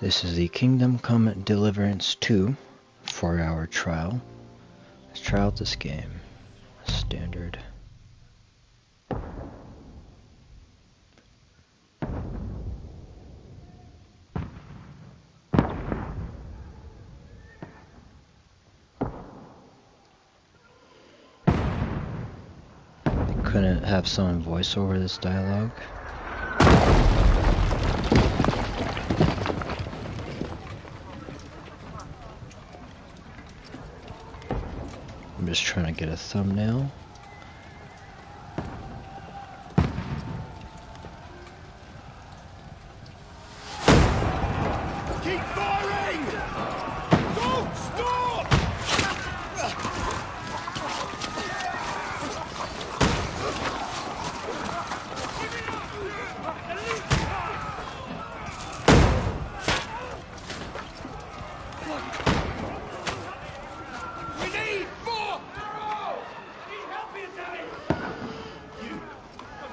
This is the Kingdom Come Deliverance 2 4-hour trial. Let's try out this game. Standard. Couldn't have someone voice over this dialogue. I'm just trying to get a thumbnail. Keep firing! Don't stop! We need more! Need help here, Daddy! You!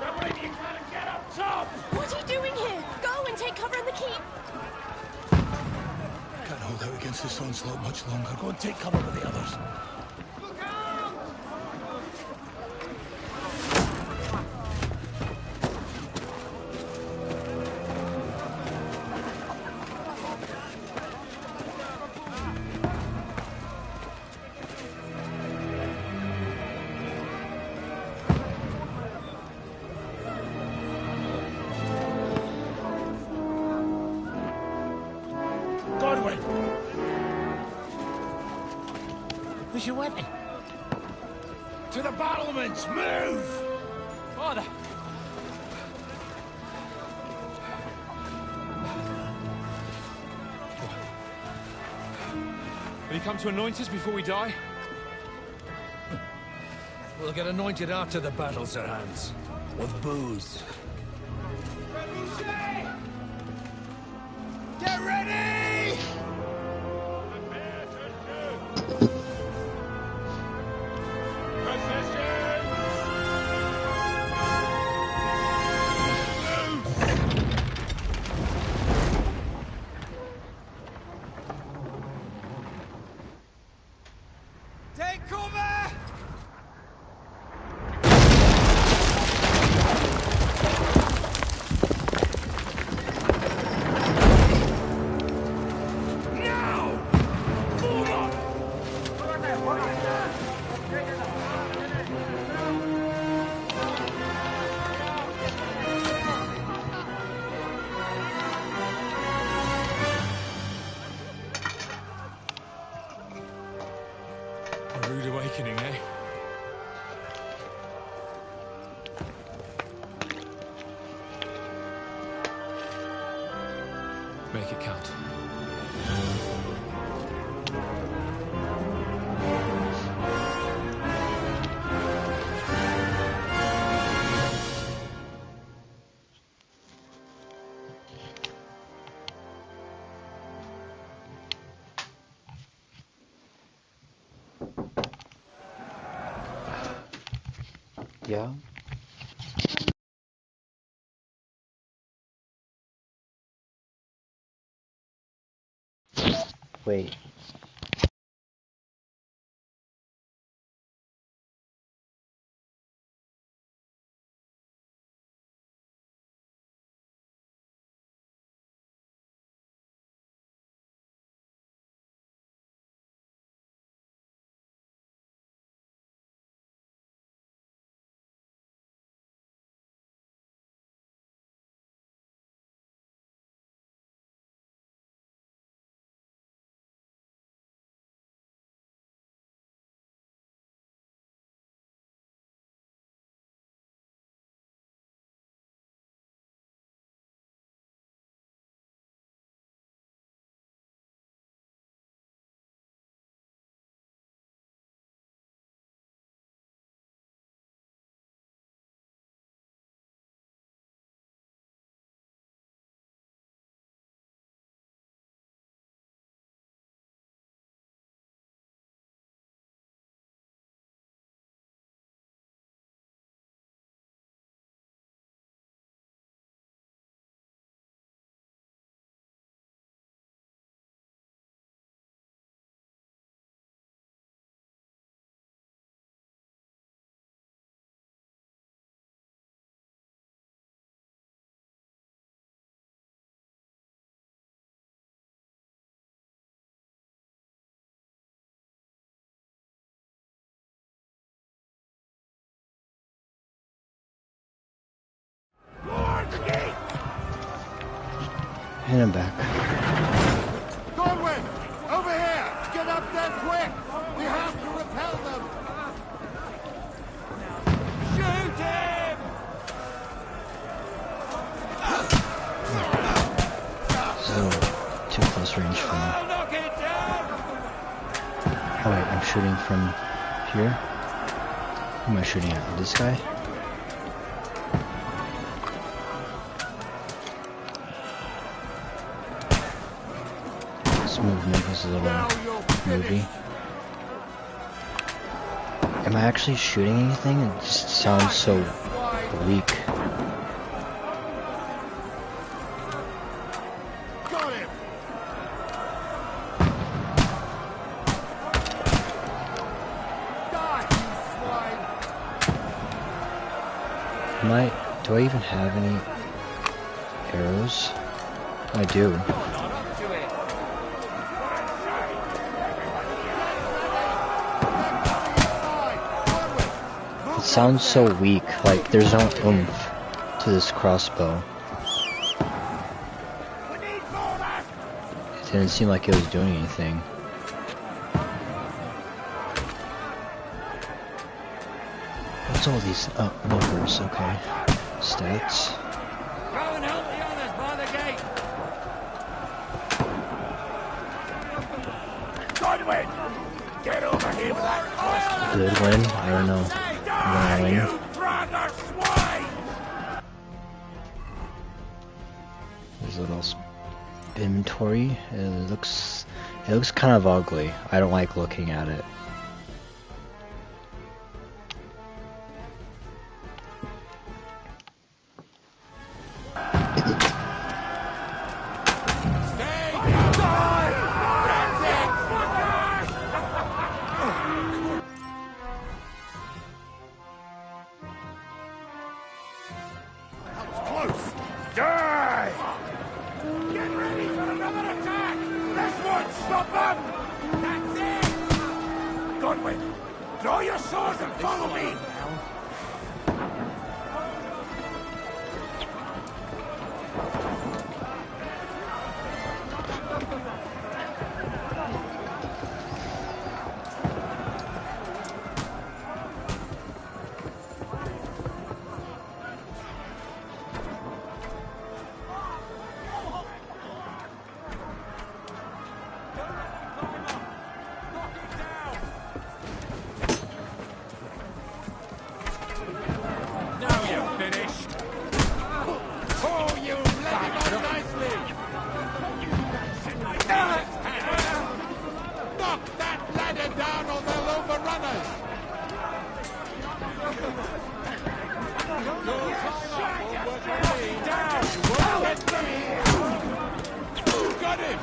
I believe you can't get up top! What are you doing here? Go and take cover in the keep. Can't hold out against this onslaught much longer. Go and take cover with the others. Look out! Godwin! Where's your weapon? To the battlements! Move! Father! Will you come to anoint us before we die? We'll get anointed after the battle, Sir Hans. With booze. Get ready! Take cover! Now! Move on! A rude awakening, eh? Make it count. Yeah. Wait. And I'm back. Godwin! Over here! Get up there quick! We have to repel them! Shoot him! So, too close range for me. I'll knock it down! Oh wait, I'm shooting from here? Who am I shooting at? This guy? This movement is a little movie. Am I actually shooting anything? It just sounds so weak. Got him! Die, you swine! Do I even have any arrows? I do. Not up to it! It sounds so weak, like there's no oomph to this crossbow. We need more men! It didn't seem like it was doing anything. What's all these numbers? Okay. Stats. Go and help the others by the gate! Godwin! Get over here with that crossbow! Good win? I don't know. I'm gonna win. You brother swine! There's a little inventory. It looks kind of ugly. I don't like looking at it. Close! Die! Get ready for another attack! This won't stop them! That's it! Godwin, draw your swords and follow me! Now you're finished! Oh, you let him on nicely! Knock that ladder down or they'll overrun us! Down! Get me! Got him!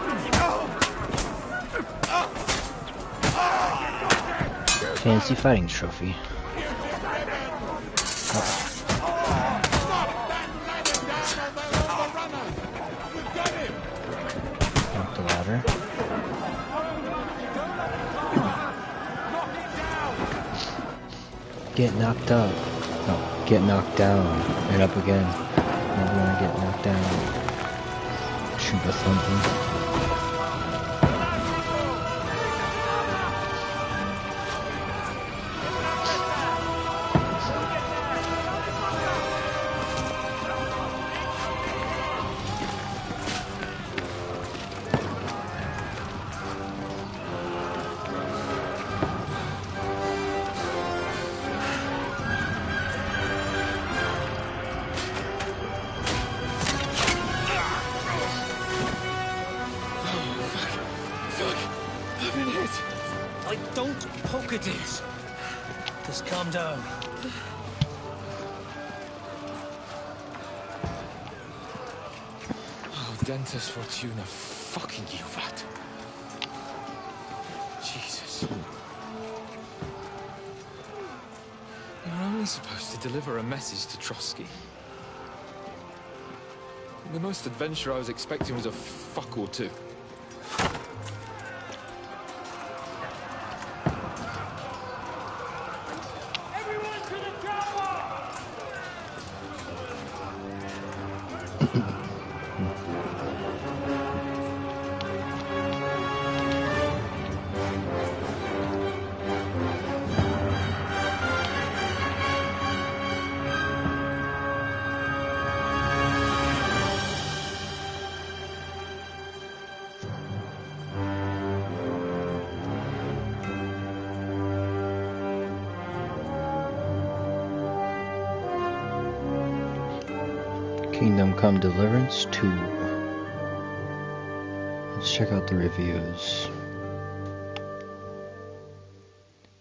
Fancy fighting trophy. Knock the ladder. Get knocked up. No, get knocked down. And up again. I'm gonna get knocked down. Shoot a thumping. I've been hit. Don't poke at it. Just calm down. Oh, Dentist Fortuna, fucking you, vat. Jesus. You're only supposed to deliver a message to Trotsky. The most adventure I was expecting was a fuck or two. Everyone to the tower! Kingdom Come Deliverance 2. Let's check out the reviews.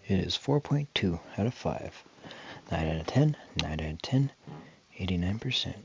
It is 4.2 out of 5. 9 out of 10, 9 out of 10, 89%.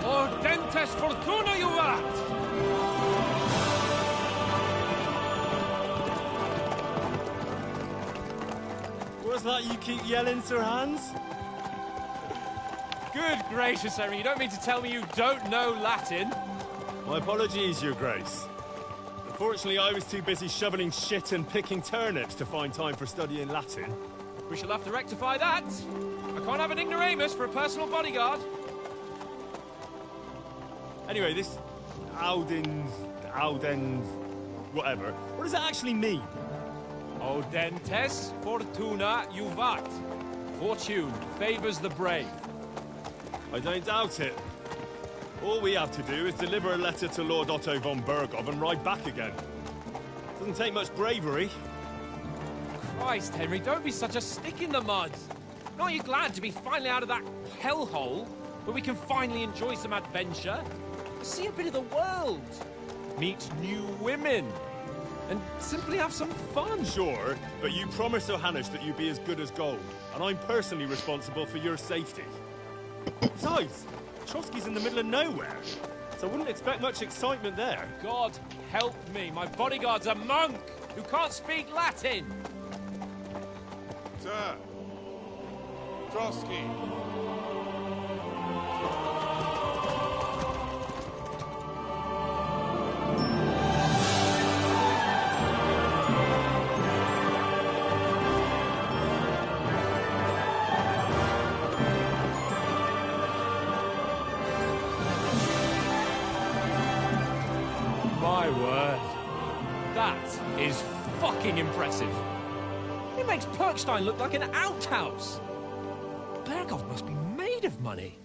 Ordentes fortuna juvat! What's that you keep yelling, Sir Hans? Good gracious, Henry, you don't mean to tell me you don't know Latin? My apologies, Your Grace. Unfortunately, I was too busy shoveling shit and picking turnips to find time for studying Latin. We shall have to rectify that. I can't have an ignoramus for a personal bodyguard. Anyway, this Auden, whatever. What does that actually mean? Audentes fortuna juvat. Fortune favors the brave. I don't doubt it. All we have to do is deliver a letter to Lord Otto von Bergov and ride back again. Doesn't take much bravery. Christ, Henry, don't be such a stick in the mud. Aren't you glad to be finally out of that hellhole where we can finally enjoy some adventure? See a bit of the world, meet new women, and simply have some fun. Sure, but you promised Johannes that you'd be as good as gold, and I'm personally responsible for your safety. Besides, Trotsky's in the middle of nowhere, so I wouldn't expect much excitement there. God help me, my bodyguard's a monk who can't speak Latin. Sir. Trotsky. My word. That is fucking impressive. It makes Perkstein look like an outhouse. Bergov must be made of money.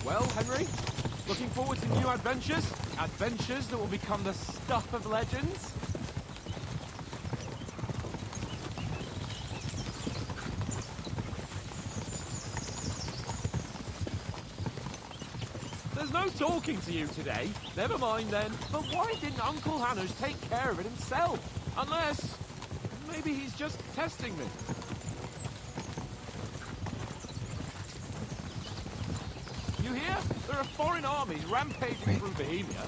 Well, Henry, looking forward to new adventures? Adventures that will become the stuff of legends? There's no talking to you today. Never mind then. But why didn't Uncle Hanners take care of it himself? Unless, maybe he's just testing me. You hear? There are foreign armies rampaging through Bohemia.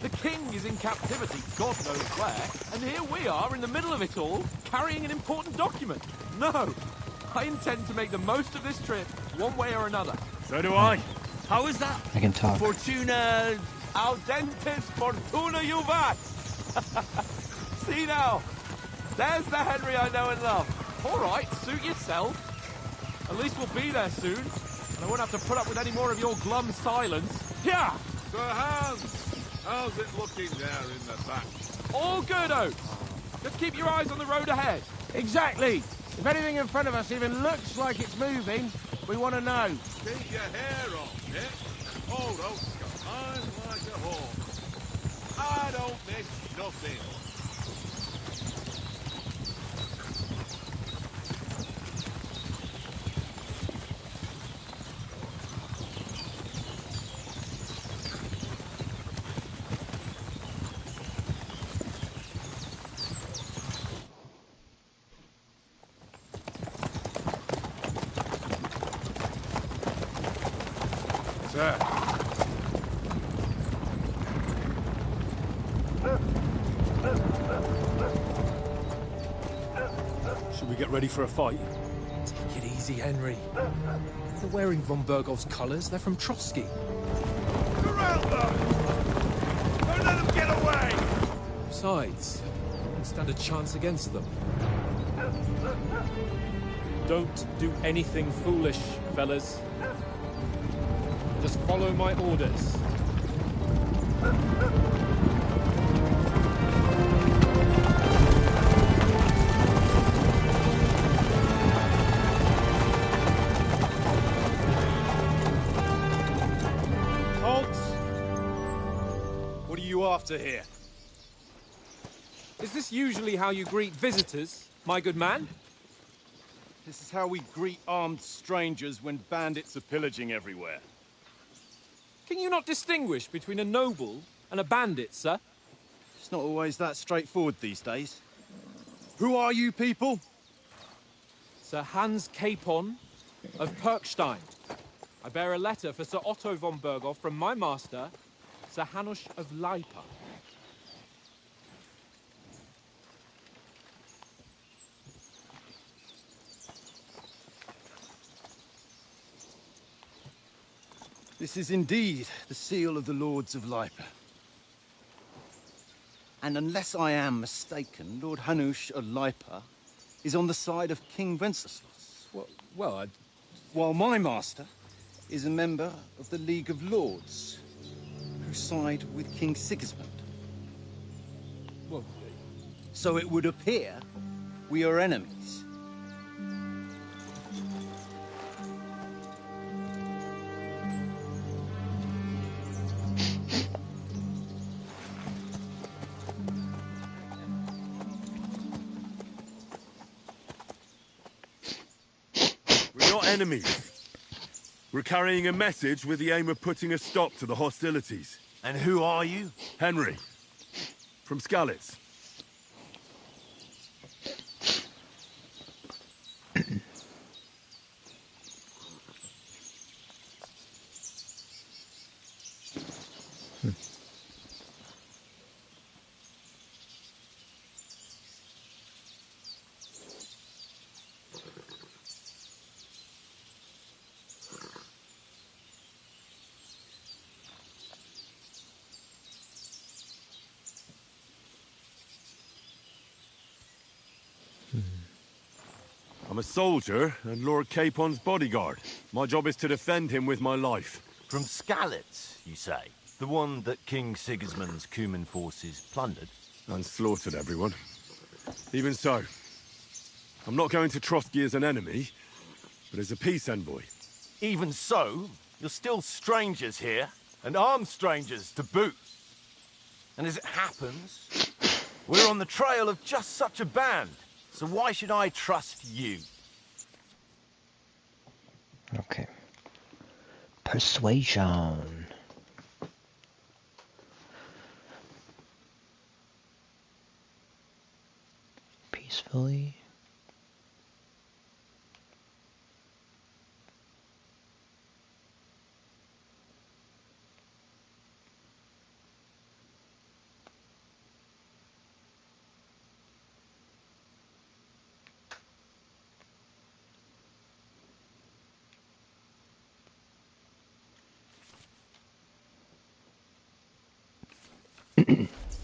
The king is in captivity, God knows where, and here we are in the middle of it all, carrying an important document. No, I intend to make the most of this trip, one way or another. So do I. How is that? I can talk. Fortuna... Audentes fortuna juvat! See now, there's the Henry I know and love. All right, suit yourself. At least we'll be there soon, and I won't have to put up with any more of your glum silence. Yeah! Sir Hans, how's it looking there in the back? All good, Oates. Just keep your eyes on the road ahead. Exactly. If anything in front of us even looks like it's moving, we want to know. Keep your hair on, Nick. Oh, don't go. I'm like a horse. I don't miss nothing. Sir. Should we get ready for a fight? Take it easy, Henry. They're wearing von Bergov's colours. They're from Trotsky. Surround them! Don't let them get away! Besides, we won't stand a chance against them. Don't do anything foolish, fellas. Just follow my orders. What are you after here? Is this usually how you greet visitors, my good man? This is how we greet armed strangers when bandits are pillaging everywhere. Can you not distinguish between a noble and a bandit, sir? It's not always that straightforward these days. Who are you people? Sir Hans Capon of Perkstein. I bear a letter for Sir Otto von Berghoff from my master, Sir Hanush of Lipa. This is indeed the seal of the Lords of Lipa. And unless I am mistaken, Lord Hanush of Lipa is on the side of King Wenceslas. Well, While my master is a member of the League of Lords, who side with King Sigismund. well, So it would appear we are enemies. We're not enemies. We're carrying a message with the aim of putting a stop to the hostilities. And who are you? Henry, from Skalitz. I'm a soldier and Lord Capon's bodyguard. My job is to defend him with my life. From Skalitz, you say? The one that King Sigismund's Cuman forces plundered? And slaughtered everyone. Even so, I'm not going to Trotsky as an enemy, but as a peace envoy. Even so, you're still strangers here, and armed strangers to boot. And as it happens, we're on the trail of just such a band. So why should I trust you? Okay. Persuasion. Peacefully.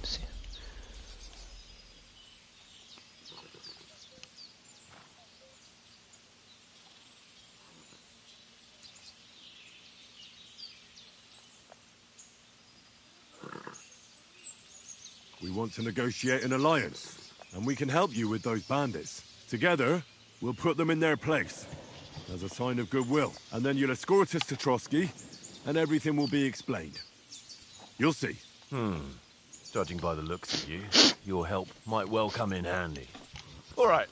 See. We want to negotiate an alliance, and we can help you with those bandits. Together, we'll put them in their place, as a sign of goodwill. And then you'll escort us to Trotsky, and everything will be explained. You'll see. Judging by the looks of you, your help might well come in handy. All right.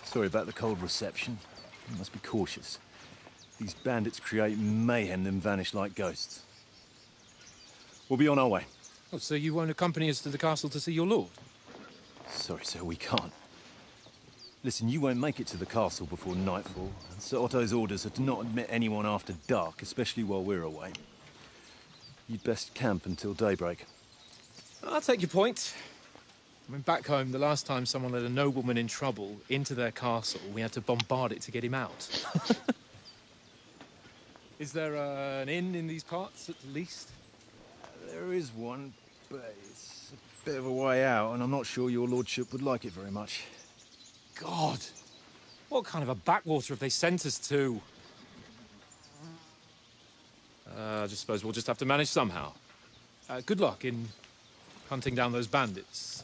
Sorry about the cold reception. You must be cautious. These bandits create mayhem, then vanish like ghosts. We'll be on our way. oh, so you won't accompany us to the castle to see your lord? Sorry, sir, we can't. Listen, you won't make it to the castle before nightfall, and Sir Otto's orders are to not admit anyone after dark, especially while we're away. You'd best camp until daybreak. I'll take your point. I mean, back home, the last time someone let a nobleman in trouble into their castle, we had to bombard it to get him out. Is there an inn in these parts, at least? There is one, but it's a bit of a way out, and I'm not sure your lordship would like it very much. God! What kind of a backwater have they sent us to? I just suppose we'll just have to manage somehow. Good luck in hunting down those bandits.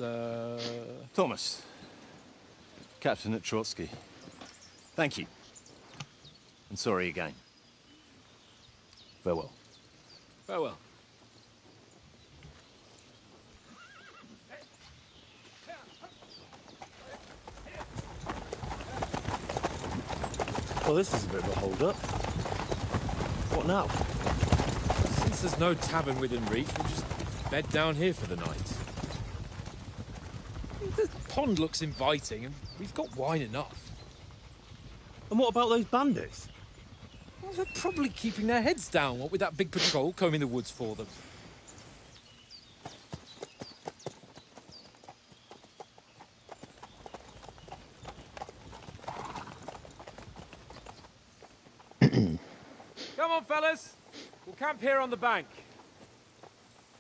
Thomas, Captain at Trotsky. Thank you. And sorry again. Farewell. Farewell. Well, this is a bit of a hold-up. What now? Since there's no tavern within reach, we'll just bed down here for the night. The pond looks inviting, and we've got wine enough. And what about those bandits? Well, they're probably keeping their heads down, what with that big patrol combing the woods for them. Come on, fellas. We'll camp here on the bank.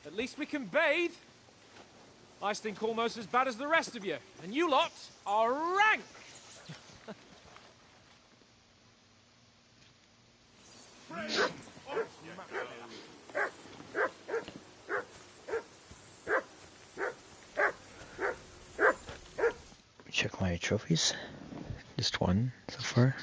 At least we can bathe. I stink almost as bad as the rest of you. And you lot are rank. Check my trophies. Just one so far.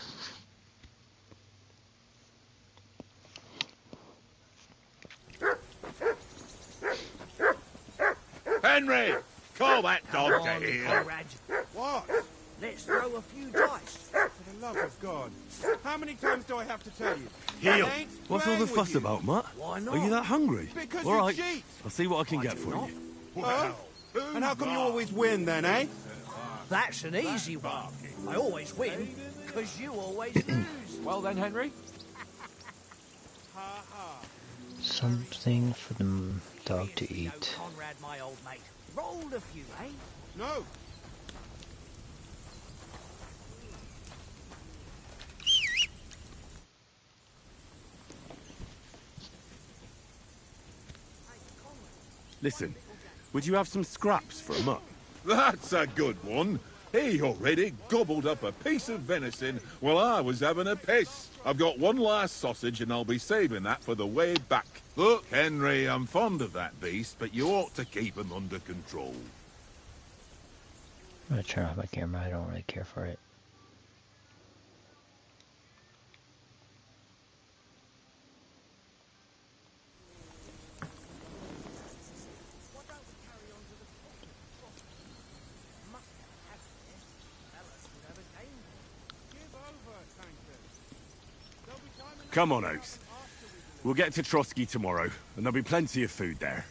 Henry! Call that dog Come to on, heel! Conrad. What? Let's throw a few dice. For the love of God. How many times do I have to tell you? Heel! I ain't What's all the playing fuss with you. about, Mutt? Why not? Are you that hungry? Because All you right, cheat. I'll see what I can I get do for not. you. Huh? And how come you always win then, eh? That's an easy one. I always win, because you always lose. Well then, Henry. Something for the dog to Seriously, eat. though, Conrad, my old mate. Rolled a few, eh? No. Listen, would you have some scraps for a mutt? That's a good one. He already gobbled up a piece of venison while I was having a piss. I've got one last sausage and I'll be saving that for the way back. Look, Henry, I'm fond of that beast, but you ought to keep him under control. I'm gonna turn off my camera, I don't really care for it. Come on, Oaks. We'll get to Trotsky tomorrow, and there'll be plenty of food there.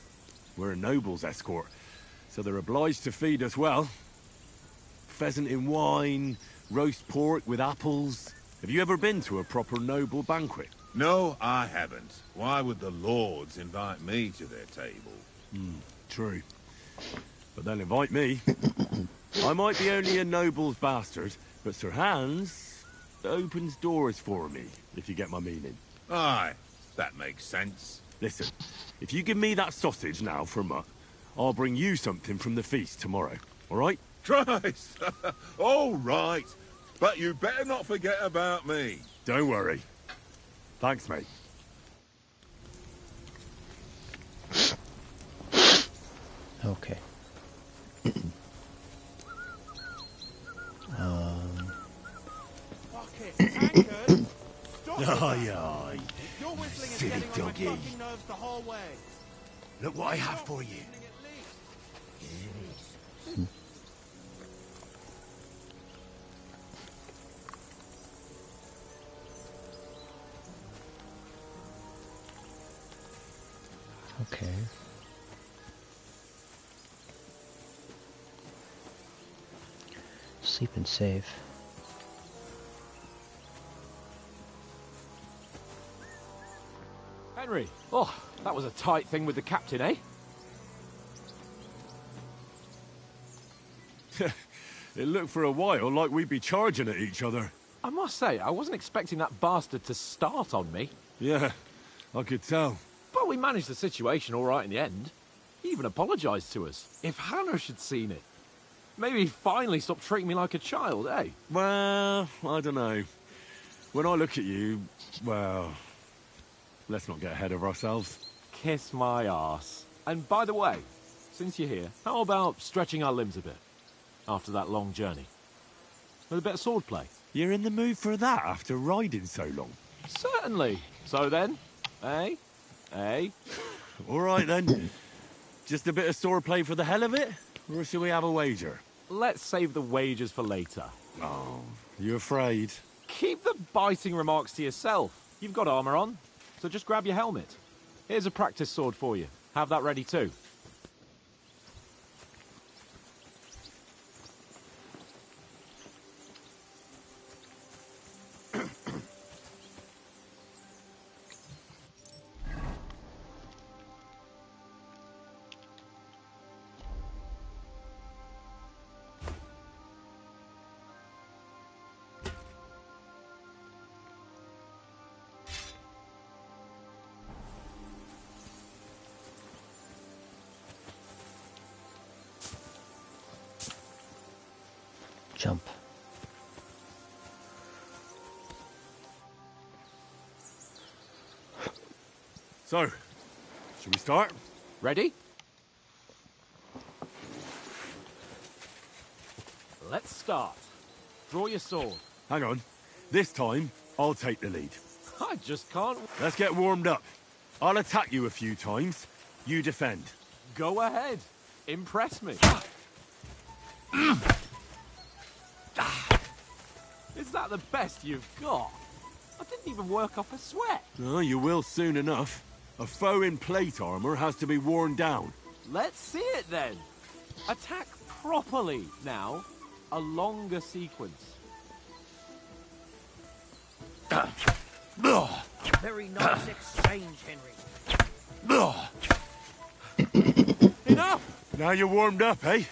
We're a noble's escort, so they're obliged to feed us well. Pheasant in wine, roast pork with apples. Have you ever been to a proper noble banquet? No, I haven't. Why would the lords invite me to their table? True. But they'll invite me. I might be only a noble's bastard, but Sir Hans opens doors for me, if you get my meaning. Aye, that makes sense. Listen, if you give me that sausage now for a mutt, I'll bring you something from the feast tomorrow, all right? Christ! All right. But you better not forget about me. Don't worry. Thanks, mate. Okay. Bucket, tankard. Stop with that. Aye, aye. Your whistling is Silly getting on my doggy. fucking nerves the whole way. Look what I have for you. Okay. sleep and save. Henry, oh, that was a tight thing with the captain, eh? It looked for a while like we'd be charging at each other. I must say, I wasn't expecting that bastard to start on me. Yeah, I could tell. But we managed the situation all right in the end. He even apologized to us. If Hannah had seen it, maybe he'd finally stop treating me like a child, eh? Well, I don't know. When I look at you, well, let's not get ahead of ourselves. Kiss my arse. And by the way, since you're here, how about stretching our limbs a bit? After that long journey. With a bit of swordplay. You're in the mood for that after riding so long? Certainly. So then, eh? Eh? All right then. Just a bit of swordplay for the hell of it? Or shall we have a wager? Let's save the wagers for later. Oh, you afraid? Keep the biting remarks to yourself. You've got armor on, so just grab your helmet. Here's a practice sword for you. Have that ready too. Jump. So, should we start? Ready? Let's start. Draw your sword. Hang on. This time, I'll take the lead. I just can't... Let's get warmed up. I'll attack you a few times. You defend. Go ahead. Impress me. Is that the best you've got? I didn't even work up a sweat. Oh, you will soon enough. A foe in plate armor has to be worn down. Let's see it then. Attack properly now. A longer sequence. Very nice exchange, Henry. Enough! Now you're warmed up, eh?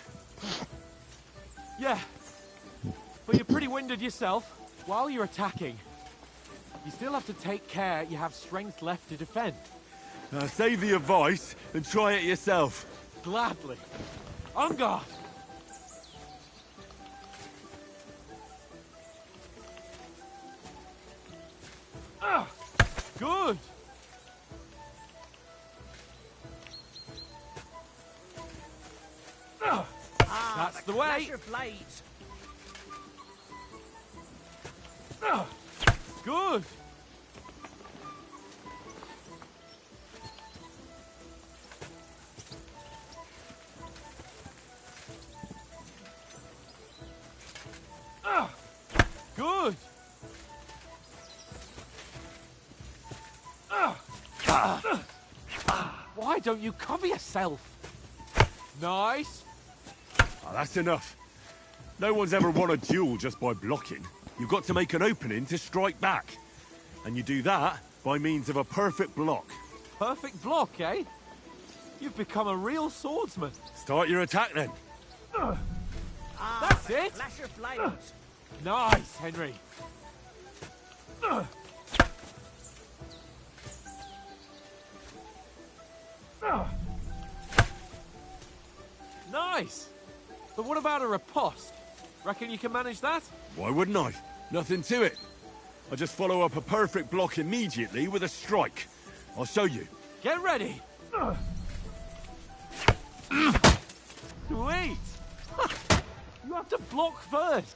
Yeah. But you're pretty winded yourself. While you're attacking, you still have to take care you have strength left to defend. Now save the advice and try it yourself. Gladly. On guard. Good. That's the way. Clash of blades. Good. Good. Why don't you cover yourself? Nice. Oh, that's enough. No one's ever won a duel just by blocking. You've got to make an opening to strike back. And you do that by means of a perfect block. Perfect block, eh? You've become a real swordsman. Start your attack then. That's it. Clash of blades. Nice, Henry. Nice. But what about a riposte? Reckon you can manage that? Why wouldn't I? Nothing to it. I just follow up a perfect block immediately with a strike. I'll show you. Get ready. Sweet. You have to block first.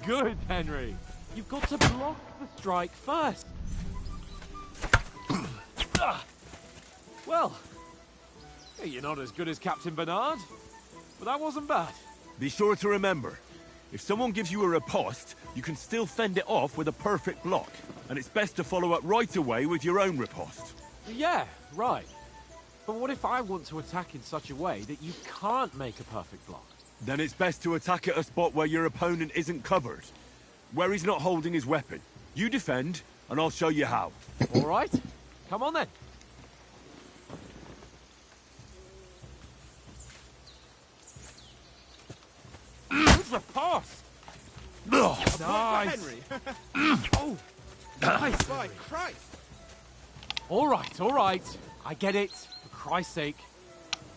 Good, Henry. You've got to block the strike first. Well, you're not as good as Captain Bernard, but that wasn't bad. Be sure to remember, if someone gives you a riposte, you can still fend it off with a perfect block. And it's best to follow up right away with your own riposte. Yeah, right. But what if I want to attack in such a way that you can't make a perfect block? Then it's best to attack at a spot where your opponent isn't covered. Where he's not holding his weapon. You defend, and I'll show you how. All right. Come on then. Who's the pass? Nice. Henry. Oh, nice. By Christ. All right. I get it. For Christ's sake.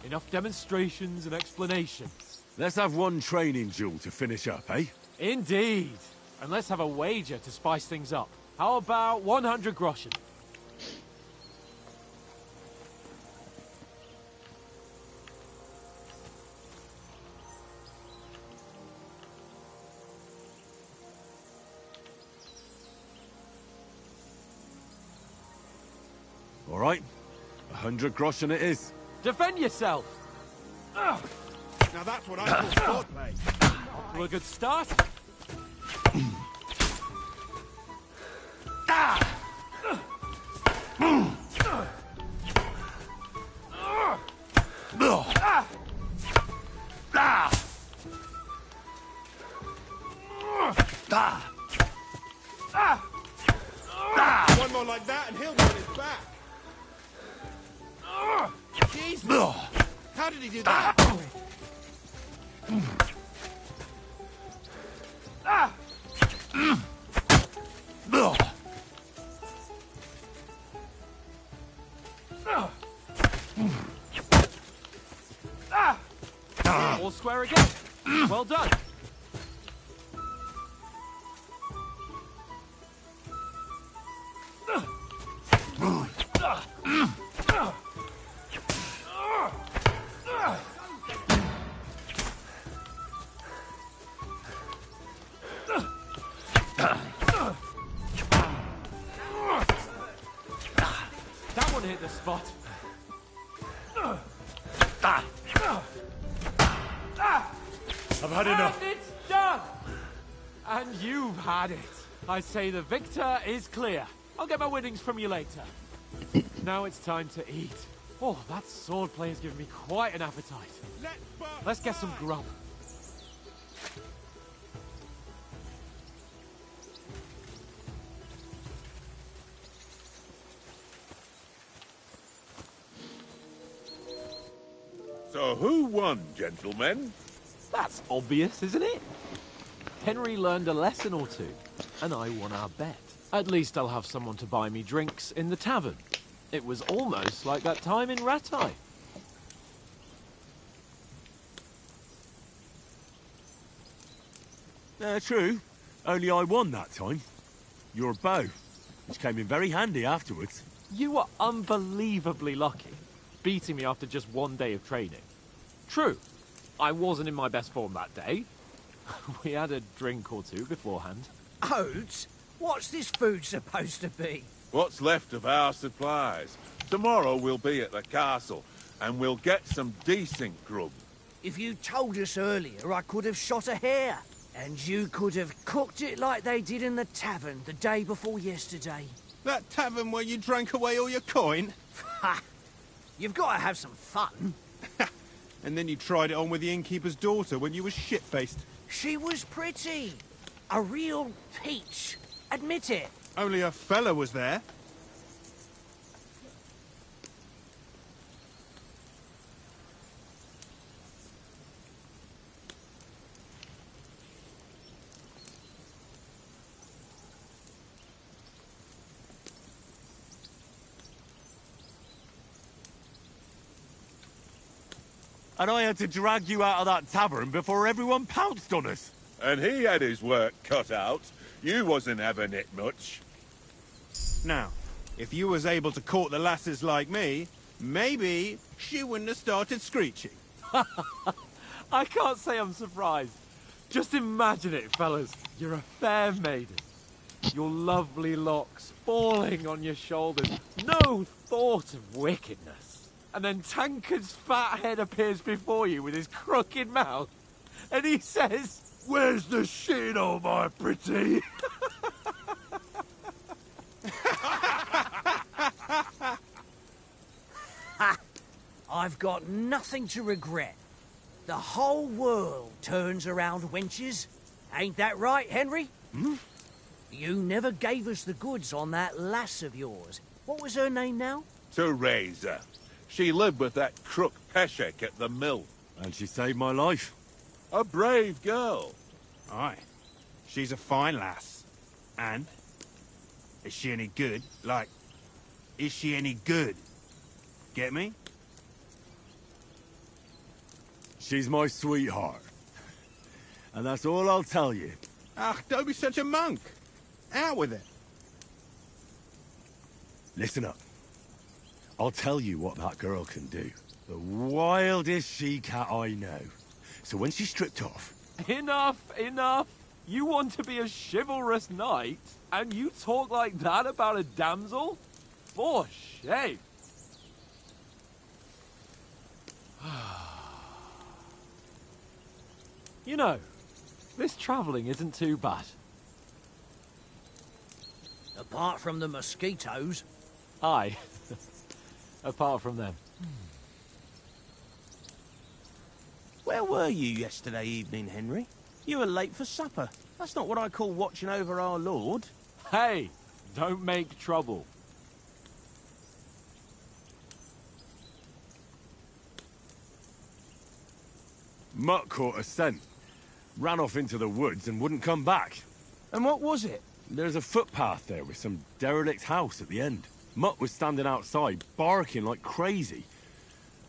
Enough demonstrations and explanations. Let's have one training duel to finish up, eh? Indeed. And let's have a wager to spice things up. How about 100 groschen? All right. 100 groschen it is. Defend yourself! Now that's what I call swordplay. To a good start. One more like that and he'll be on his back. Jesus! How did he do that? All square again. Well done. That one hit the spot. I've had enough. And it's done! And you've had it. I say the victor is clear. I'll get my winnings from you later. Now it's time to eat. Oh, that swordplay has given me quite an appetite. Let's get some grub. So who won, gentlemen? That's obvious, isn't it? Henry learned a lesson or two, and I won our bet. At least I'll have someone to buy me drinks in the tavern. It was almost like that time in Rattay. True. Only I won that time. Your bow, which came in very handy afterwards. You were unbelievably lucky, beating me after just one day of training. True, I wasn't in my best form that day. We had a drink or two beforehand. Oats? What's this food supposed to be? What's left of our supplies. Tomorrow we'll be at the castle, and we'll get some decent grub. If you told us earlier, I could have shot a hare. And you could have cooked it like they did in the tavern the day before yesterday. That tavern where you drank away all your coin? Ha! You've got to have some fun. And then you tried it on with the innkeeper's daughter when you were shit-faced. She was pretty. A real peach. Admit it. Only a fella was there. And I had to drag you out of that tavern before everyone pounced on us. And he had his work cut out. You wasn't having it much. Now, if you was able to court the lasses like me, maybe she wouldn't have started screeching. I can't say I'm surprised. Just imagine it, fellas. You're a fair maiden. Your lovely locks falling on your shoulders. No thought of wickedness. And then Tankard's fat head appears before you with his crooked mouth. And he says, "Where's the shit, oh my pretty?" Ha! I've got nothing to regret. The whole world turns around wenches. Ain't that right, Henry? Hmm? You never gave us the goods on that lass of yours. What was her name now? Teresa. She lived with that crook Peshek at the mill. And she saved my life. A brave girl. Aye. She's a fine lass. And? Is she any good? Like, is she any good? Get me? She's my sweetheart. And that's all I'll tell you. Ah, don't be such a monk. Out with it. Listen up. I'll tell you what that girl can do. The wildest she-cat I know. So when she's stripped off... Enough, enough! You want to be a chivalrous knight, and you talk like that about a damsel? For shame! You know, this travelling isn't too bad. Apart from the mosquitoes. Aye. Apart from them. Where were you yesterday evening, Henry? You were late for supper. That's not what I call watching over our Lord. Hey, don't make trouble. Mutt caught a scent. Ran off into the woods and wouldn't come back. And what was it? There's a footpath there with some derelict house at the end. Mutt was standing outside, barking like crazy.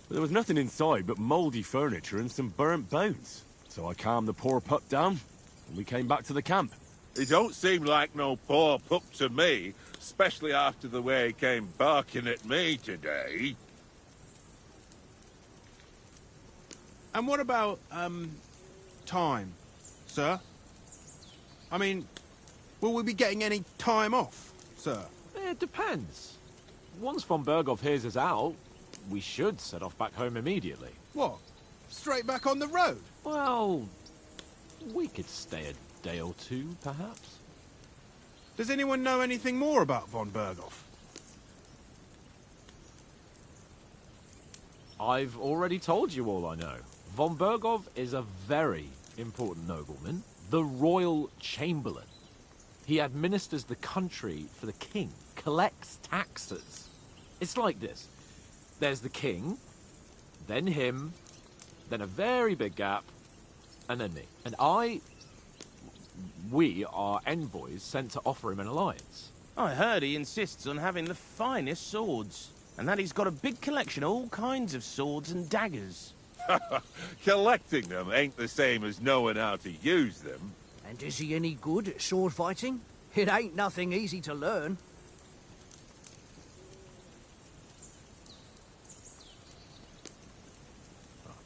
But there was nothing inside but mouldy furniture and some burnt bones. So I calmed the poor pup down, and we came back to the camp. He don't seem like no poor pup to me, especially after the way he came barking at me today. And what about, time, sir? I mean, will we be getting any time off, sir? It depends. Once von Berghoff hears us out, we should set off back home immediately. What? Straight back on the road? Well, we could stay a day or two, perhaps. Does anyone know anything more about von Berghoff? I've already told you all I know. Von Berghoff is a very important nobleman, the royal chamberlain. He administers the country for the king, collects taxes. It's like this. There's the king, then him, then a very big gap, and then me. And we are envoys sent to offer him an alliance. I heard he insists on having the finest swords, and that he's got a big collection of all kinds of swords and daggers. Collecting them ain't the same as knowing how to use them. And is he any good at sword fighting? It ain't nothing easy to learn.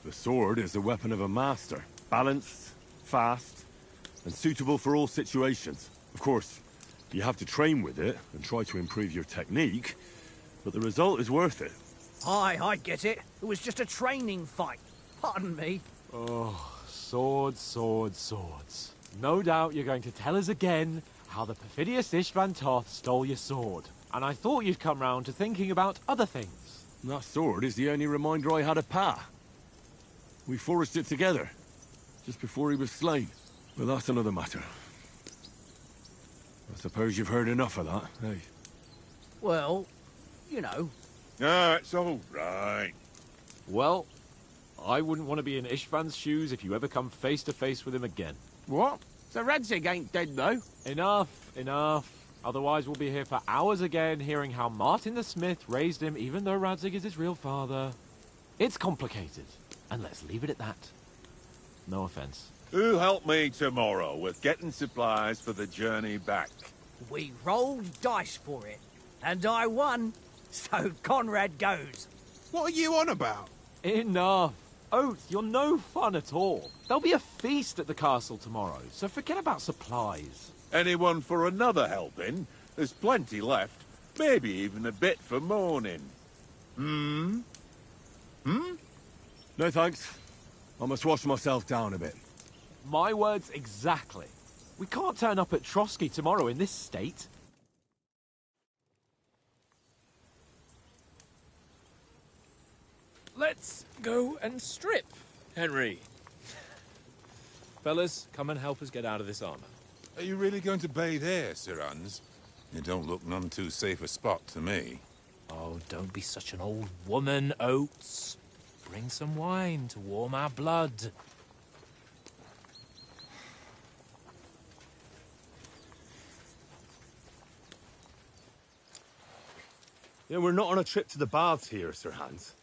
The sword is the weapon of a master. Balanced, fast, and suitable for all situations. Of course, you have to train with it and try to improve your technique, but the result is worth it. Aye, I get it. It was just a training fight. Pardon me. Oh, swords, swords, swords. No doubt you're going to tell us again how the perfidious Istvan Toth stole your sword. And I thought you'd come round to thinking about other things. That sword is the only reminder I had of Pa. We forged it together, just before he was slain. But that's another matter. I suppose you've heard enough of that, eh? Well, you know. Ah, it's all right. Well, I wouldn't want to be in Istvan's shoes if you ever come face to face with him again. What? So Radzig ain't dead, though? Enough, enough. Otherwise we'll be here for hours again hearing how Martin the Smith raised him even though Radzig is his real father. It's complicated, and let's leave it at that. No offense. Who'll help me tomorrow with getting supplies for the journey back? We rolled dice for it, and I won. So Conrad goes. What are you on about? Enough. Oath, you're no fun at all. There'll be a feast at the castle tomorrow, so forget about supplies. Anyone for another helping? There's plenty left. Maybe even a bit for morning. Hmm? No thanks. I must wash myself down a bit. My words exactly. We can't turn up at Trotsky tomorrow in this state. Let's go and strip. Henry. Fellas, come and help us get out of this armor. Are you really going to bathe here, Sir Hans? It don't look none too safe a spot to me. Oh, don't be such an old woman, Oates. Bring some wine to warm our blood. Yeah, we're not on a trip to the baths here, Sir Hans.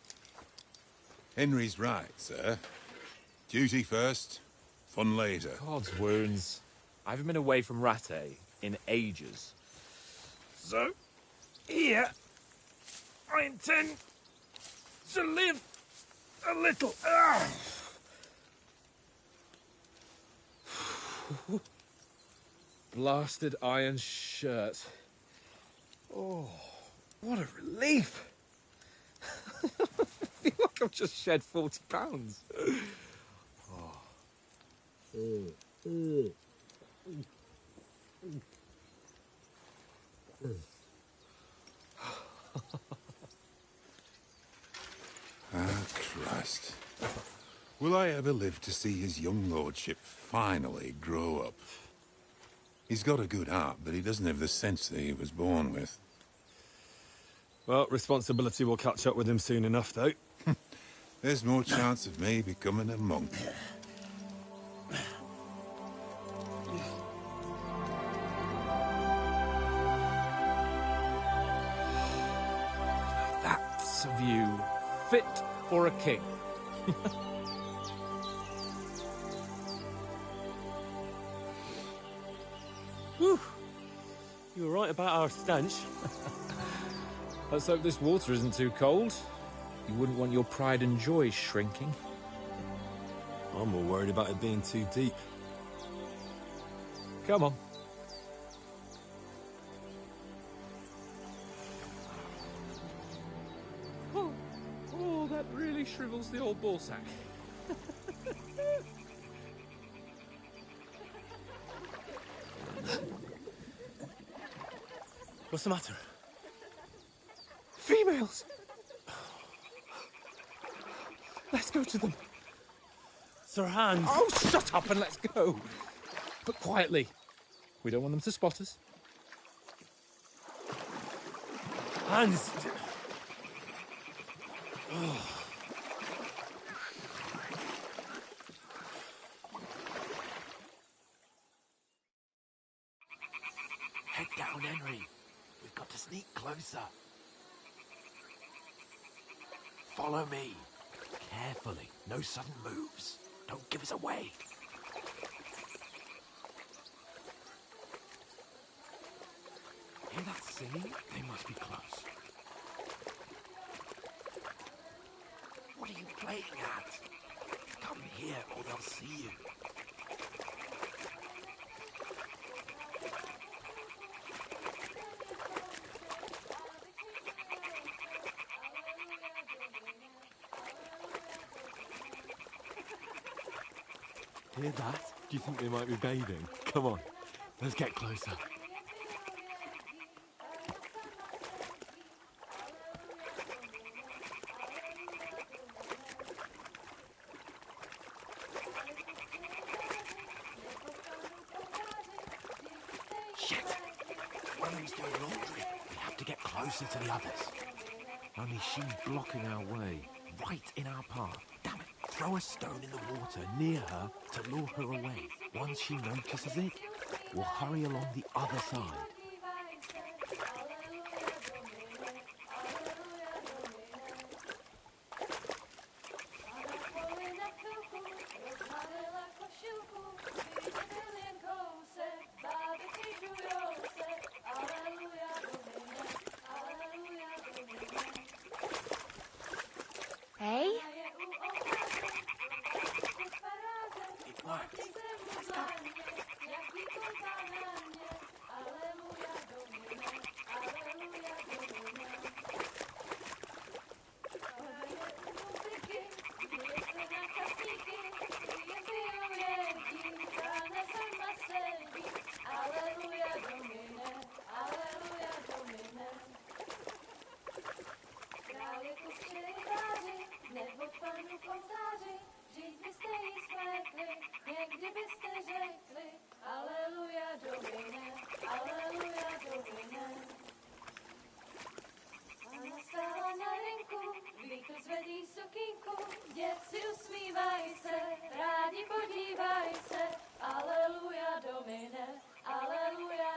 Henry's right, sir. Duty first, fun later. God's wounds. I haven't been away from Rattay in ages. So, here, I intend to live a little. Blasted iron shirt. Oh, what a relief. I feel like I've just shed 40 pounds. Ah, Christ. Will I ever live to see his young lordship finally grow up? He's got a good heart, but he doesn't have the sense that he was born with. Well, responsibility will catch up with him soon enough, though. There's more chance of me becoming a monk. That's a view fit for a king. Whew. You were right about our stench. Let's hope this water isn't too cold. You wouldn't want your pride and joy shrinking. I'm more worried about it being too deep. Come on. Oh, that really shrivels the old ballsack. What's the matter? Females! Let's go to them. Sir Hans! Oh, shut up and let's go. But quietly. We don't want them to spot us. Hans! Head down, Henry. We've got to sneak closer. Follow me. Carefully. No sudden moves. Don't give us away. Hear that singing? They must be close. What are you playing at? Come here or they'll see you. Hear that? Do you think they might be bathing? Come on, let's get closer. Shit! One of them's doing laundry. We have to get closer to the others. Only she's blocking our way, right in our path. Damn it! Throw a stone in the water near her to lure her away. Once she notices it, we'll hurry along the other side. Hey? It worked. Let's go.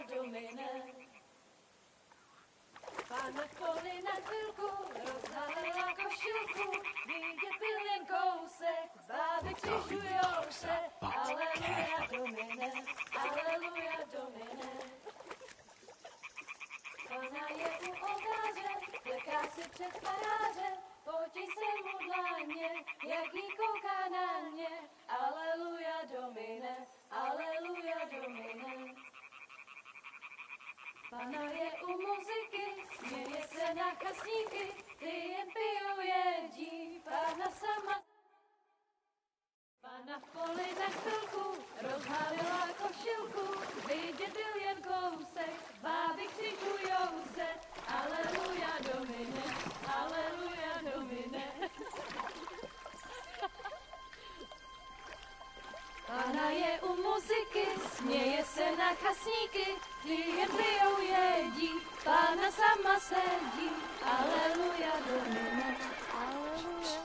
domine. Pana v poli na chvilku rozhalila košilku, vidět byl jen kousek, báby křižujou se. Aleluja domine, aleluja domine. Pana je u oltáře, kleká si před farářem, potí se mu dlaně, jak jí kouká na mě. Aleluja domine, aleluja domine. Pana je u muziky, směje se na kasníky, ty jen pijou, jedí, Pana sama. Pana v poli na chvilku rozhálila košilku, vidět byl jen kousek, báby křikujou se. Aleluja domine, aleluja domine. Pana je u muziky, směje se na chasníky, jen pijou, jedí, Pána sama sedí. Aleluja domine, aleluja.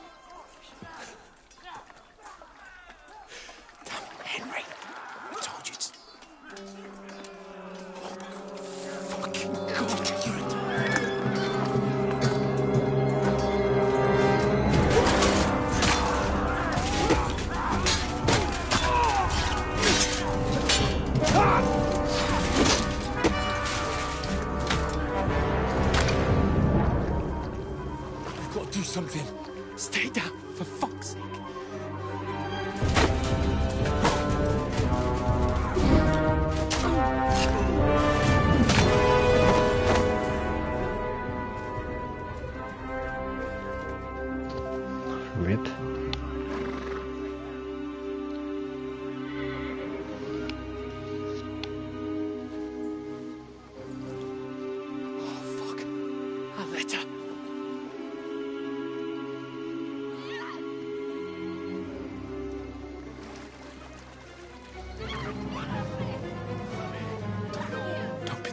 Henry, I told you to... Fucking God, you're a... You've got to do something. Stay down, for fuck's sake. Rip. Oh, fuck. A letter.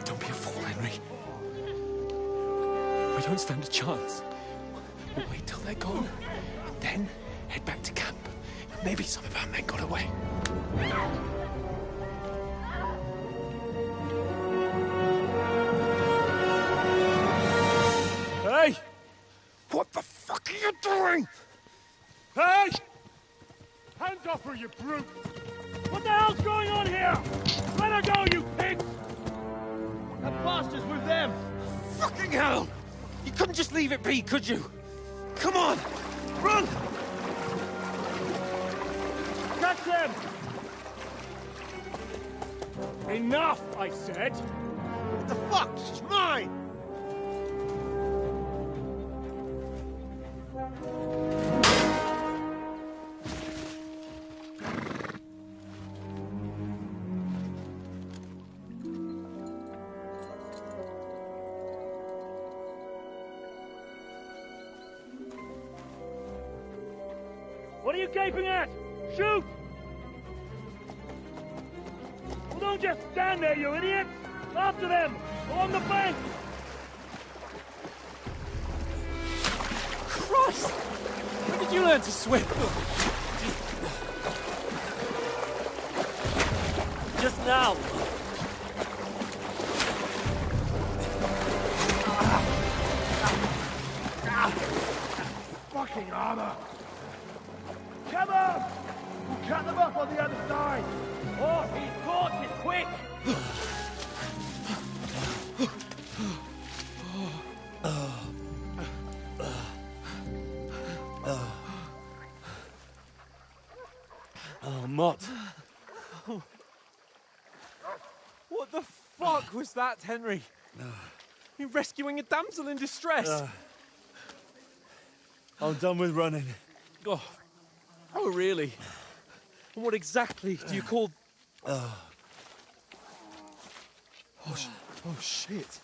Don't be a fool, Henry. We don't stand a chance. We'll wait till they're gone, and then head back to camp. Maybe some of our men got away. Hey! What the fuck are you doing? Hey! Hands off her, you brute! What the hell's going on here? Let her go, you pigs! That bastards with them! Fucking hell! You couldn't just leave it be, could you? Come on! Run! Catch them! Enough, I said! What the fuck? She's mine! What are you gaping at? Shoot! Well, don't just stand there, you idiots! After them! Along the bank! Christ! When did you learn to swim? Just now! Fucking armor! Come on! We'll cut them up on the other side! Oh, he's caught it! Quick! Oh, Mott. What the fuck was that, Henry? You rescuing a damsel in distress? I'm done with running. Oh, really? And what exactly do you call... Oh, shit.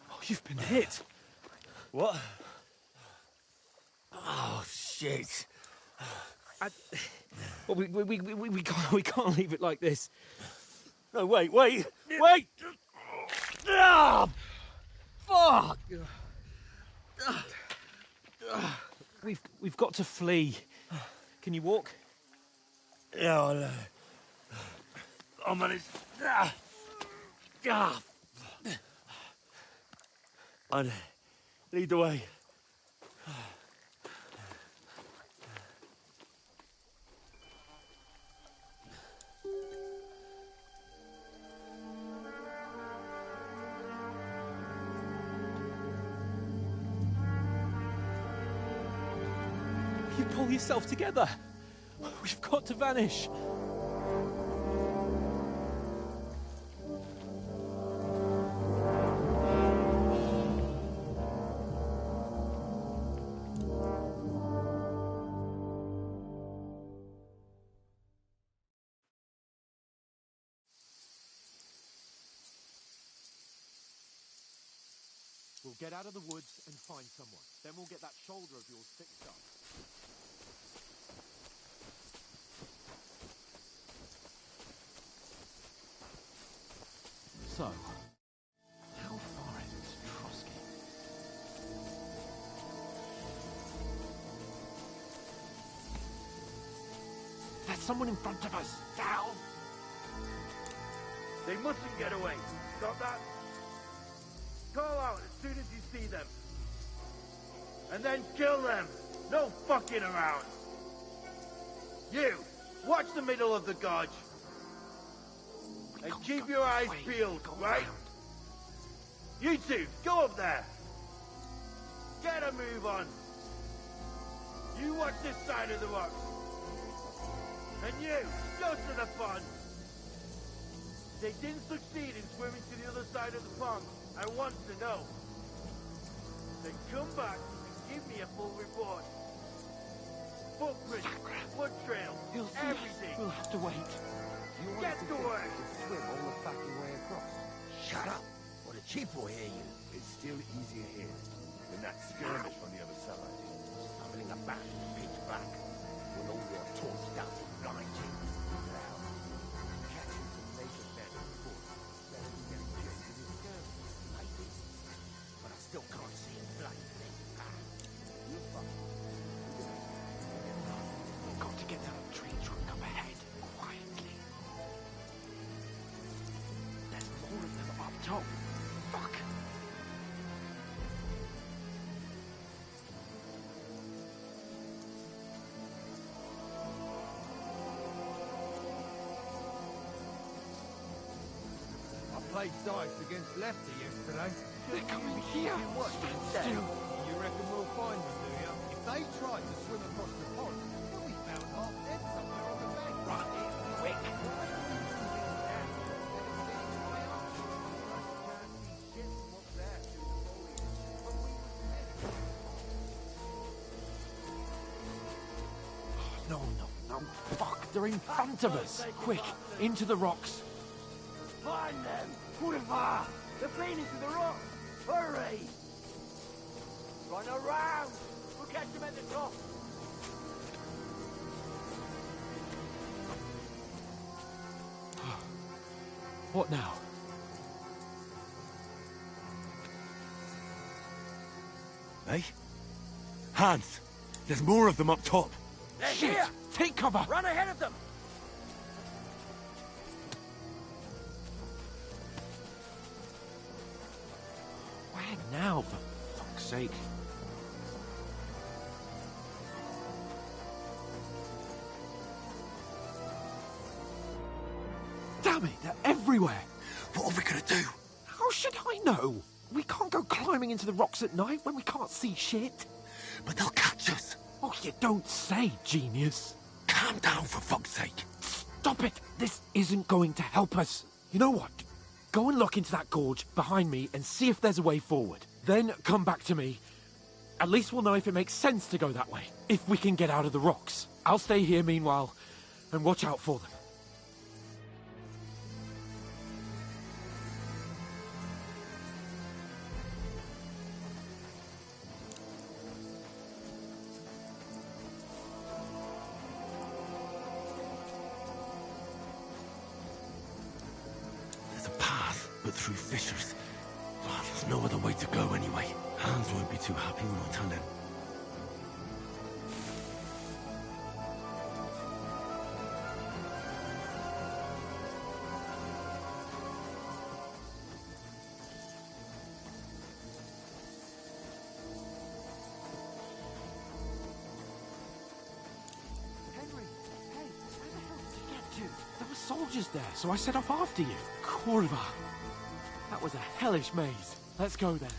Oh, you've been hit. What? Oh, shit. Well, we can't leave it like this. No, wait! Ah! Fuck! We've got to flee. Can you walk? Yeah, I'll manage. Ah! Ah! And lead the way. You pull yourself together. We've got to vanish. We'll get out of the woods and find someone. Then we'll get that shoulder of yours fixed up. So, how far is it to Trotsky? There's someone in front of us! Down! They mustn't get away. Got that? Call out as soon as you see them. And then kill them. No fucking around. You, watch the middle of the gorge. And keep your eyes peeled, right? You two, go up there. Get a move on. You watch this side of the rocks. And you, go to the pond. They didn't succeed in swimming to the other side of the pond. I want to know. Then come back and give me a full report. Footprints, blood trail, everything. We'll have to wait. Get to work. Swim all the fucking way across. Shut up, or the chief will hear you. It's still easier here than that skirmish on the other side. Stumbling about in the pitch black, when all your tall stuff is blind you. Now, catching some naked men on foot, better than getting killed in this skirmish. Maybe. But I still can't see a bloody thing. You fucking... We've got to get down the tree trunk up ahead, quietly. There's more of them up top. Fuck! I played dice against Lefty yesterday. They're coming here! Stand still! You reckon we'll find them, do you? If they tried to swim across the pond, we'll be found half dead somewhere on the bank. Run in, quick! No, no, no. Fuck, they're in front of us. Quick, into the rocks. Find them! Boulevard! They're fleeing to the rocks! Hurry! Run around! We'll catch them at the top! What now? Eh? Hans! There's more of them up top! They're Shit! here! Take cover! Run ahead of them! Where now, for fuck's sake? Damn it, they're everywhere! What are we gonna do? How should I know? We can't go climbing into the rocks at night when we can't see shit. But they'll catch us. Oh, you don't say, genius. Calm down, for fuck's sake. Stop it! This isn't going to help us. You know what? Go and look into that gorge behind me and see if there's a way forward. Then come back to me. At least we'll know if it makes sense to go that way. If we can get out of the rocks. I'll stay here meanwhile and watch out for them. There's a path, but through fissures. Oh, there's no other way to go anyway. Hans won't be too happy when I tell him. soldiers there, so I set off after you. Kurva. That was a hellish maze. Let's go then.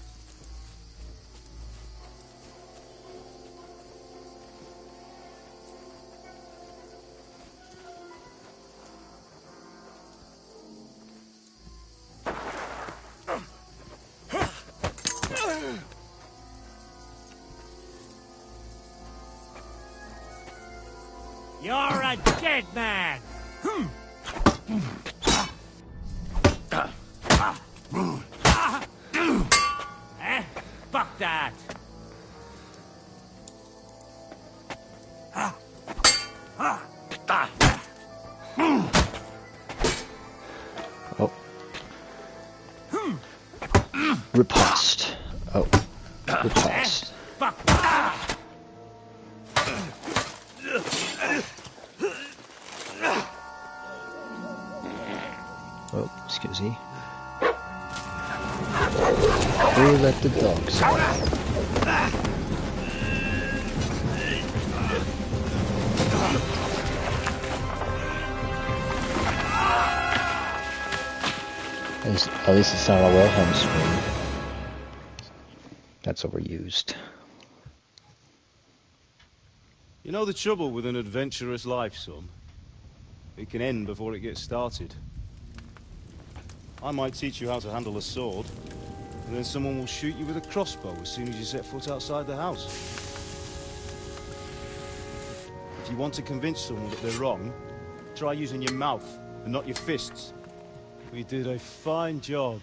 You're a dead man! Eh? Fuck that! Oh. Riposte. Oh. Riposte. Fuck! Oh, excuse me. We let the dogs out. At least it's not a Wilhelm scream. That's overused. You know the trouble with an adventurous life, son? It can end before it gets started. I might teach you how to handle a sword, and then someone will shoot you with a crossbow as soon as you set foot outside the house. If you want to convince someone that they're wrong, try using your mouth and not your fists. We did a fine job.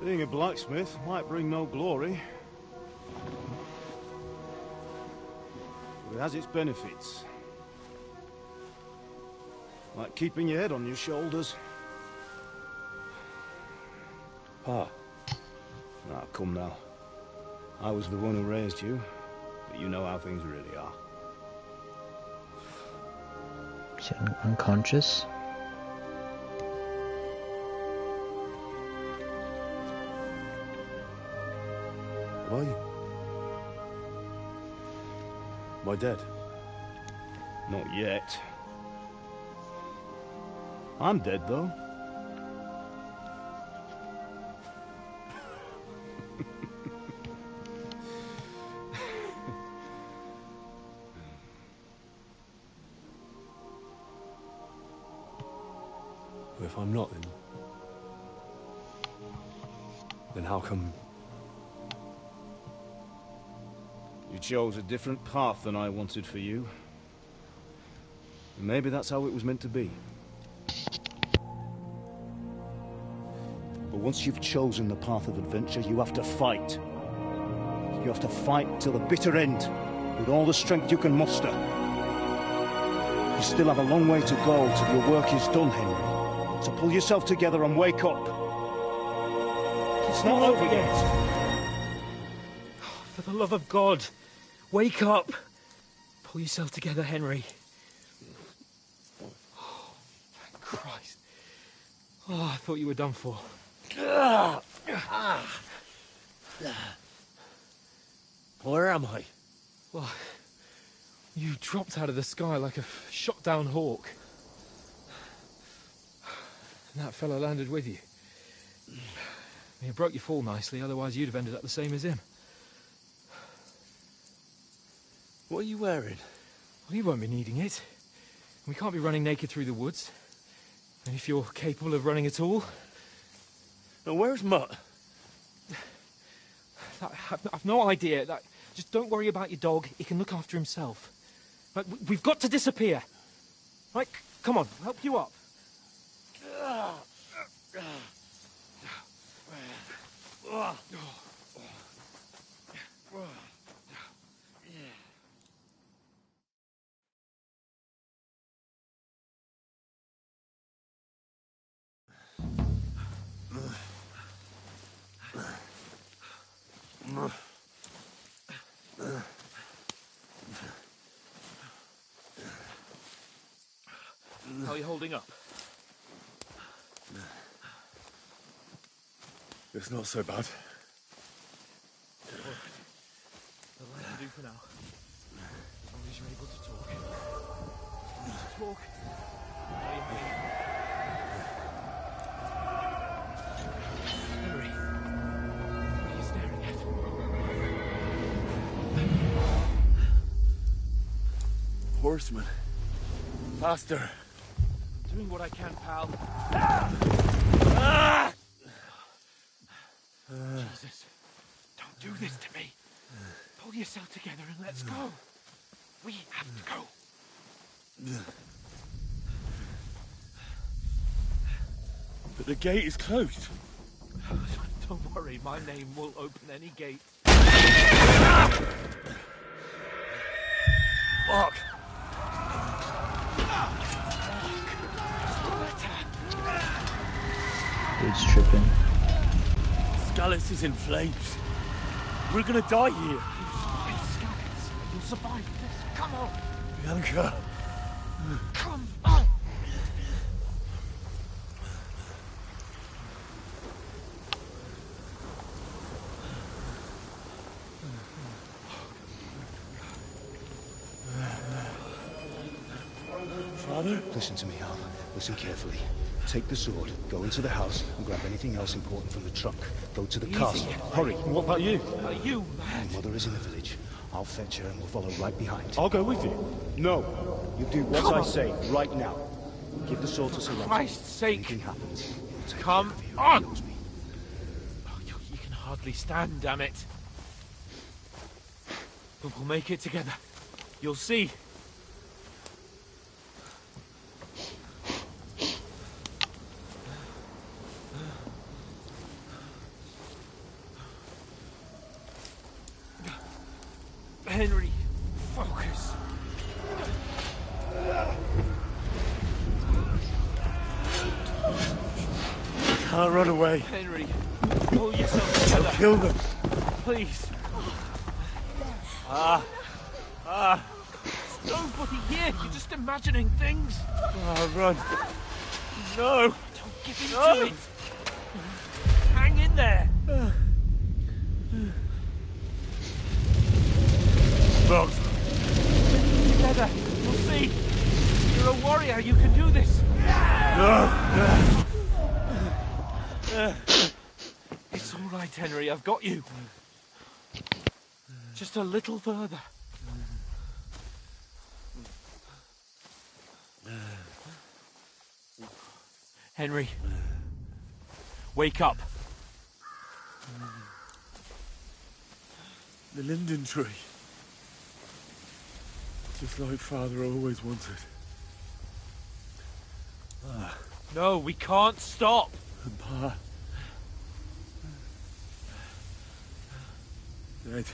Being a blacksmith might bring no glory, but it has its benefits. Like keeping your head on your shoulders. Pa. Now, come now. I was the one who raised you, but you know how things really are. Is he unconscious? Am I dead? Not yet. I'm dead, though. If I'm not, then how come... You chose a different path than I wanted for you. And maybe that's how it was meant to be. But once you've chosen the path of adventure, you have to fight. You have to fight till the bitter end, with all the strength you can muster. You still have a long way to go till your work is done, Henry. So pull yourself together and wake up. It's not over yet. For the love of God, wake up! Pull yourself together, Henry. Oh, thank Christ. Oh, I thought you were done for. Where am I? Well, you dropped out of the sky like a shot-down hawk. And that fella landed with you. You broke your fall nicely, otherwise you'd have ended up the same as him. What are you wearing? Well, you won't be needing it. We can't be running naked through the woods. And if you're capable of running at all... Now, where's Mutt? I've no idea. Just don't worry about your dog. He can look after himself. Right, we've got to disappear. Right, come on, I'll help you up. holding up? It's not so bad. All right. That'll have to do for now. As long as you're able to talk. Talk. Henry. What are you staring at? Horseman. Faster. I'm doing what I can, pal. Jesus. Don't do this to me. Pull yourself together and let's go. We have to go. But the gate is closed. Don't worry, my name will open any gate. Fuck. Dude's tripping. Scallis is in flames. We're gonna die here. You'll survive this. Come on. Bianca. Come on. Father? Listen to me, Al. Listen carefully. Take the sword, go into the house, and grab anything else important from the trunk. Go to the castle. Hurry. What about you? Are you mad? My mother is in the village. I'll fetch her and we'll follow right behind. I'll go with you. No. You do what I say right now. Give the sword to Sir For Christ's sake. Anything happens. Come on. Oh, you can hardly stand, damn it. But we'll make it together. You'll see. Henry, focus. Can't run away. Henry, pull yourself together. I'll kill them. Please. There's nobody here. You're just imagining things. Run. No. Don't give in to it. Hang in there. Bugs. Together. You'll see. You're a warrior. You can do this. No. It's all right, Henry. I've got you. Just a little further. Henry. Wake up. The linden tree. Just like Father always wanted. No, we can't stop. And Pa. Dead.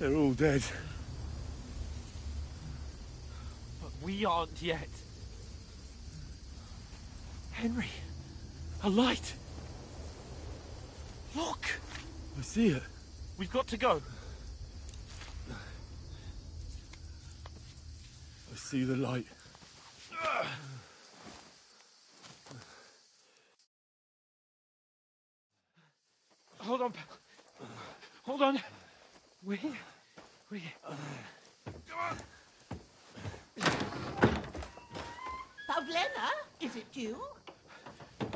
They're all dead. But we aren't yet. Henry, a light. Look. I see it. We've got to go. I see the light. Hold on, pal. Hold on. We're here. Pavlena, is it you?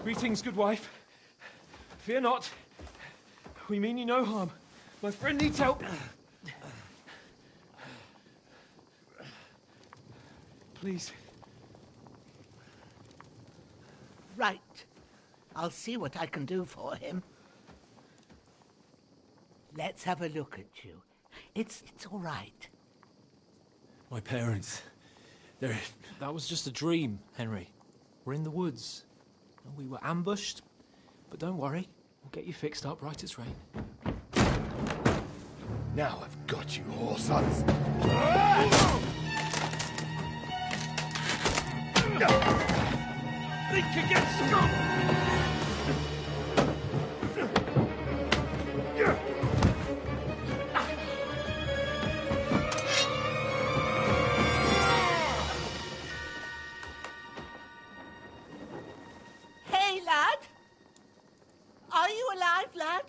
Greetings, good wife. Fear not. We mean you no harm. My friend needs help. Please. Right. I'll see what I can do for him. Let's have a look at you. It's all right. My parents. That was just a dream, Henry. We're in the woods. We were ambushed, but don't worry. We'll get you fixed up right as rain. Now I've got you, whoresons. Think against Scott! alive, lad?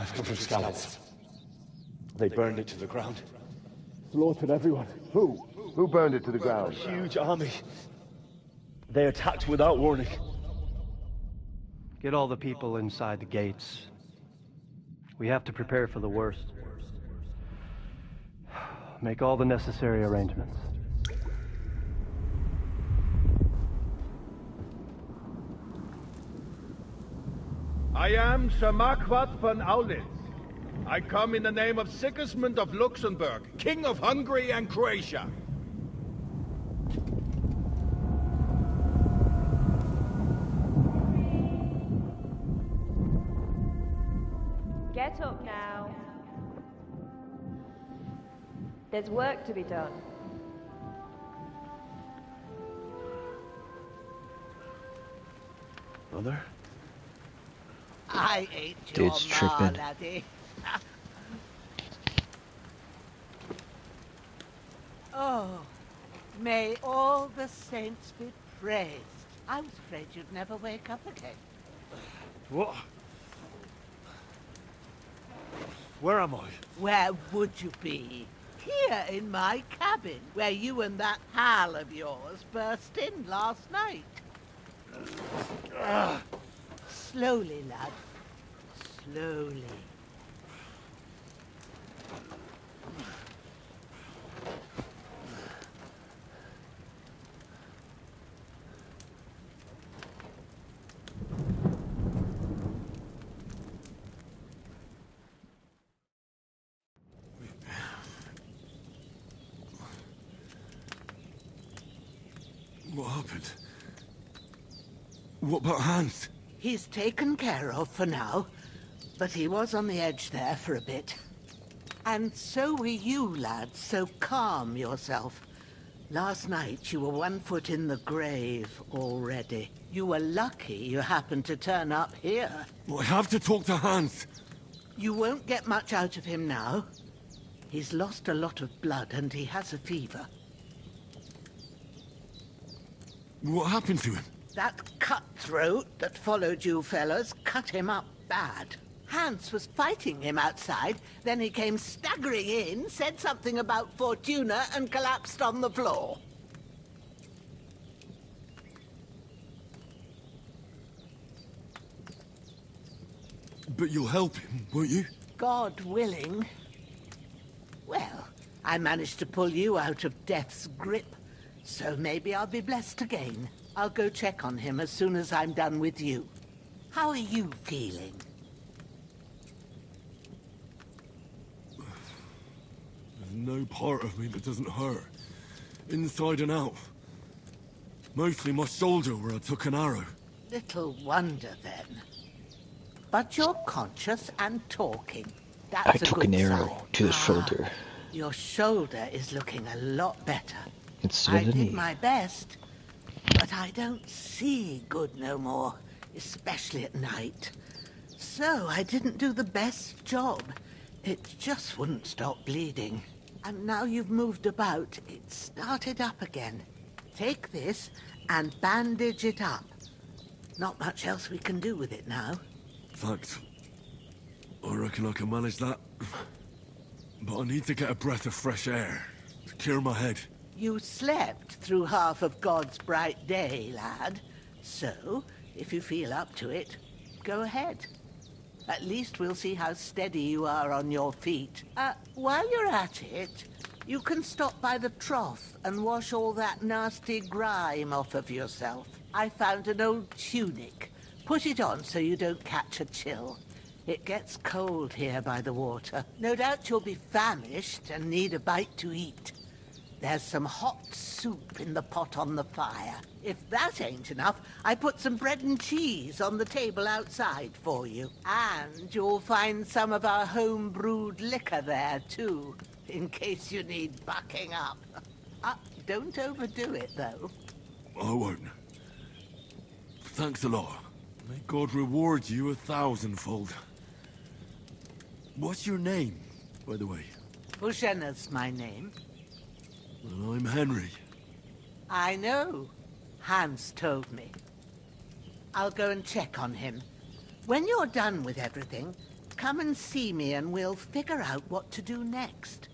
I've come from Scallops. They burned it to the ground. Slaughtered everyone. Who? Who burned it to the ground? A huge army. They attacked without warning. Get all the people inside the gates. We have to prepare for the worst. Make all the necessary arrangements. I am Sir Marquardt von Aulitz. I come in the name of Sigismund of Luxembourg, King of Hungary and Croatia. Get up now. There's work to be done. Mother? I ain't your Dude's ma, tripping. laddie. Oh, may all the saints be praised. I was afraid you'd never wake up again. What? Where am I? Where would you be? Here in my cabin, where you and that pal of yours burst in last night. Slowly, lad. Slowly. What happened? What about Hans? He's taken care of for now, but he was on the edge there for a bit. And so were you, lad, so calm yourself. Last night you were 1 foot in the grave already. You were lucky you happened to turn up here. I have to talk to Hans. You won't get much out of him now. He's lost a lot of blood and he has a fever. What happened to him? That cutthroat that followed you fellas cut him up bad. Hans was fighting him outside, then he came staggering in, said something about Fortuna, and collapsed on the floor. But you'll help him, won't you? God willing. Well, I managed to pull you out of death's grip, so maybe I'll be blessed again. I'll go check on him as soon as I'm done with you. How are you feeling? There's no part of me that doesn't hurt. Inside and out. Mostly my shoulder where I took an arrow. Little wonder, then. But you're conscious and talking. That's I a took good an arrow sign. to the shoulder. Your shoulder is looking a lot better. It's I the did knee. my best, but I don't see good no more, especially at night. So I didn't do the best job. It just wouldn't stop bleeding. And now you've moved about, it started up again. Take this and bandage it up. Not much else we can do with it now. Thanks. I reckon I can manage that. But I need to get a breath of fresh air to clear my head. You slept through half of God's bright day, lad. So, if you feel up to it, go ahead. At least we'll see how steady you are on your feet. While you're at it, you can stop by the trough and wash all that nasty grime off of yourself. I found an old tunic. Put it on so you don't catch a chill. It gets cold here by the water. No doubt you'll be famished and need a bite to eat. There's some hot soup in the pot on the fire. If that ain't enough, I put some bread and cheese on the table outside for you. And you'll find some of our home-brewed liquor there, too, in case you need bucking up. Don't overdo it, though. I won't. Thanks a lot. May God reward you 1,000-fold. What's your name, by the way? Bushena's my name. Well, I'm Henry. I know. Hans told me. I'll go and check on him. When you're done with everything, come and see me and we'll figure out what to do next.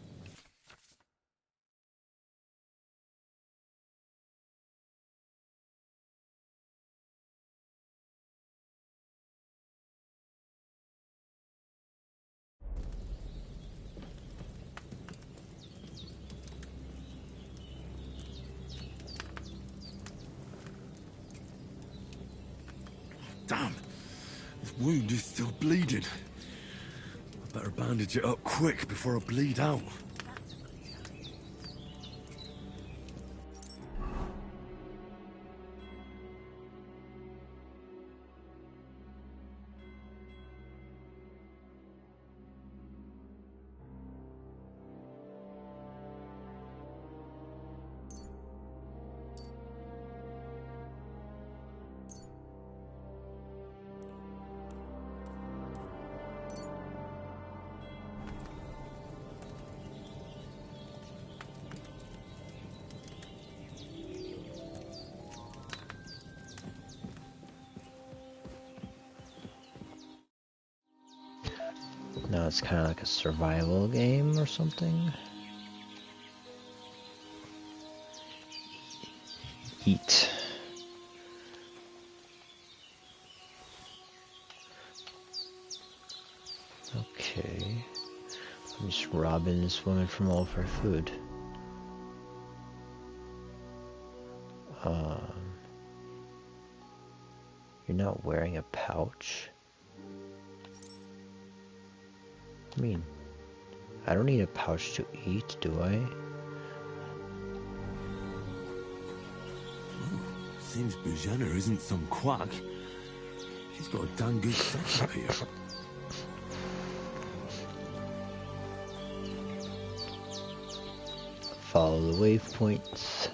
Damn! This wound is still bleeding. I better bandage it up quick before I bleed out. No, it's kind of like a survival game or something. Eat. Okay. I'm just robbing this woman from all of her food. You're not wearing a pouch? I mean, I don't need a pouch to eat, do I? Seems Bujana isn't some quack. She's got a damn good setup here. Follow the waypoints.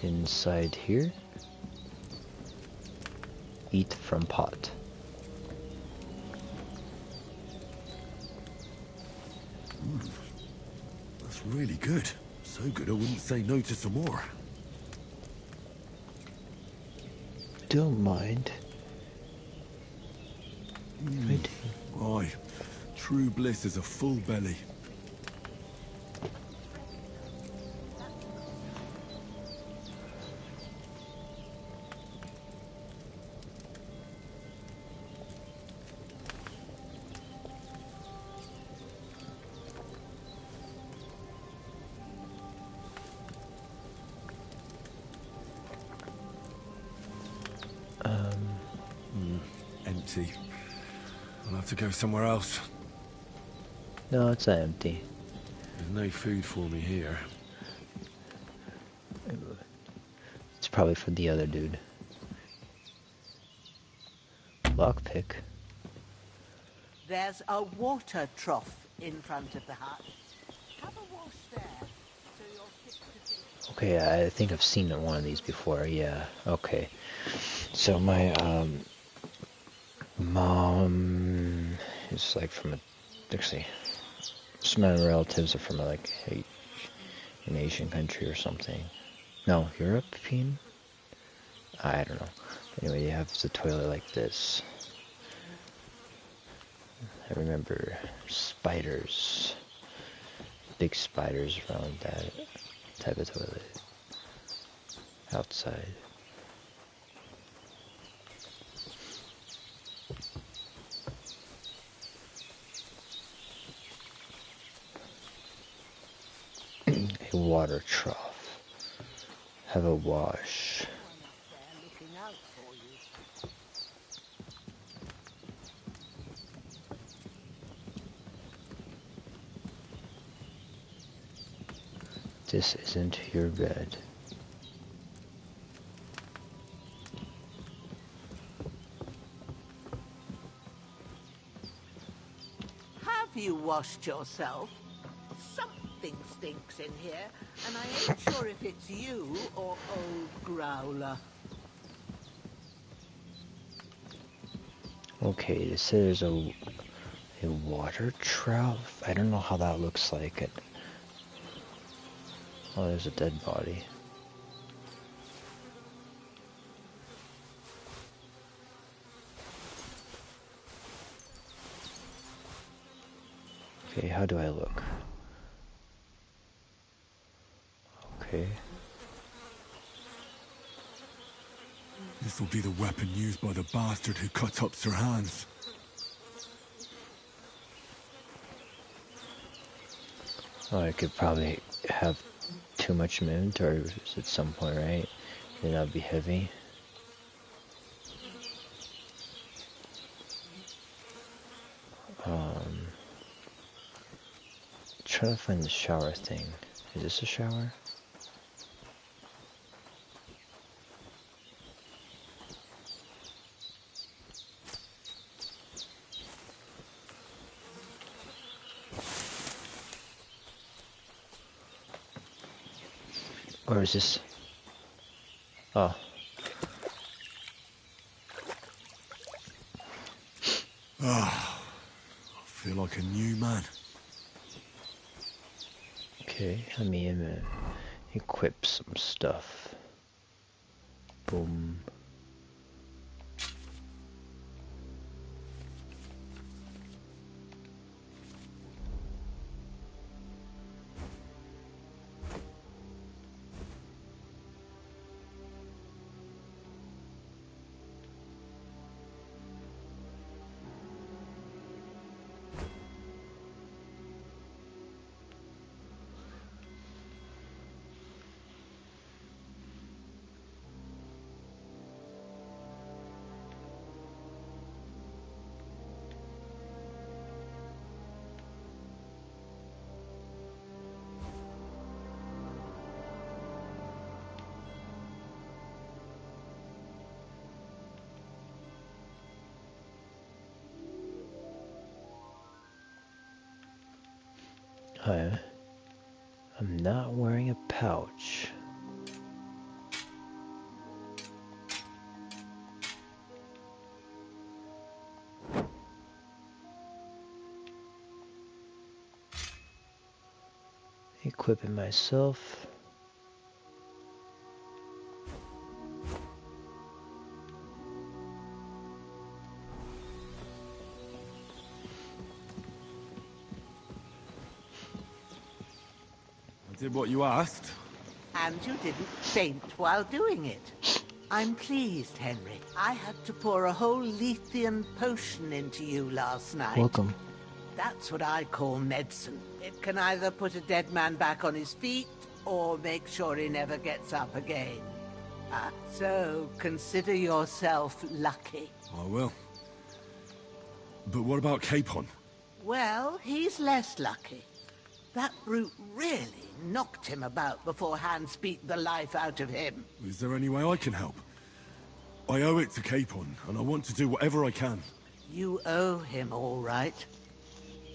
Inside here. Eat from pot. That's really good. So good I wouldn't say no to some more. Don't mind. I do. Aye. True bliss is a full belly. Empty. I'll have to go somewhere else. No, it's not empty. There's no food for me here. It's probably for the other dude. Lockpick. There's a water trough in front of the hut. Have a wash there, so you're fit to think. Okay, I think I've seen one of these before. Yeah. Okay. So my mom is like from a, actually, some of my relatives are from like an Asian country or something. No, European? I don't know. Anyway, you have the toilet like this. I remember spiders. big spiders around that type of toilet. Outside. A water trough. Have a wash. This isn't your bed. Have you washed yourself? Something stinks in here, and I ain't sure if it's you or old Growler. Okay, this is a water trough. I don't know how that looks like. Oh, there's a dead body. Okay, how do I look? Okay. This will be the weapon used by the bastard who cut up Sir Hans. Oh, I could probably have too much in my inventory at some point, right? Then that'd be heavy. Trying to find the shower thing. Is this a shower? Or is this? Oh. Ah, I feel like a new man. Okay, let me equip some stuff. Boom. I'm not wearing a pouch. Equipping myself. I did what you asked. And you didn't faint while doing it. I'm pleased, Henry. I had to pour a whole Lethean potion into you last night. Welcome. That's what I call medicine. It can either put a dead man back on his feet, or make sure he never gets up again. So consider yourself lucky. I will. But what about Capon? Well, he's less lucky. That brute really knocked him about before Hans beat the life out of him. Is there any way I can help? I owe it to Capon, and I want to do whatever I can. You owe him, all right.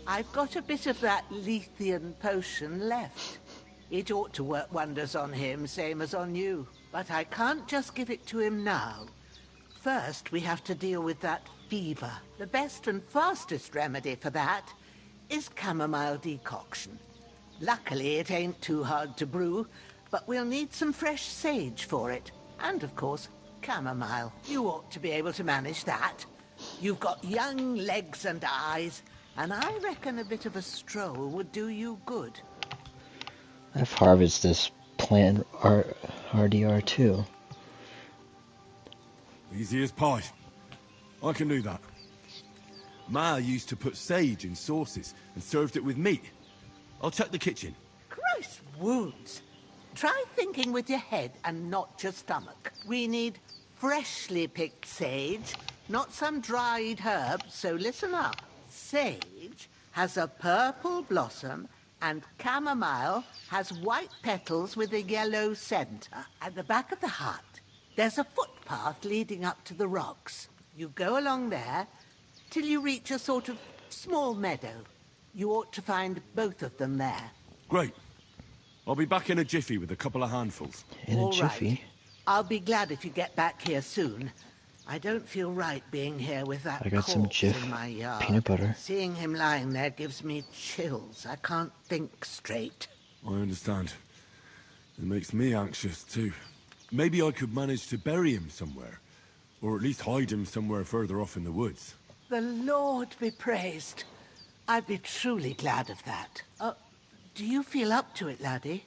I've got a bit of that Lethean potion left. It ought to work wonders on him, same as on you. But I can't just give it to him now. First, we have to deal with that fever. The best and fastest remedy for that is chamomile decoction. Luckily, it ain't too hard to brew, but we'll need some fresh sage for it. And, of course, chamomile. You ought to be able to manage that. You've got young legs and eyes, and I reckon a bit of a stroll would do you good. I've harvested this plant RDR too. Easy as pie. I can do that. Ma used to put sage in sauces and served it with meat. I'll check the kitchen. Gross wounds. Try thinking with your head and not your stomach. We need freshly picked sage, not some dried herb, so listen up. Sage has a purple blossom and chamomile has white petals with a yellow center. At the back of the hut, there's a footpath leading up to the rocks. You go along there till you reach a sort of small meadow. You ought to find both of them there. Great. I'll be back in a jiffy with a couple of handfuls. In a jiffy? Right. I'll be glad if you get back here soon. I don't feel right being here with that I got some corpse Jif in my yard. peanut butter. Seeing him lying there gives me chills. I can't think straight. I understand. It makes me anxious too. Maybe I could manage to bury him somewhere. Or at least hide him somewhere further off in the woods. The Lord be praised. I'd be truly glad of that. Do you feel up to it, laddie?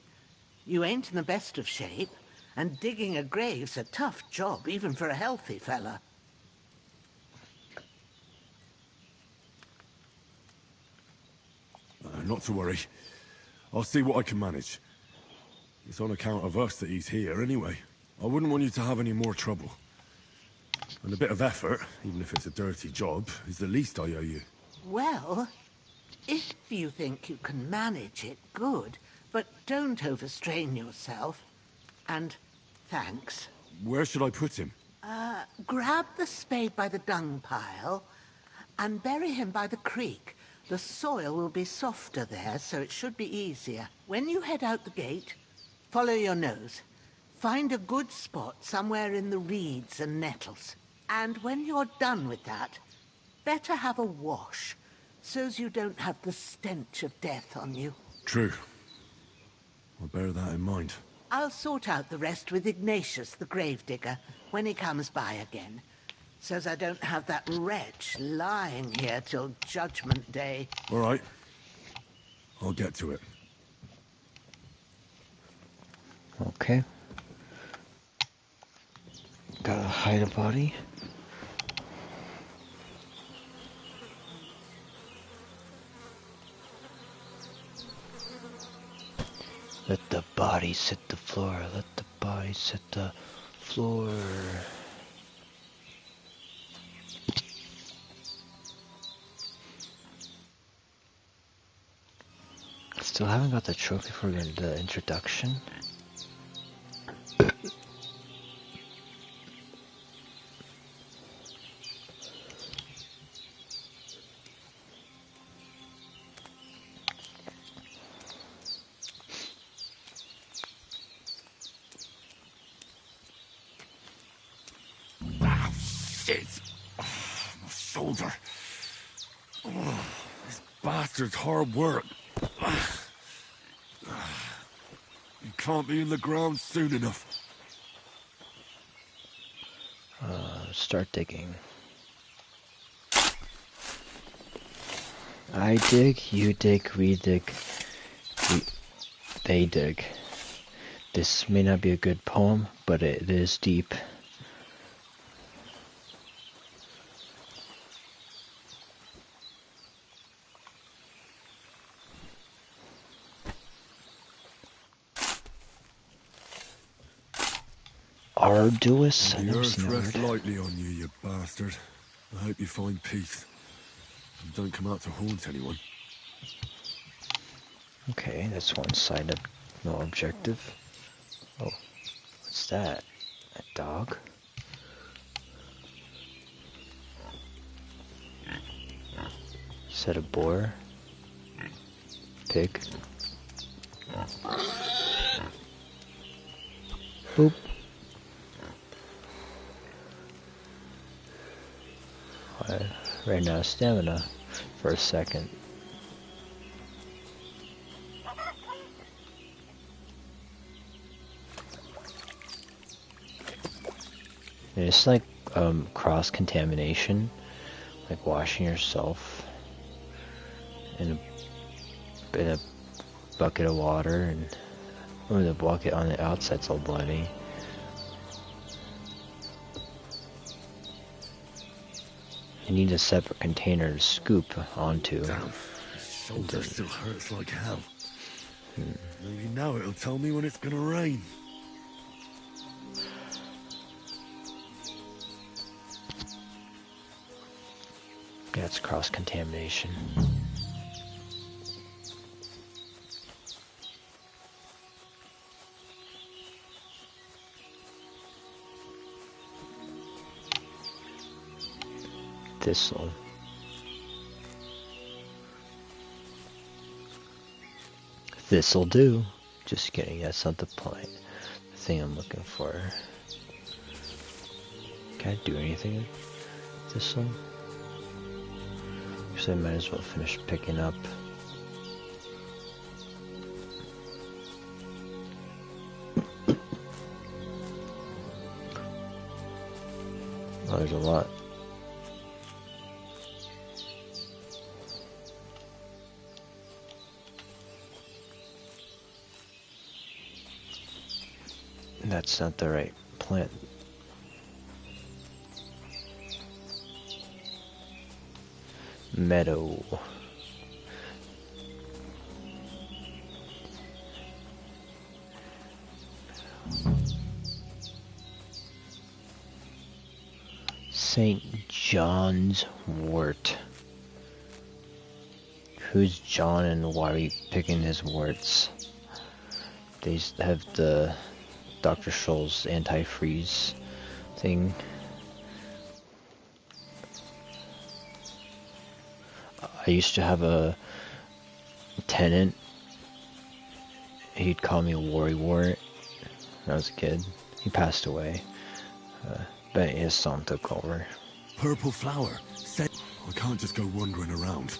You ain't in the best of shape, and digging a grave's a tough job, even for a healthy fella. Not to worry. I'll see what I can manage. It's on account of us that he's here anyway. I wouldn't want you to have any more trouble. And a bit of effort, even if it's a dirty job, is the least I owe you. Well, if you think you can manage it, good. But don't overstrain yourself. And thanks. Where should I put him? Grab the spade by the dung pile and bury him by the creek. The soil will be softer there, so it should be easier. When you head out the gate, follow your nose. Find a good spot somewhere in the reeds and nettles. And when you're done with that, better have a wash, so's you don't have the stench of death on you. True. I'll bear that in mind. I'll sort out the rest with Ignatius, the gravedigger, when he comes by again, so's I don't have that wretch lying here till Judgment Day. All right. I'll get to it. Okay. Gotta hide a body. Let the bodies hit the floor. Let the bodies hit the floor. Still haven't got the trophy for the introduction. My shoulder. This bastard's hard work. You can't be in the ground soon enough. Start digging. I dig, you dig, we dig, they dig. This may not be a good poem, but it is deep. Arduous? The earth rests lightly on you, you bastard. I hope you find peace. And don't come out to haunt anyone. Okay, that's one side of no objective. Oh, what's that? A dog? Is that a boar? Pig? Boop. I ran out of stamina for a second. And it's like cross-contamination, like washing yourself in a bucket of water and Oh, the bucket on the outside's all bloody. You need a separate container to scoop onto. Damn, his shoulder still hurts like hell. Maybe now it'll tell me when it's gonna rain. Yeah, it's cross-contamination. Thistle. This'll do. Just kidding, that's not the point. The thing I'm looking for. Can I do anything with thistle? Actually, I might as well finish picking up. Oh, there's a lot. That's not the right plant. Meadow. St. John's wort. Who's John and why are you picking his worts? They have the Dr. Scholl's antifreeze thing. I used to have a tenant. He'd call me Worrywart when I was a kid. He passed away. But his son took over. Purple flower. I can't just go wandering around.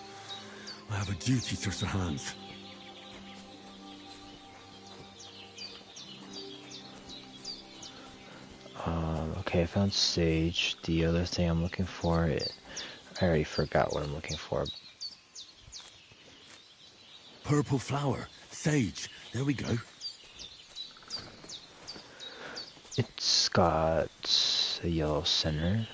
I have a duty to Sir Hans. Okay, I found sage. The other thing I'm looking for, I already forgot what I'm looking for. Purple flower. Sage. There we go. It's got a yellow center.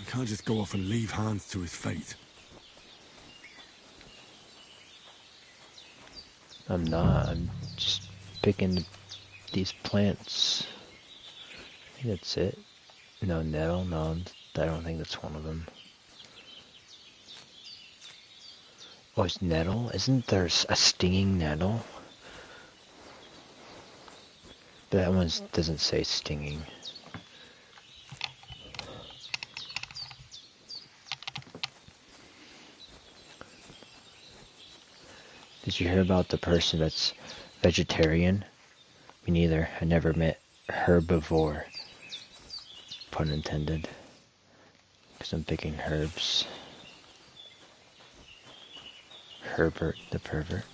I can't just go off and leave Hans to his fate. I'm not. I'm just picking these plants. I think that's it. No nettle. No, I don't think that's one of them. Oh, it's nettle? Isn't there a stinging nettle? But that one doesn't say stinging. Did you hear about the person that's vegetarian? Me neither. I never met herbivore. Pun intended. Because I'm picking herbs. Herbert the pervert.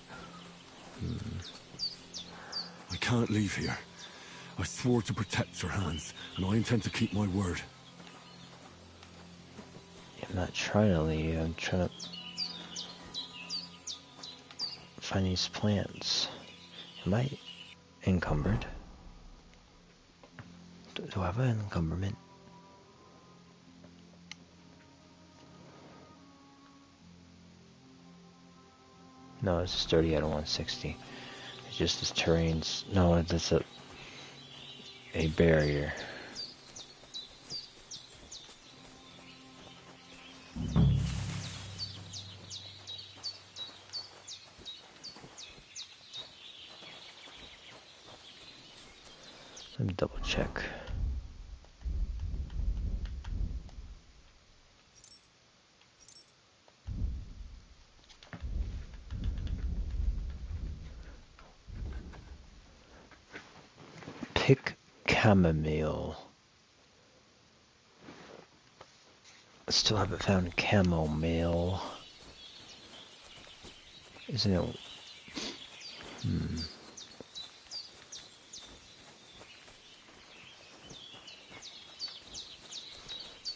I can't leave here. I swore to protect Sir Hans, and I intend to keep my word. I'm not trying to leave. I'm trying to find these plants. Am I encumbered? Do I have an encumberment? No, it's 30 out of 160. It's just this terrain's... No, that's a barrier. Let me double check. Pick chamomile. I still haven't found chamomile. Isn't it?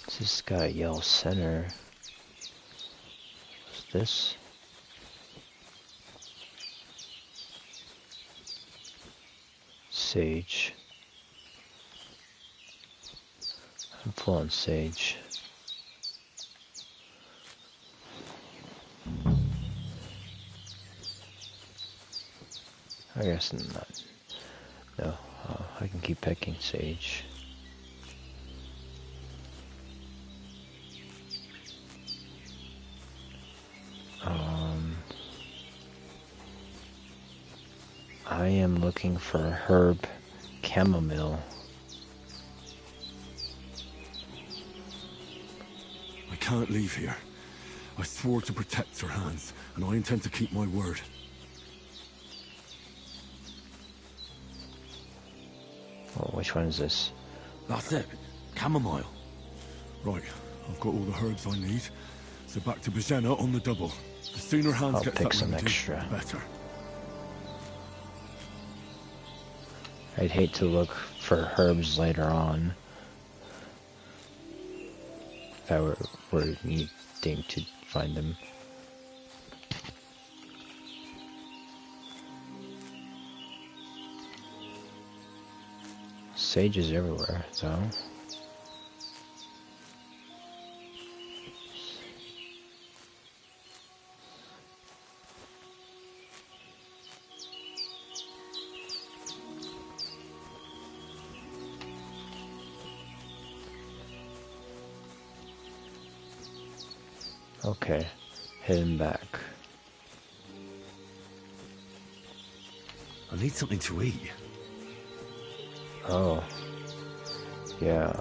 It's just got a yellow center. this? Sage. I'm full on sage. I guess not. No, I can keep picking sage. I am looking for herb chamomile. I can't leave here. I swore to protect Sir Hans, and I intend to keep my word. Oh, which one is this? That's it. Chamomile. Right, I've got all the herbs I need. So back to Bajena on the double. The sooner Hans I'll gets pick that some remedy, extra. the better. I'd hate to look for herbs later on. If I were needing to find them. Sage is everywhere, so. Okay, heading back. I need something to eat. Oh. Yeah,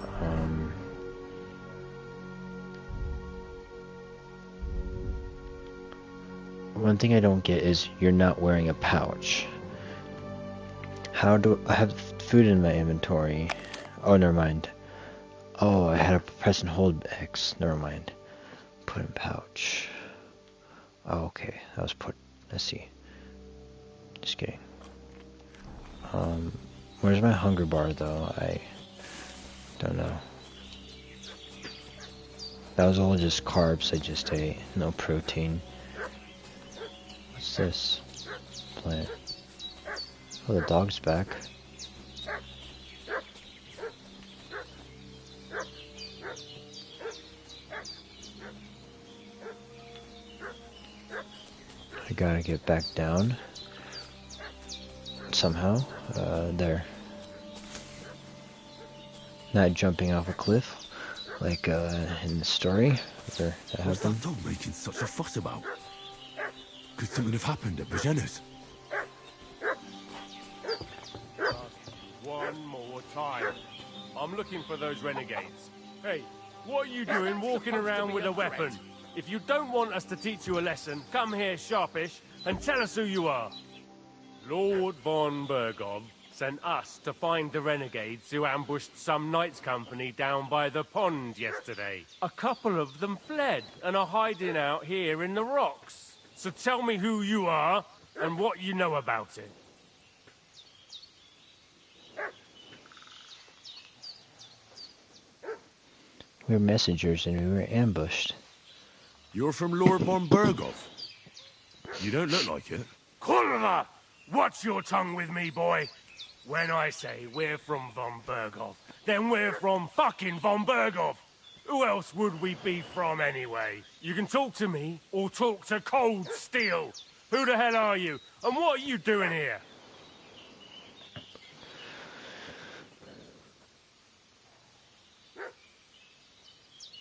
one thing I don't get is you're not wearing a pouch. How do I have food in my inventory? Oh, never mind. Oh, I had to press and hold X. Never mind. Put in pouch. Oh, okay. That was put. Let's see. Just kidding. Where's my hunger bar though? I don't know. That was all just carbs I just ate. No protein. What's this? Plant. Oh, the dog's back. I gotta get back down. Somehow. There. Not jumping off a cliff. Like, in the story. Where that What's that happened. dog making such a fuss about? Could something have happened at Bajena's? One more time. I'm looking for those renegades. Hey, what are you doing walking around with a weapon? If you don't want us to teach you a lesson, come here sharpish and tell us who you are. Lord von Bergov sent us to find the renegades who ambushed some knights' company down by the pond yesterday. A couple of them fled and are hiding out here in the rocks. So tell me who you are and what you know about it. We were messengers and we were ambushed. You're from Lord von Bergov. You don't look like it. Kulva! Watch your tongue with me, boy. When I say we're from von Bergov, then we're from fucking von Bergov. Who else would we be from anyway? You can talk to me or talk to cold steel. Who the hell are you? And what are you doing here?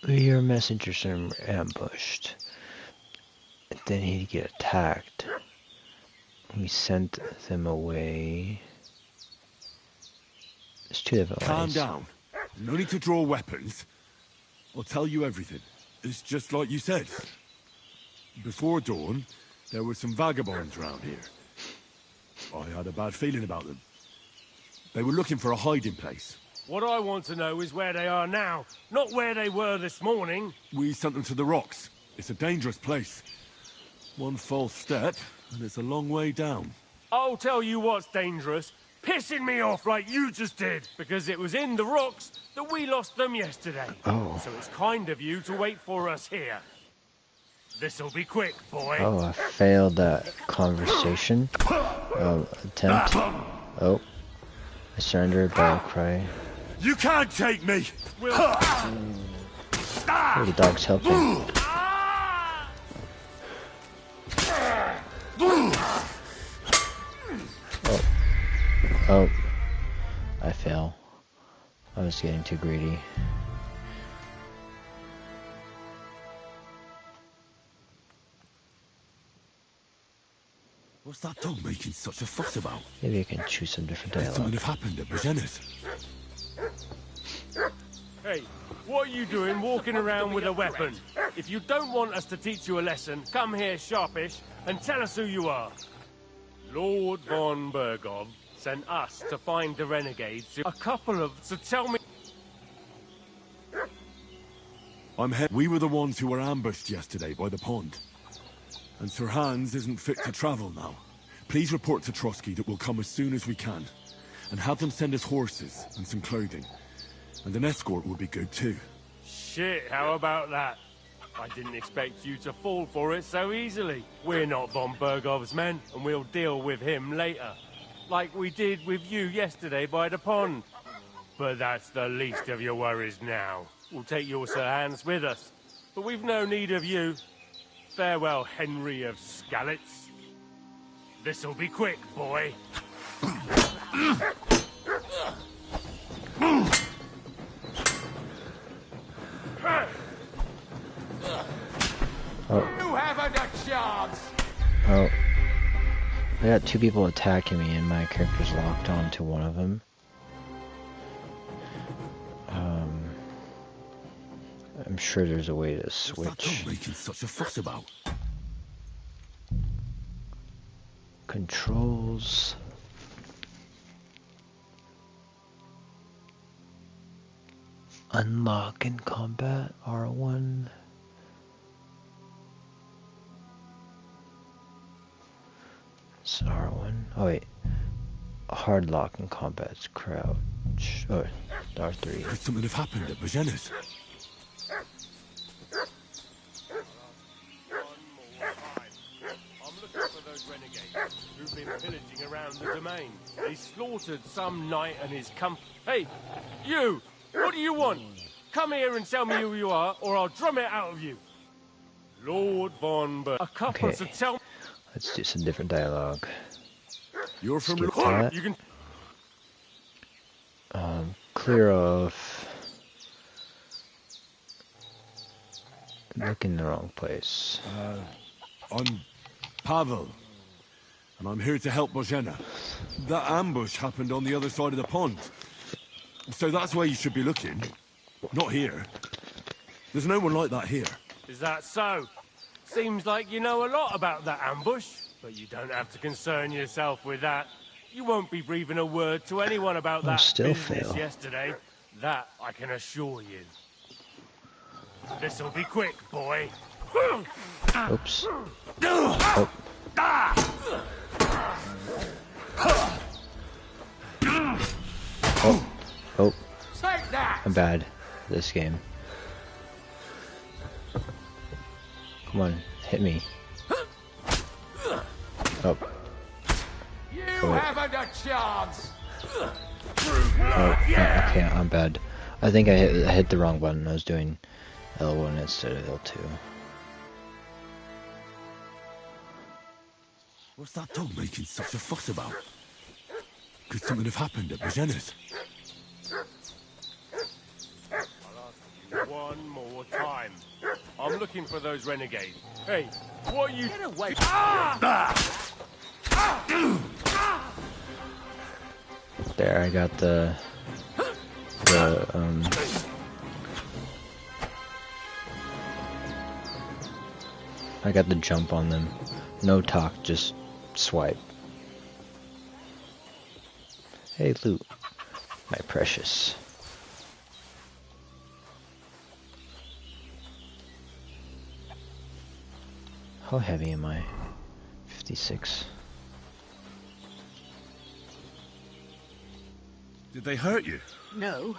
We were messengers and were ambushed. Then he'd get attacked. We sent them away. There's two different Calm ways. down. No need to draw weapons. I'll tell you everything. It's just like you said. Before dawn, there were some vagabonds around here. I had a bad feeling about them. They were looking for a hiding place. What I want to know is where they are now, not where they were this morning. We sent them to the rocks. It's a dangerous place. One false step, and it's a long way down. I'll tell you what's dangerous. Pissing me off like you just did. Because it was in the rocks that we lost them yesterday. Oh. So it's kind of you to wait for us here. This'll be quick, boy. Oh, I failed that conversation attempt. Oh, I surrendered battle cry. You can't take me! Oh, the dog's helping. Oh, I fail. I was getting too greedy. What's that dog making such a fuss about? Maybe I can choose some different Something dialogue. have happened at Bajena's. Hey, what are you doing walking around with a weapon? If you don't want us to teach you a lesson, come here sharpish and tell us who you are. Lord von Bergov sent us to find the renegades. A couple of... So tell me... We were the ones who were ambushed yesterday by the pond. And Sir Hans isn't fit to travel now. Please report to Trotsky that we'll come as soon as we can. And have them send us horses and some clothing. And an escort would be good too. Shit, how about that? I didn't expect you to fall for it so easily. We're not von Bergov's men, and we'll deal with him later. Like we did with you yesterday by the pond. But that's the least of your worries now. We'll take your Sir Hans with us. But we've no need of you. Farewell, Henry of Skalitz. This'll be quick, boy. Oh. You haven't a chance. Oh. I got two people attacking me and my character's locked on to one of them. I'm sure there's a way to switch. What's that dog making such a fuss about? Controls. Unlock in combat, R1. It's R1. Oh wait. Hard lock in combat is crouch. Oh, R3. Could something have happened at Bajena's? I'm looking for those renegades who've been pillaging around the domain. They slaughtered some knight and his company. Hey, you! What do you want? Come here and tell me who you are, or I'll drum it out of you. Lord von Berg. A couple Okay. to tell. Let's do some different dialogue. You're from Skip that. You can. Clear off. Look in the wrong place. I'm Pavel. And I'm here to help Bozhena. That ambush happened on the other side of the pond. So that's where you should be looking. Not here. There's no one like that here. Is that so? Seems like you know a lot about that ambush, but you don't have to concern yourself with that. You won't be breathing a word to anyone about that still business fail. yesterday. That I can assure you. This'll be quick, boy. Oops. Oh. Oh. Oh. Take that! I'm bad at this game. Come on, hit me. Oh. You Oh, wait. haven't a chance. Oh, okay, I'm bad. I think I hit the wrong button. I was doing L1 instead of L2. What's that dog making such a fuss about? Could something have happened at Bajena's? One more time. I'm looking for those renegades. Hey, what are you... Get away. There, I got the I got the jump on them. No talk, just swipe. Hey, loot. My precious. How heavy am I? 56. Did they hurt you? No,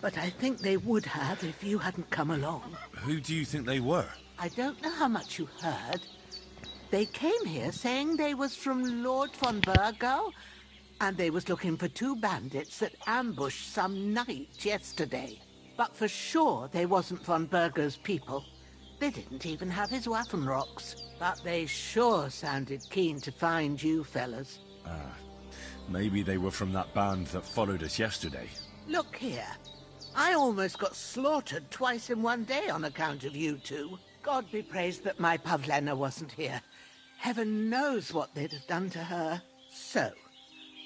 but I think they would have if you hadn't come along. Who do you think they were? I don't know how much you heard. They came here saying they was from Lord von Burgo, and they was looking for 2 bandits that ambushed some knight yesterday. But for sure they wasn't von Burgo's people. They didn't even have his Waffenrocks. But they sure sounded keen to find you fellas. Maybe they were from that band that followed us yesterday. Look here. I almost got slaughtered twice in one day on account of you two. God be praised that my Pavlena wasn't here. Heaven knows what they'd have done to her. So,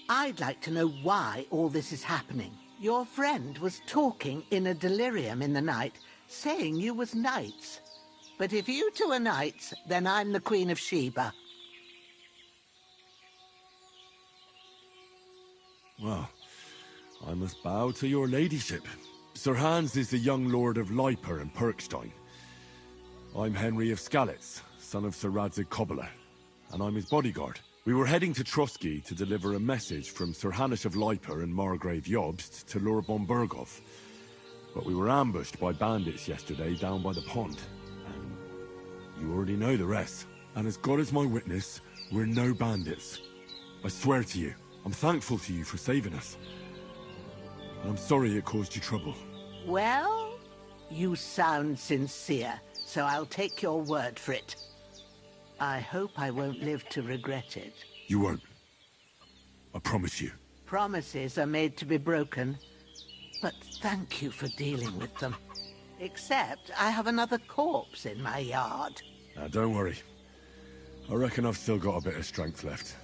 I'd like to know why all this is happening. Your friend was talking in a delirium in the night, saying you was knights. But if you two are knights, then I'm the Queen of Sheba. Well, I must bow to your ladyship. Sir Hans is the young lord of Leiper and Perkstein. I'm Henry of Skalitz, son of Sir Radzig Kobyla, and I'm his bodyguard. We were heading to Trotsky to deliver a message from Sir Hanush of Leiper and Margrave Jobst to Lord Bombergov. But we were ambushed by bandits yesterday down by the pond. And you already know the rest. And as God is my witness, we're no bandits. I swear to you, I'm thankful to you for saving us. And I'm sorry it caused you trouble. Well, you sound sincere, so I'll take your word for it. I hope I won't live to regret it. You won't. I promise you. Promises are made to be broken, but thank you for dealing with them. Except I have another corpse in my yard. Now, don't worry. I reckon I've still got a bit of strength left.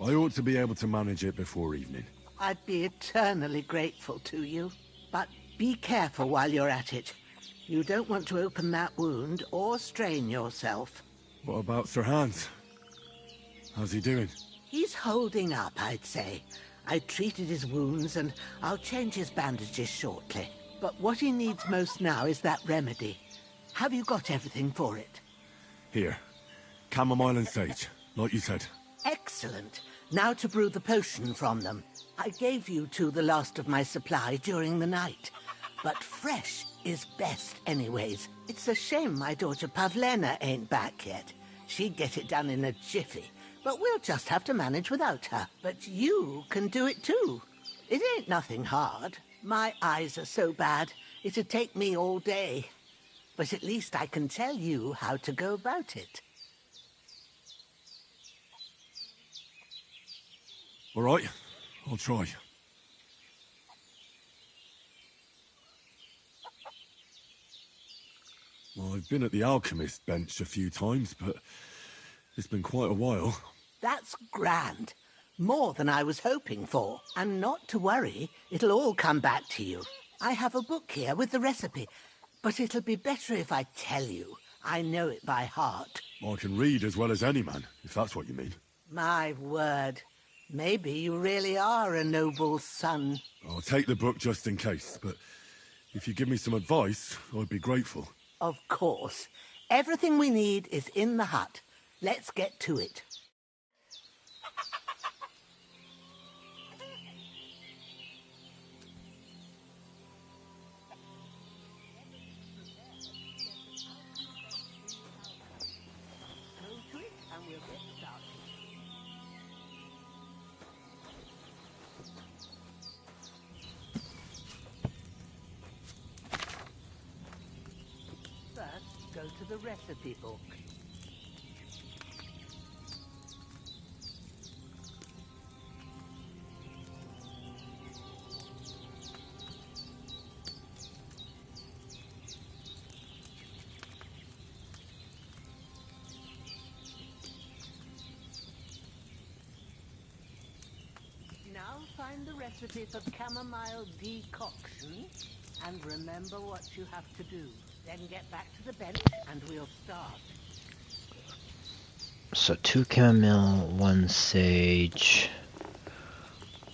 I ought to be able to manage it before evening. I'd be eternally grateful to you. But be careful while you're at it. You don't want to open that wound or strain yourself. What about Sir Hans? How's he doing? He's holding up, I'd say. I treated his wounds and I'll change his bandages shortly. But what he needs most now is that remedy. Have you got everything for it? Here. Chamomile and sage, like you said. Excellent. Now to brew the potion from them. I gave you two the last of my supply during the night. But fresh is best anyways. It's a shame my daughter Pavlena ain't back yet. She'd get it done in a jiffy. But we'll just have to manage without her. But you can do it too. It ain't nothing hard. My eyes are so bad, it'd take me all day. But at least I can tell you how to go about it. All right, I'll try. Well, I've been at the alchemist bench a few times, but it's been quite a while. That's grand. More than I was hoping for. And not to worry, it'll all come back to you. I have a book here with the recipe, but it'll be better if I tell you. I know it by heart. I can read as well as any man, if that's what you mean. My word. Maybe you really are a noble son. I'll take the book just in case, but if you give me some advice, I'd be grateful. Of course. Everything we need is in the hut. Let's get to it. Go to it and we'll get started. First, go to the recipe book. Now find the recipe for chamomile decoction and remember what you have to do. Then get back to the bench and we'll start. So 2 chamomile, 1 sage.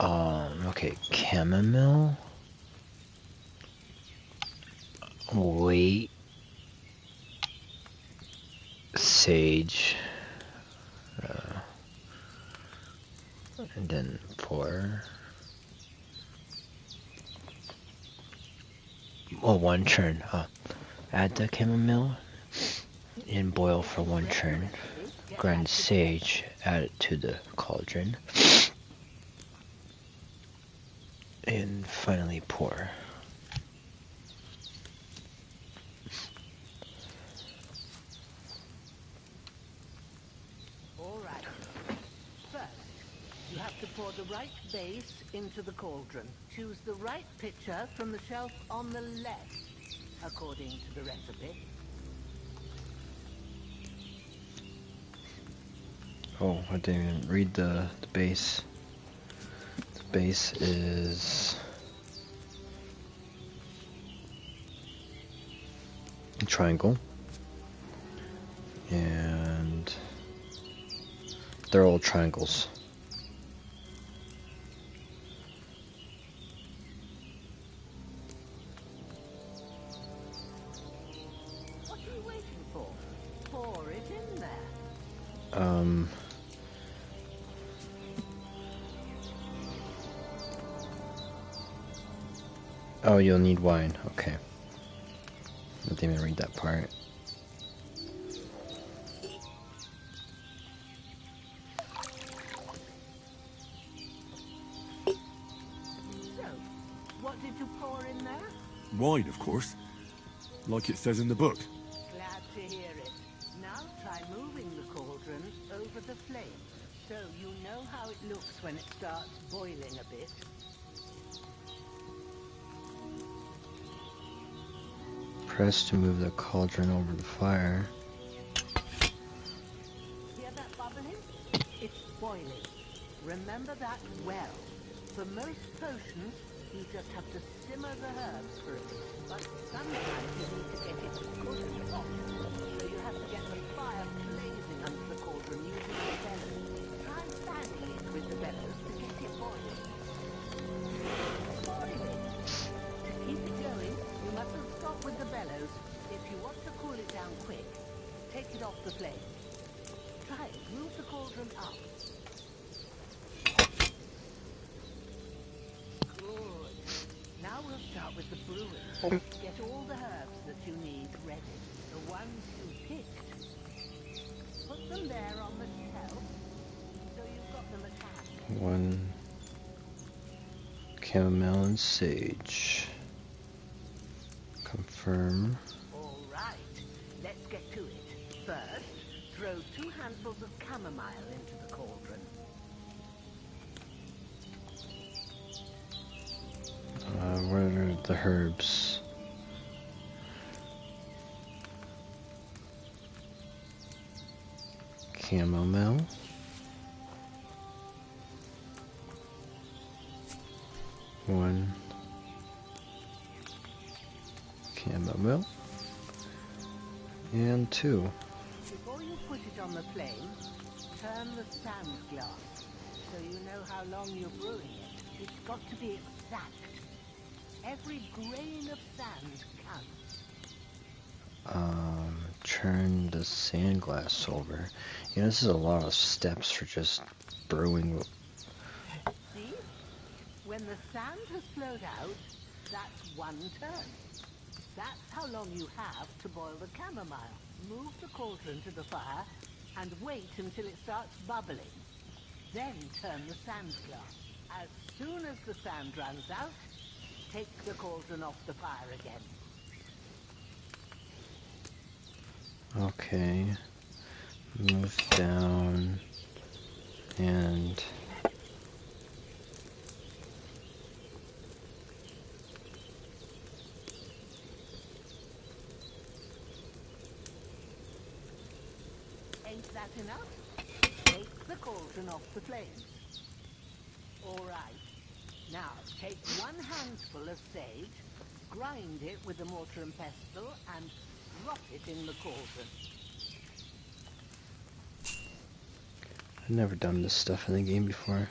Okay, chamomile. Wait. Sage. And then pour. Oh, 1 churn. Add the chamomile and boil for 1 turn. Grind sage, add it to the cauldron, and finally pour. All right. First, you have to pour the right base into the cauldron. Choose the right pitcher from the shelf on the left, according to the recipe. Oh, I didn't even read the base. The base is a triangle, and they're all triangles. What are you waiting for? Pour it in there. Oh, you'll need wine. Okay. I didn't even read that part. So, what did you pour in there? Wine, of course. Like it says in the book. Glad to hear it. Now try moving the cauldron over the flame, so you know how it looks when it starts boiling a bit. Press to move the cauldron over the fire. Hear that bubbling? It's boiling. Remember that well. For most potions, you just have to simmer the herbs for a bit, but sometimes you need to get it cooking hot. So you have to get the fire blazing under the cauldron using the bellows. Try fanning it with the bellows to get it boiling. Boiling! To keep it going, you mustn't stop with the bellows. If you want to cool it down quick, take it off the flame. Try it. Move the cauldron up. Good. Now we'll start with the brewing. Get all the herbs that you need ready. The ones you picked. Put them there on the shelf, so you've got them at hand. 1 chamomile and sage. Confirm. All right. Let's get to it. First, throw 2 handfuls of chamomile into the cauldron. What are the herbs? Chamomile. One chamomile. And 2. Before you put it on the flame, turn the sand glass so you know how long you're brewing it. It's got to be exact. Every grain of sand counts. Turn the sand glass over. You know, this is a lot of steps for just brewing. See? When the sand has flowed out, that's 1 turn. That's how long you have to boil the chamomile. Move the cauldron to the fire and wait until it starts bubbling. Then turn the sand glass. As soon as the sand runs out, take the cauldron off the fire again. Okay. Move down and Ain't that enough? Take the cauldron off the flames. All right. Now, take 1 handful of sage, grind it with a mortar and pestle, and drop it in the cauldron. I've never done this stuff in the game before.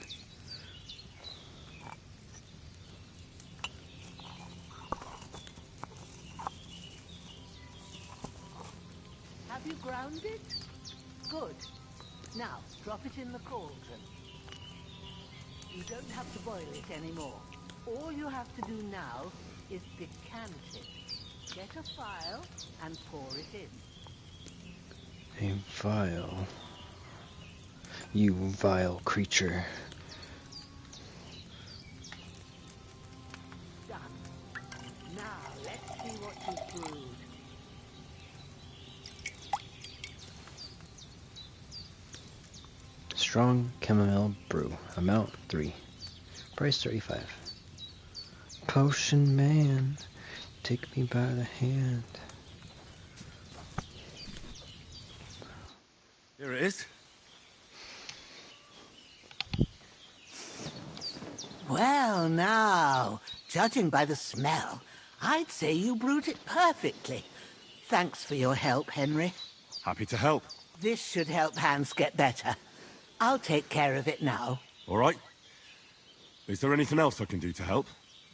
Have you ground it? Good. Now, drop it in the cauldron. You don't have to boil it anymore. All you have to do now is decant it. Get a phial and pour it in. A vile... You vile creature. Done. Now, let's see what you've brewed. Strong chamomile brew. Amount 3. Price 35. Potion man, take me by the hand. Here it is. Well, now, judging by the smell, I'd say you brewed it perfectly. Thanks for your help, Henry. Happy to help. This should help Hans get better. I'll take care of it now. All right. Is there anything else I can do to help?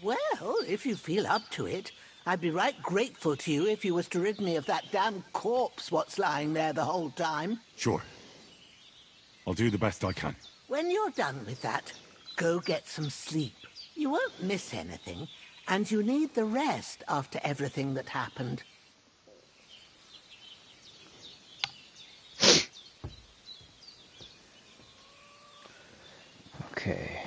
Well, if you feel up to it, I'd be right grateful to you if you was to rid me of that damn corpse what's lying there the whole time. Sure. I'll do the best I can. When you're done with that, go get some sleep. You won't miss anything, and you need the rest after everything that happened. Okay.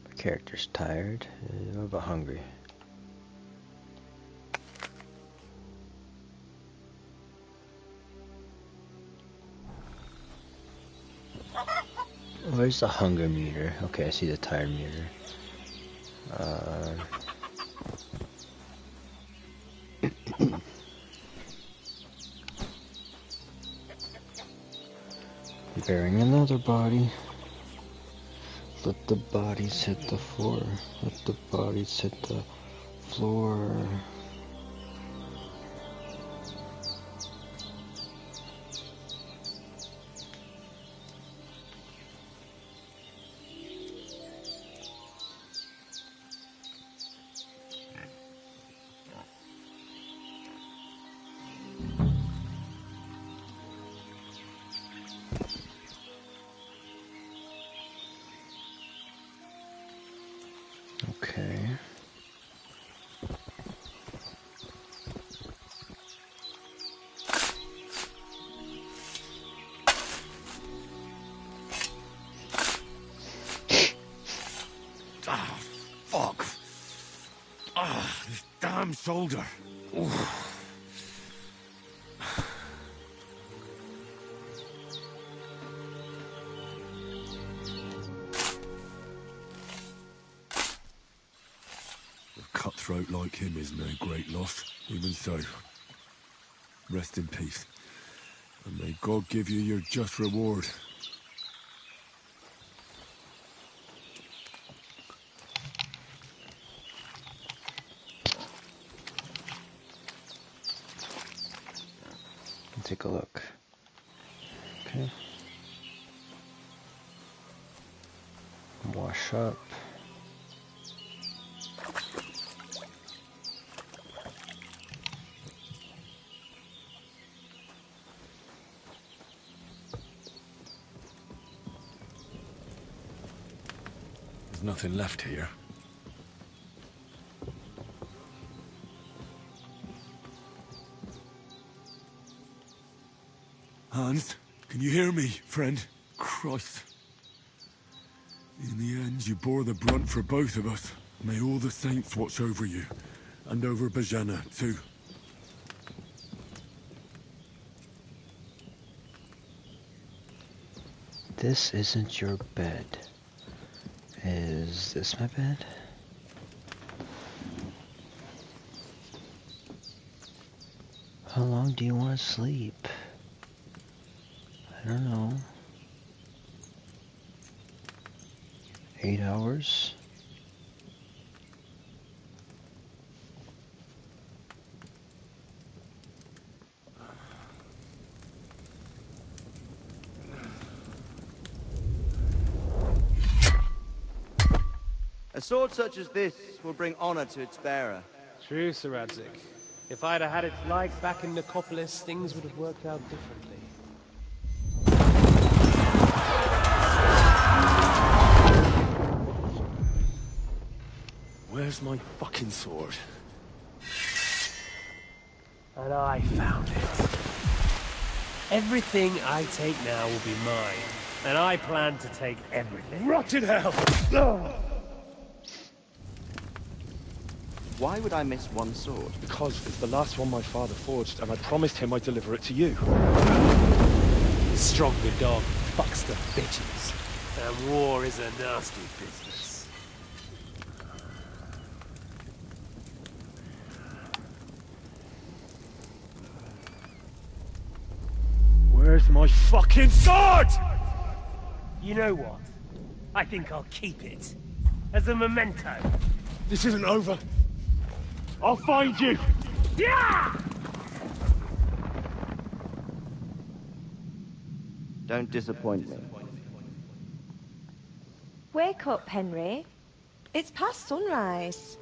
The character's tired, but hungry. Where's the hunger meter? Okay, I see the tired meter. Bearing another body. Let the bodies hit the floor. Let the bodies hit the floor. Okay. Ah, fuck. Ah, this damn shoulder. Oof. A cutthroat like him is no great loss. Even so, rest in peace. And may God give you your just reward. Take a look. Okay. Wash up. There's nothing left here. Hans, can you hear me, friend? Christ. In the end, you bore the brunt for both of us. May all the saints watch over you. And over Bajana, too. This isn't your bed. Is this my bed? How long do you want to sleep? I don't know. 8 hours? A sword such as this will bring honor to its bearer. True, Sir Radzik. If I'd have had its like back in Nicopolis, things would have worked out differently. Where's my fucking sword? And I found it. Everything I take now will be mine. And I plan to take everything. Rotted hell! Why would I miss one sword? Because it's the last one my father forged, and I promised him I'd deliver it to you. Stronger dog fucks the bitches. And war is a nasty business. Where's my fucking sword? You know what? I think I'll keep it. As a memento. This isn't over. I'll find you! Yeah! Don't disappoint me. Wake up, Henry. It's past sunrise.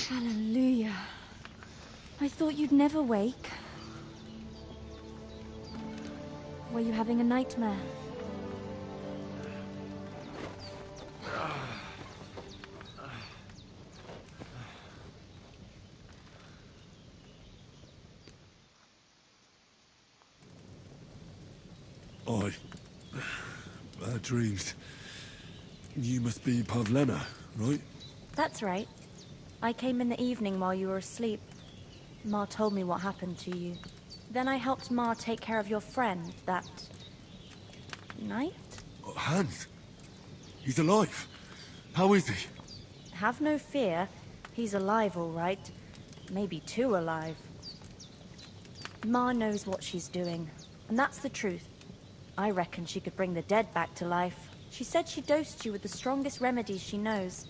Hallelujah. I thought you'd never wake. Were you having a nightmare? Bad dreams. You must be Pavlena, right? That's right. I came in the evening while you were asleep. Ma told me what happened to you. Then I helped Ma take care of your friend that night? Hans? He's alive. How is he? Have no fear. He's alive, all right. Maybe too alive. Ma knows what she's doing, and that's the truth. I reckon she could bring the dead back to life. She said she dosed you with the strongest remedies she knows,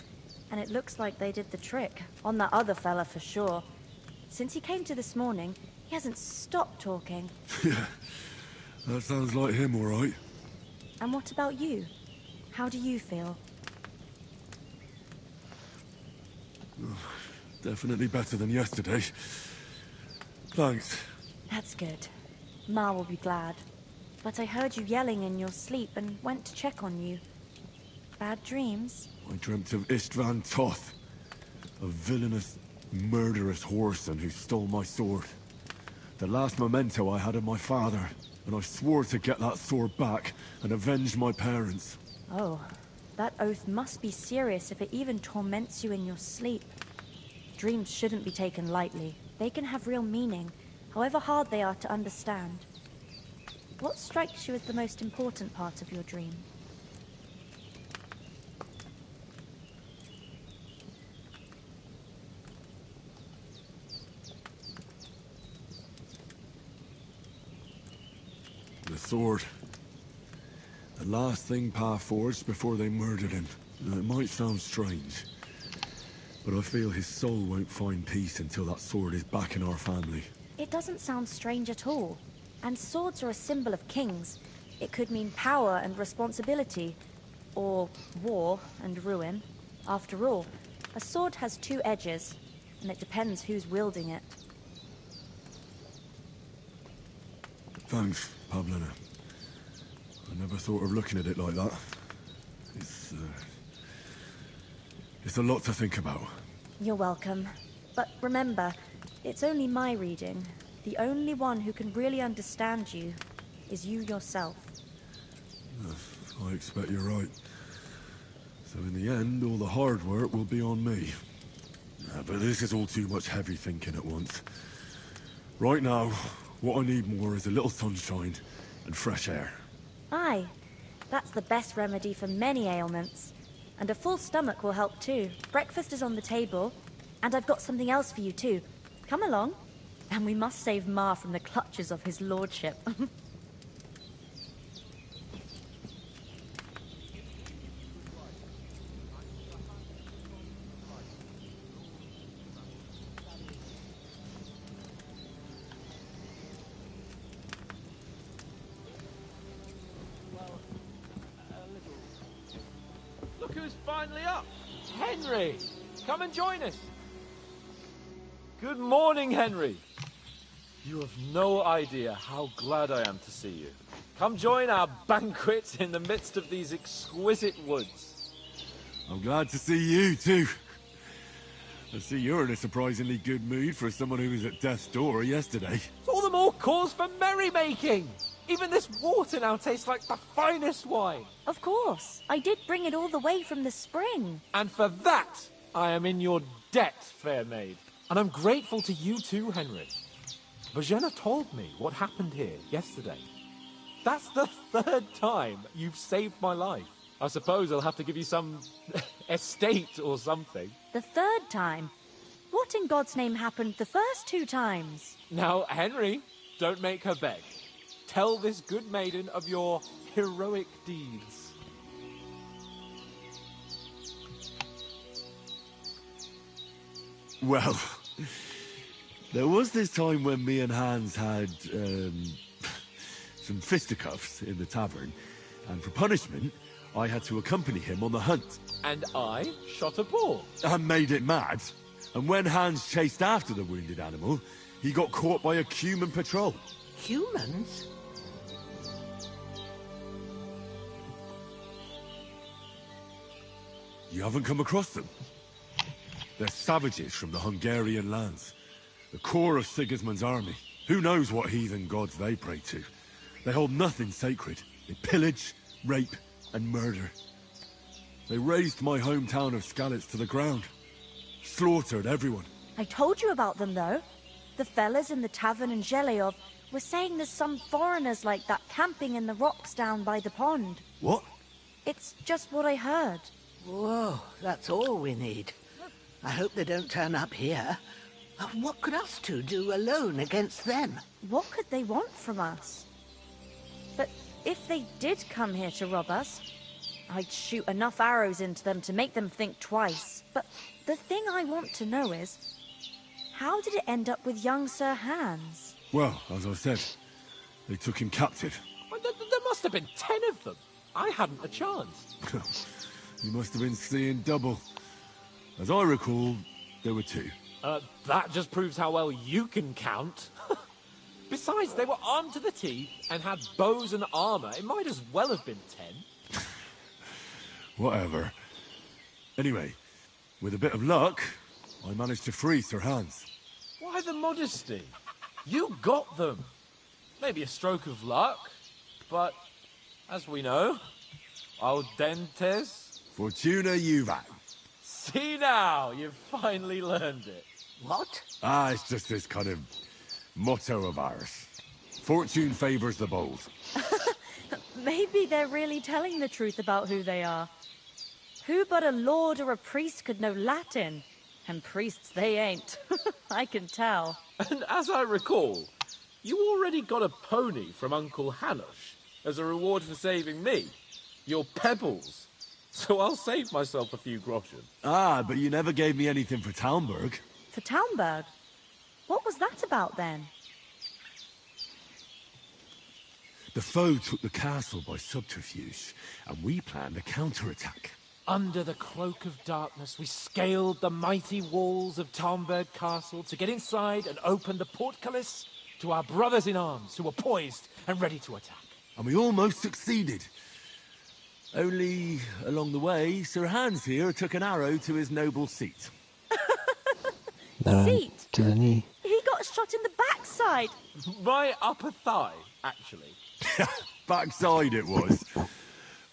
and it looks like they did the trick. On that other fella for sure. Since he came to this morning, he hasn't stopped talking. Yeah, that sounds like him, all right. And what about you? How do you feel? Definitely better than yesterday. Thanks. That's good. Ma will be glad. But I heard you yelling in your sleep and went to check on you. Bad dreams? I dreamt of Istvan Toth, a villainous, murderous whoreson who stole my sword. The last memento I had of my father, and I swore to get that sword back and avenge my parents. Oh, that oath must be serious if it even torments you in your sleep. Dreams shouldn't be taken lightly. They can have real meaning, however hard they are to understand. What strikes you as the most important part of your dream? The sword. The last thing Pa forged before they murdered him. It might sound strange, but I feel his soul won't find peace until that sword is back in our family. It doesn't sound strange at all. And swords are a symbol of kings. It could mean power and responsibility, or war and ruin. After all, a sword has two edges, and it depends who's wielding it. Thanks, Pavlena. I never thought of looking at it like that. It's a lot to think about. You're welcome. But remember, it's only my reading. The only one who can really understand you is you yourself. I expect you're right. So in the end, all the hard work will be on me. But this is all too much heavy thinking at once. Right now, what I need more is a little sunshine and fresh air. Aye, that's the best remedy for many ailments. And a full stomach will help too. Breakfast is on the table, and I've got something else for you too. Come along. And we must save Ma from the clutches of his lordship. Look who's finally up! Henry! Come and join us! Good morning, Henry. You have no idea how glad I am to see you. Come join our banquet in the midst of these exquisite woods. I'm glad to see you, too. I see you're in a surprisingly good mood for someone who was at death's door yesterday. It's all the more cause for merrymaking! Even this water now tastes like the finest wine. Of course. I did bring it all the way from the spring. And for that, I am in your debt, fair maid. And I'm grateful to you too, Henry. Bojena told me what happened here yesterday. That's the 3rd time you've saved my life. I suppose I'll have to give you some estate or something. The 3rd time? What in God's name happened the first 2 times? Now, Henry, don't make her beg. Tell this good maiden of your heroic deeds. Well, there was this time when me and Hans had, some fisticuffs in the tavern, and for punishment, I had to accompany him on the hunt. And I shot a boar. And made it mad. And when Hans chased after the wounded animal, he got caught by a human patrol. Humans? You haven't come across them? They're savages from the Hungarian lands. The core of Sigismund's army. Who knows what heathen gods they pray to? They hold nothing sacred. They pillage, rape, and murder. They razed my hometown of Skalitz to the ground. Slaughtered everyone. I told you about them, though. The fellas in the tavern in Zheleov were saying there's some foreigners like that camping in the rocks down by the pond. What? It's just what I heard. Whoa, that's all we need. I hope they don't turn up here. What could us two do alone against them? What could they want from us? But if they did come here to rob us, I'd shoot enough arrows into them to make them think twice. But the thing I want to know is, how did it end up with young Sir Hans? Well, as I said, they took him captive. Well, there must have been 10 of them. I hadn't a chance. You must have been seeing double. As I recall, there were 2. That just proves how well you can count. Besides, they were armed to the teeth and had bows and armor. It might as well have been 10. Whatever. Anyway, with a bit of luck, I managed to free Sir Hans. Why the modesty? You got them. Maybe a stroke of luck, but as we know, audentes Fortuna juvat. See now, you've finally learned it. What? It's just this kind of motto of ours. Fortune favors the bold. Maybe they're really telling the truth about who they are. Who but a lord or a priest could know Latin? And priests they ain't. I can tell. And as I recall, you already got a pony from Uncle Hanush as a reward for saving me. Your pebbles. So I'll save myself a few groschen. But you never gave me anything for Talmberg. For Talmberg? What was that about then? The foe took the castle by subterfuge, and we planned a counterattack. Under the cloak of darkness, we scaled the mighty walls of Talmberg Castle to get inside and open the portcullis to our brothers in arms who were poised and ready to attack. And we almost succeeded. Only, along the way, Sir Hans here took an arrow to his noble seat. Seat? To the knee. He got shot in the backside. My upper thigh, actually. Backside it was.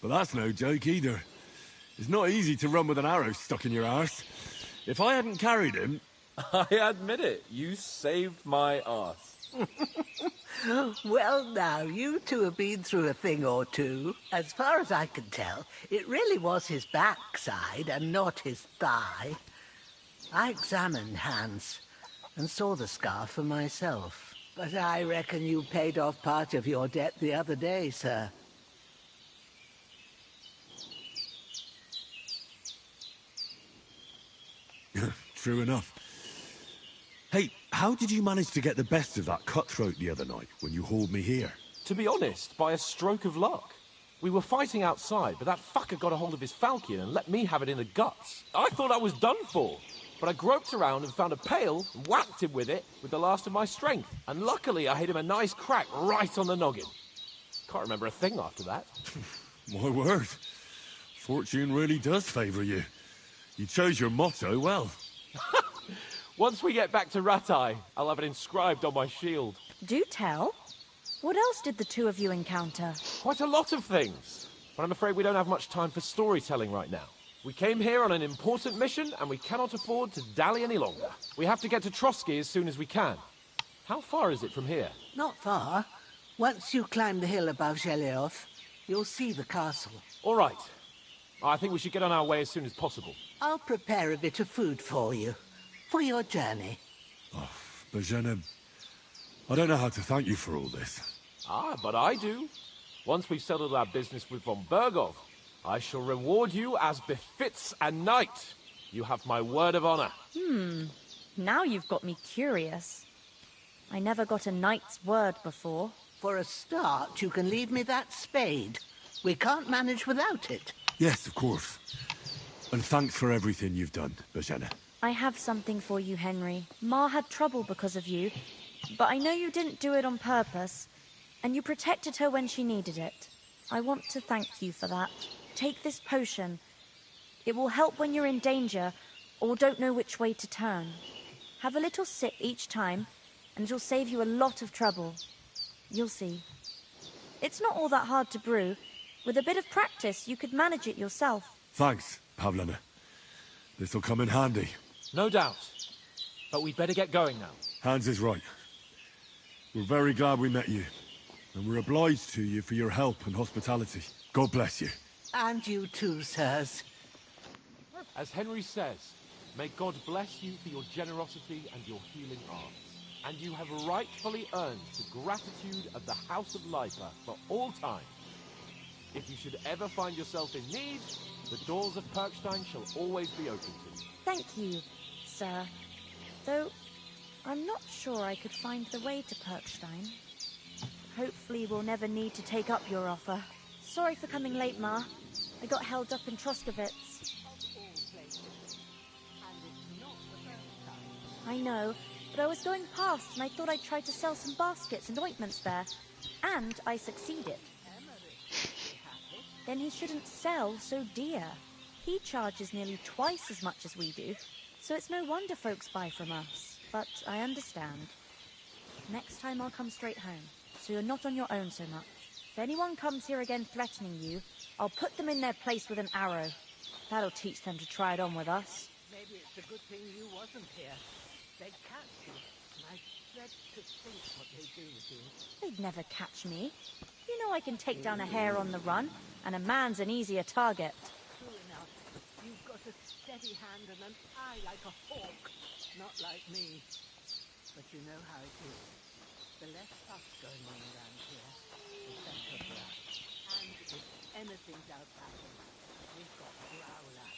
But that's no joke either. It's not easy to run with an arrow stuck in your arse. If I hadn't carried him... I admit it, you saved my arse. Well, now, you two have been through a thing or two. As far as I can tell, it really was his backside and not his thigh. I examined Hans and saw the scar for myself. But I reckon you paid off part of your debt the other day, sir. True enough. Hey, how did you manage to get the best of that cutthroat the other night when you hauled me here? To be honest, by a stroke of luck. We were fighting outside, but that fucker got a hold of his falchion and let me have it in the guts. I thought I was done for. but I groped around and found a pail and whacked him with it with the last of my strength. And luckily, I hit him a nice crack right on the noggin. Can't remember a thing after that. My word. Fortune really does favour you. You chose your motto well. Once we get back to Ratai, I'll have it inscribed on my shield. Do tell. What else did the two of you encounter? Quite a lot of things. But I'm afraid we don't have much time for storytelling right now. We came here on an important mission, and we cannot afford to dally any longer. We have to get to Trotsky as soon as we can. How far is it from here? Not far. Once you climb the hill above Geleoth, you'll see the castle. All right. I think we should get on our way as soon as possible. I'll prepare a bit of food for you. For your journey. Bozena, I don't know how to thank you for all this. Ah, but I do. Once we've settled our business with von Bergov, I shall reward you as befits a knight. You have my word of honor. Now you've got me curious. I never got a knight's word before. For a start, you can leave me that spade. We can't manage without it. Yes, of course. And thanks for everything you've done, Bozena. I have something for you, Henry. Ma had trouble because of you, but I know you didn't do it on purpose, and you protected her when she needed it. I want to thank you for that. Take this potion. It will help when you're in danger or don't know which way to turn. Have a little sip each time, and it'll save you a lot of trouble. You'll see. It's not all that hard to brew. With a bit of practice, you could manage it yourself. Thanks, Pavlena. This'll come in handy. No doubt. But we'd better get going now. Hans is right. We're very glad we met you. And we're obliged to you for your help and hospitality. God bless you. And you too, sirs. As Henry says, may God bless you for your generosity and your healing arts. And you have rightfully earned the gratitude of the House of Lipa for all time. If you should ever find yourself in need, the doors of Perkstein shall always be open to you. Thank you, sir. Though, I'm not sure I could find the way to Perkstein. Hopefully we'll never need to take up your offer. Sorry for coming late, Ma. I got held up in Troskowitz. I know, but I was going past and I thought I'd try to sell some baskets and ointments there. And I succeeded. Then he shouldn't sell so dear. He charges nearly twice as much as we do, so it's no wonder folks buy from us. But I understand. Next time I'll come straight home, so you're not on your own so much. If anyone comes here again threatening you, I'll put them in their place with an arrow. That'll teach them to try it on with us. Maybe it's a good thing you wasn't here. They'd catch you, and I dread to think what they'd do with you. They'd never catch me. You know I can take down a hare on the run, and a man's an easier target. True enough. You've got a steady hand and an eye like a hawk. Not like me. But you know how it is. The less fuss going on around here, the better for us. And if anything does happen, we've got Growler.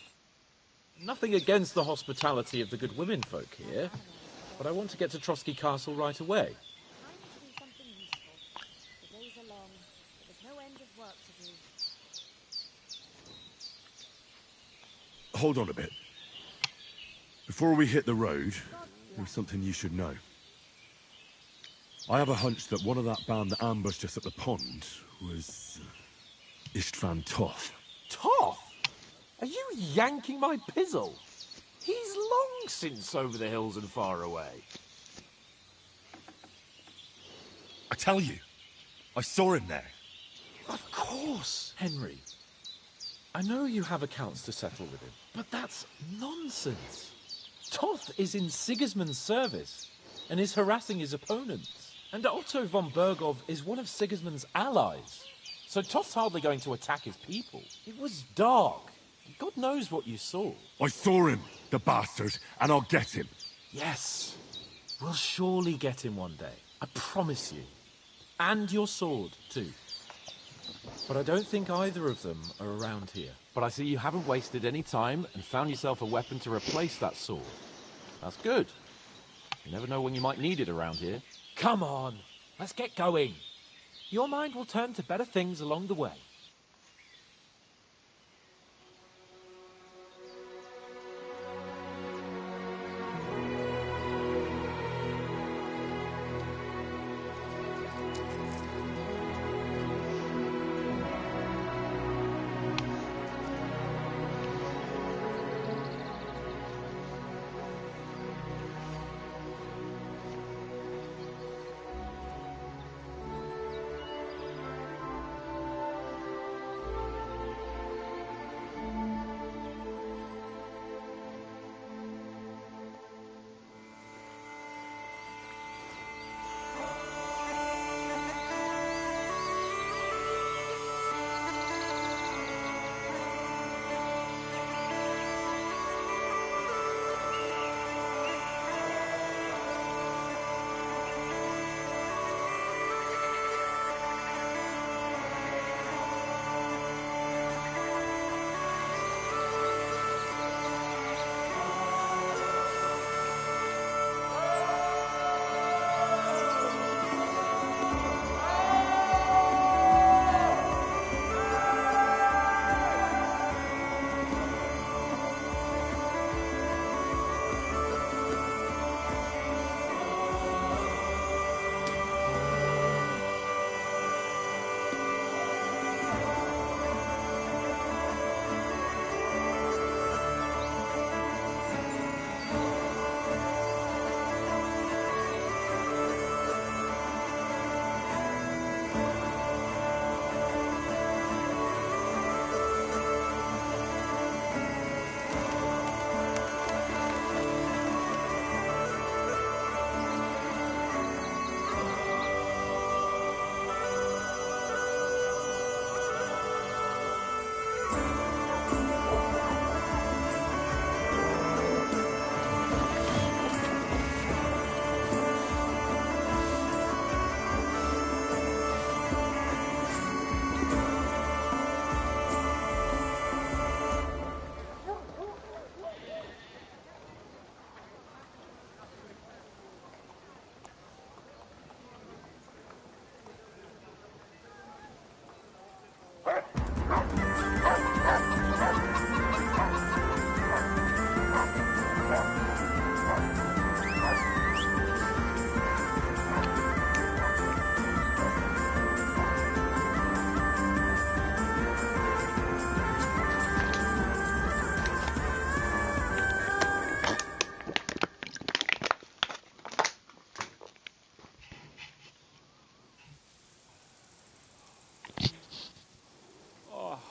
Nothing against the hospitality of the good women folk here, but I want to get to Trotsky Castle right away. Time to do something useful. The days are long, but there's no end of work to do. Hold on a bit. Before we hit the road, there's something you should know. I have a hunch that one of that band that ambushed us at the pond was Istvan Toth. Toth? Are you yanking my pizzle? He's long since over the hills and far away. I tell you, I saw him there. Of course, Henry. I know you have accounts to settle with him, but that's nonsense. Toth is in Sigismund's service and is harassing his opponents. And Otto von Bergov is one of Sigismund's allies. So Toth's hardly going to attack his people. It was dark. God knows what you saw. I saw him, the bastard, and I'll get him. Yes. We'll surely get him one day. I promise you. And your sword, too. But I don't think either of them are around here. But I see you haven't wasted any time and found yourself a weapon to replace that sword. That's good. You never know when you might need it around here. Come on, let's get going. Your mind will turn to better things along the way.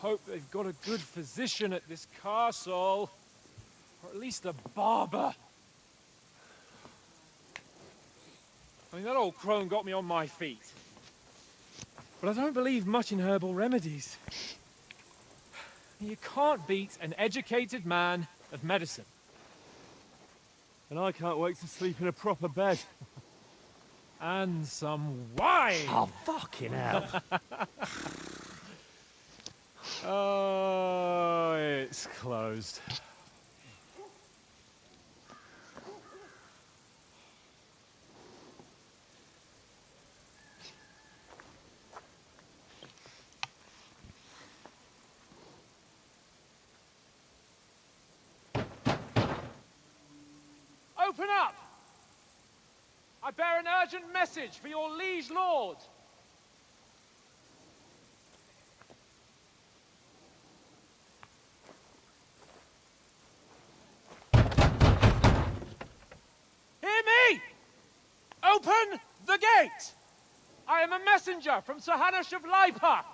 hope they've got a good physician at this castle. Or at least a barber. I mean, that old crone got me on my feet. But I don't believe much in herbal remedies. You can't beat an educated man of medicine. And I can't wait to sleep in a proper bed. And some wine! Oh, fucking hell. Oh, it's closed. Open up! I bear an urgent message for your liege lord. Hear me! Open the gate! I am a messenger from Sir Hanush of Lipa.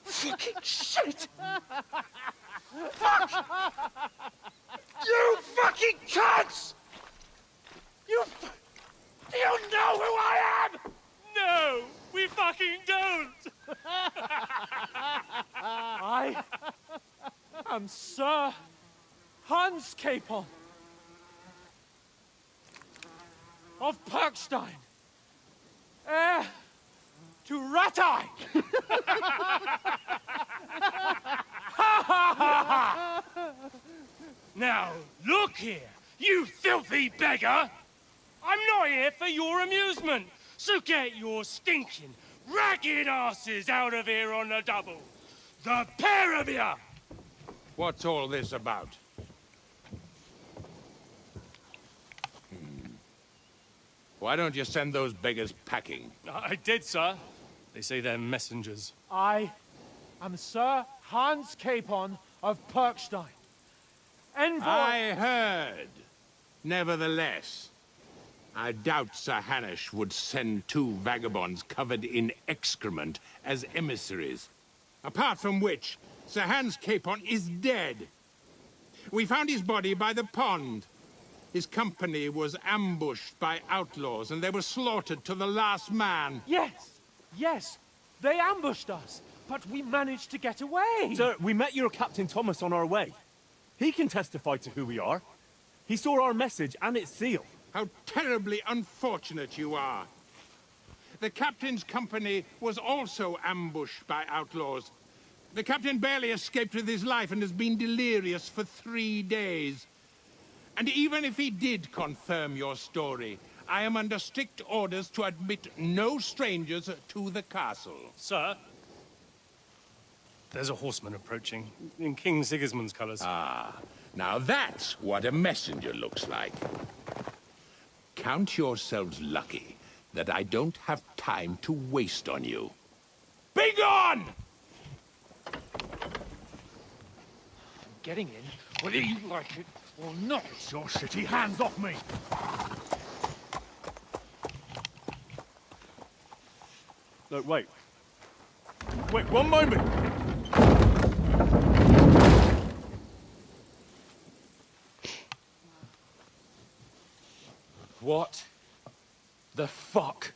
Fucking shit! Fuck! You fucking cunts! Do you know who I am? No, we fucking don't! I am Sir Hans Capon of Perkstein, heir to Ratai! Now, look here, you filthy beggar! I'm not here for your amusement, so get your stinking, ragged asses out of here on the double. The pair of you! What's all this about? Why don't you send those beggars packing? I did, sir. They say they're messengers. I am Sir Hans Capon of Perkstein. Envoy... I heard. Nevertheless, I doubt Sir Hanush would send two vagabonds covered in excrement as emissaries. Apart from which, Sir Hans Capon is dead. We found his body by the pond. His company was ambushed by outlaws, and they were slaughtered to the last man. Yes, they ambushed us, but we managed to get away. Sir, we met your Captain Thomas on our way. He can testify to who we are. He saw our message and its seal. How terribly unfortunate you are. The captain's company was also ambushed by outlaws. The captain barely escaped with his life and has been delirious for 3 days. And even if he did confirm your story, I am under strict orders to admit no strangers to the castle. Sir, there's a horseman approaching, in King Sigismund's colours. Ah, now that's what a messenger looks like. Count yourselves lucky that I don't have time to waste on you. Be gone! Getting in, whether you like it or not. It's your shitty hands off me! Look, wait. Wait, one moment! What the fuck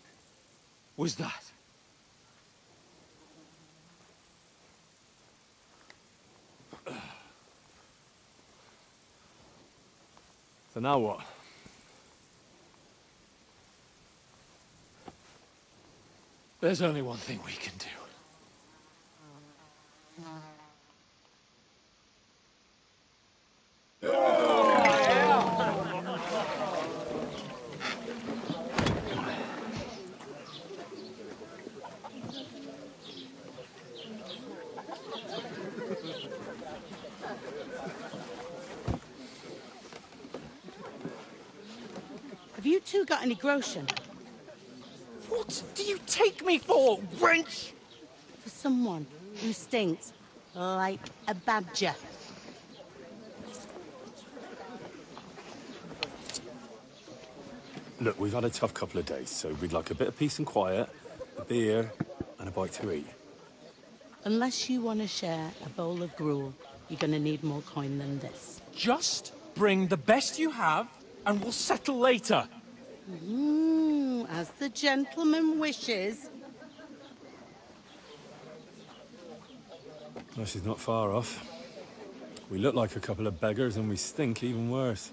was that? So now what? There's only one thing we can do. Have you two got any groschen? What do you take me for, wench? For someone who stinks like a badger. Look, we've had a tough couple of days, so we'd like a bit of peace and quiet, a beer, and a bite to eat. Unless you want to share a bowl of gruel, you're going to need more coin than this. Just bring the best you have, and we'll settle later. As the gentleman wishes. Well, she's not far off. We look like a couple of beggars, and we stink even worse.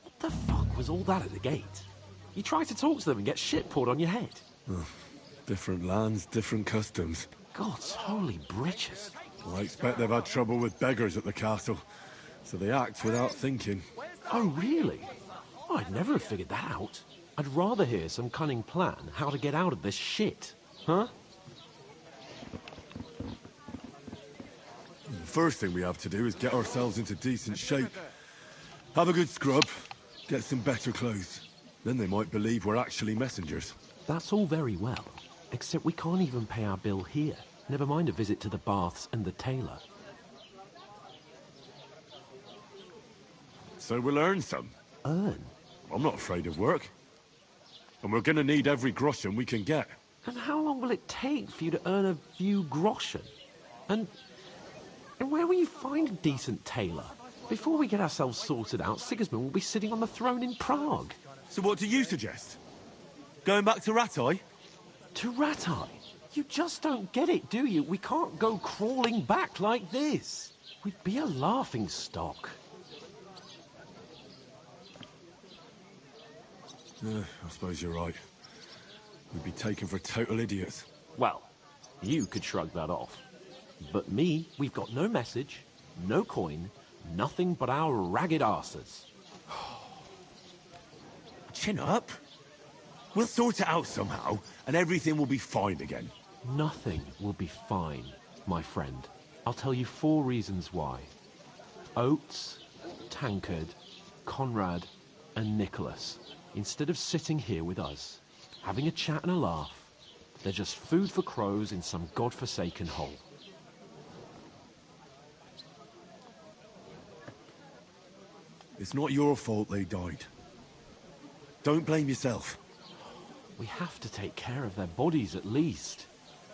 What the fuck was all that at the gate? You tried to talk to them and get shit poured on your head. Oh, different lands, different customs. God's holy britches. Well, I expect they've had trouble with beggars at the castle, so they act without thinking. Oh, really? I'd never have figured that out. I'd rather hear some cunning plan how to get out of this shit. Huh? The first thing we have to do is get ourselves into decent shape. Have a good scrub, get some better clothes. Then they might believe we're actually messengers. That's all very well, except we can't even pay our bill here. Never mind a visit to the baths and the tailor. So we'll earn some. Earn? I'm not afraid of work. And we're gonna need every groschen we can get. And how long will it take for you to earn a few groschen? And where will you find a decent tailor? Before we get ourselves sorted out, Sigismund will be sitting on the throne in Prague. So what do you suggest? Going back to Rattay? To Rattay? You just don't get it, do you? We can't go crawling back like this. We'd be a laughing stock. I suppose you're right. We'd be taken for total idiots. Well, you could shrug that off. But me, we've got no message, no coin, nothing but our ragged arses. Chin up. We'll sort it out somehow, and everything will be fine again. Nothing will be fine, my friend. I'll tell you 4 reasons why. Oates, Tankard, Conrad, and Nicholas, instead of sitting here with us, having a chat and a laugh, they're just food for crows in some godforsaken hole. It's not your fault they died. Don't blame yourself. We have to take care of their bodies at least.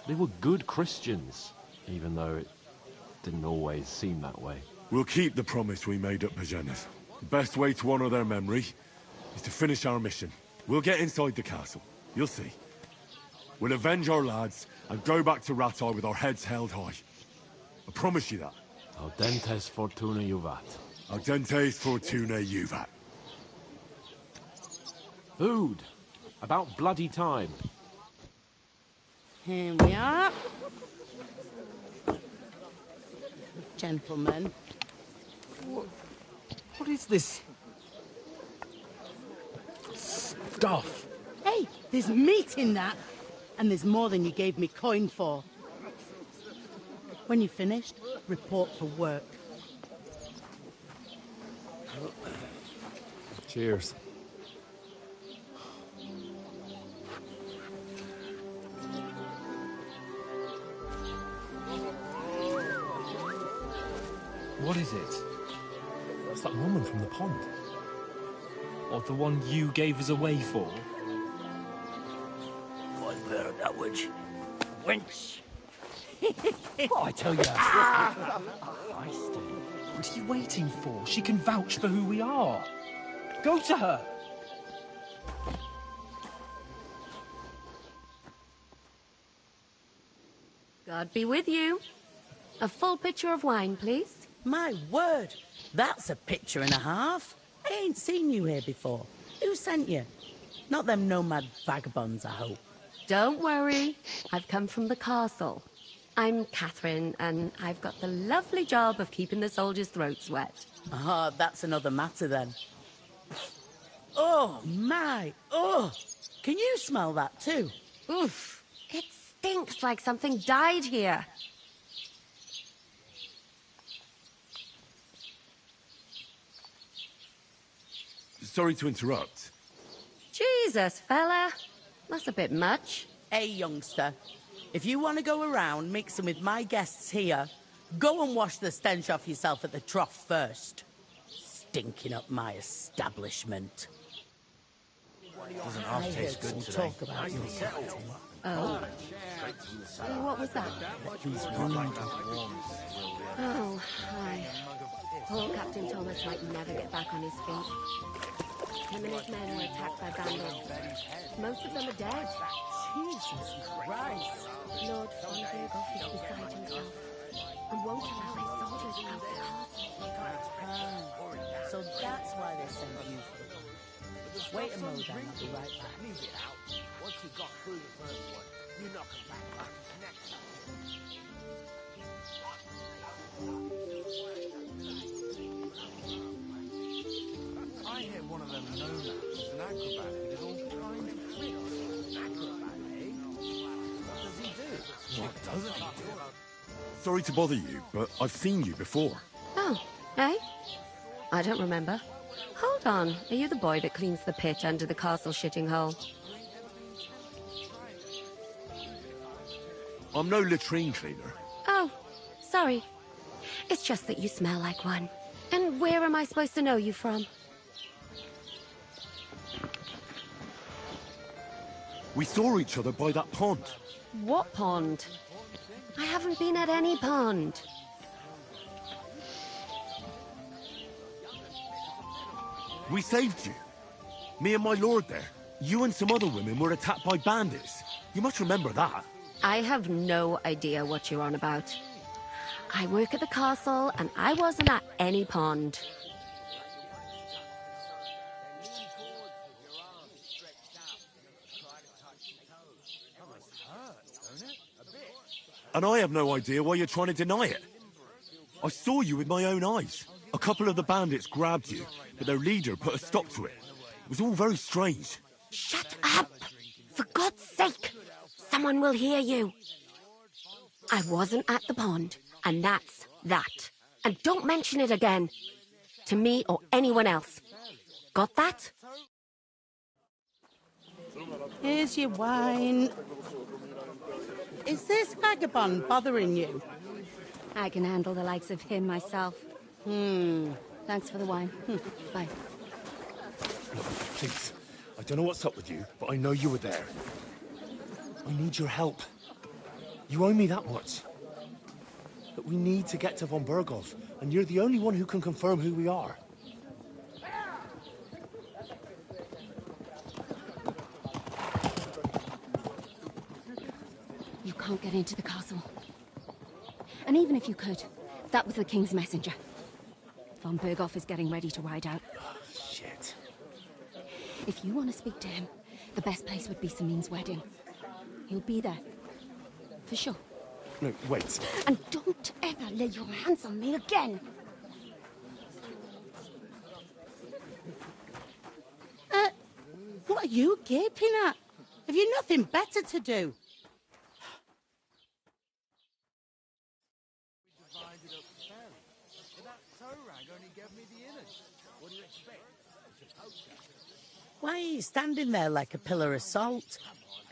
They were good Christians, even though it didn't always seem that way. We'll keep the promise we made at Bajenas. The best way to honor their memory is to finish our mission. We'll get inside the castle. You'll see. We'll avenge our lads and go back to Rattay with our heads held high. I promise you that. Audentes fortuna juvat. Audentes fortuna juvat. Food. About bloody time. Here we are. Gentlemen. What is this stuff? Hey, there's meat in that. And there's more than you gave me coin for. When you're finished, report for work. Cheers. What is it? It's that woman from the pond. Or the one you gave us away for? One word, that witch. Wench. Oh, I tell you. What are you waiting for? She can vouch for who we are. Go to her. God be with you. A full pitcher of wine, please. My word, that's a picture and a half. I ain't seen you here before. Who sent you? Not them nomad vagabonds, I hope. Don't worry. I've come from the castle. I'm Catherine, and I've got the lovely job of keeping the soldiers' throats wet. Ah, that's another matter then. Oh, my. Oh, can you smell that too? Oof. It stinks like something died here. Sorry to interrupt. Jesus, fella. That's a bit much. Hey, youngster. If you want to go around mixing with my guests here, go and wash the stench off yourself at the trough first. Stinking up my establishment. Doesn't half taste good today. Talk about you, Captain. Oh. What was that? Oh, hi. Poor Captain Thomas might never get back on his feet. Him and his men were attacked by bandits. Most of them are dead. Jesus Christ. Lord von Burghoff is beside himself and won't allow his soldiers out the castle. So that's why they sent you for the bomb. Wait a moment, then. I'll be right back. Leave it out. Once you got through the first one, you knock him back like his neck. I hear one of them nomads is an acrobat who did all kinds of tricks. Acrobat, eh? What does he do? What doesn't he do? Sorry to bother you, but I've seen you before. Oh, eh? I don't remember. Hold on. Are you the boy that cleans the pit under the castle shitting hole? I'm no latrine cleaner. Oh, sorry. It's just that you smell like one. And where am I supposed to know you from? We saw each other by that pond. What pond? I haven't been at any pond. We saved you. Me and my lord there. You and some other women were attacked by bandits. You must remember that. I have no idea what you're on about. I work at the castle, and I wasn't at any pond. And I have no idea why you're trying to deny it. I saw you with my own eyes. A couple of the bandits grabbed you, but their leader put a stop to it. It was all very strange. Shut up! For God's sake! Someone will hear you. I wasn't at the pond, and that's that. And don't mention it again. To me or anyone else. Got that? Here's your wine. Is this vagabond bothering you? I can handle the likes of him myself. Thanks for the wine. Bye. Look, please. I don't know what's up with you, but I know you were there. I need your help. You owe me that much. But we need to get to von Burghoff, and you're the only one who can confirm who we are. You can't get into the castle. And even if you could, that was the King's messenger. Von Burghoff is getting ready to ride out. Shit. If you want to speak to him, the best place would be Samin's wedding. He'll be there. For sure. No, wait. And don't ever lay your hands on me again! What are you gaping at? Have you nothing better to do? Why are you standing there like a pillar of salt?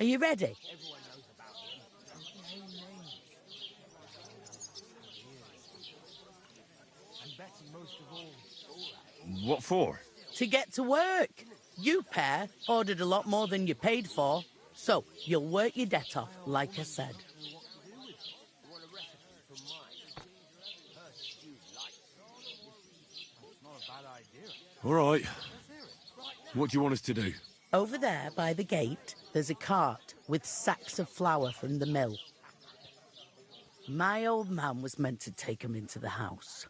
Are you ready? What for? To get to work. You pair ordered a lot more than you paid for, so you'll work your debt off, like I said. All right. What do you want us to do? Over there by the gate, there's a cart with sacks of flour from the mill. My old man was meant to take 'em into the house.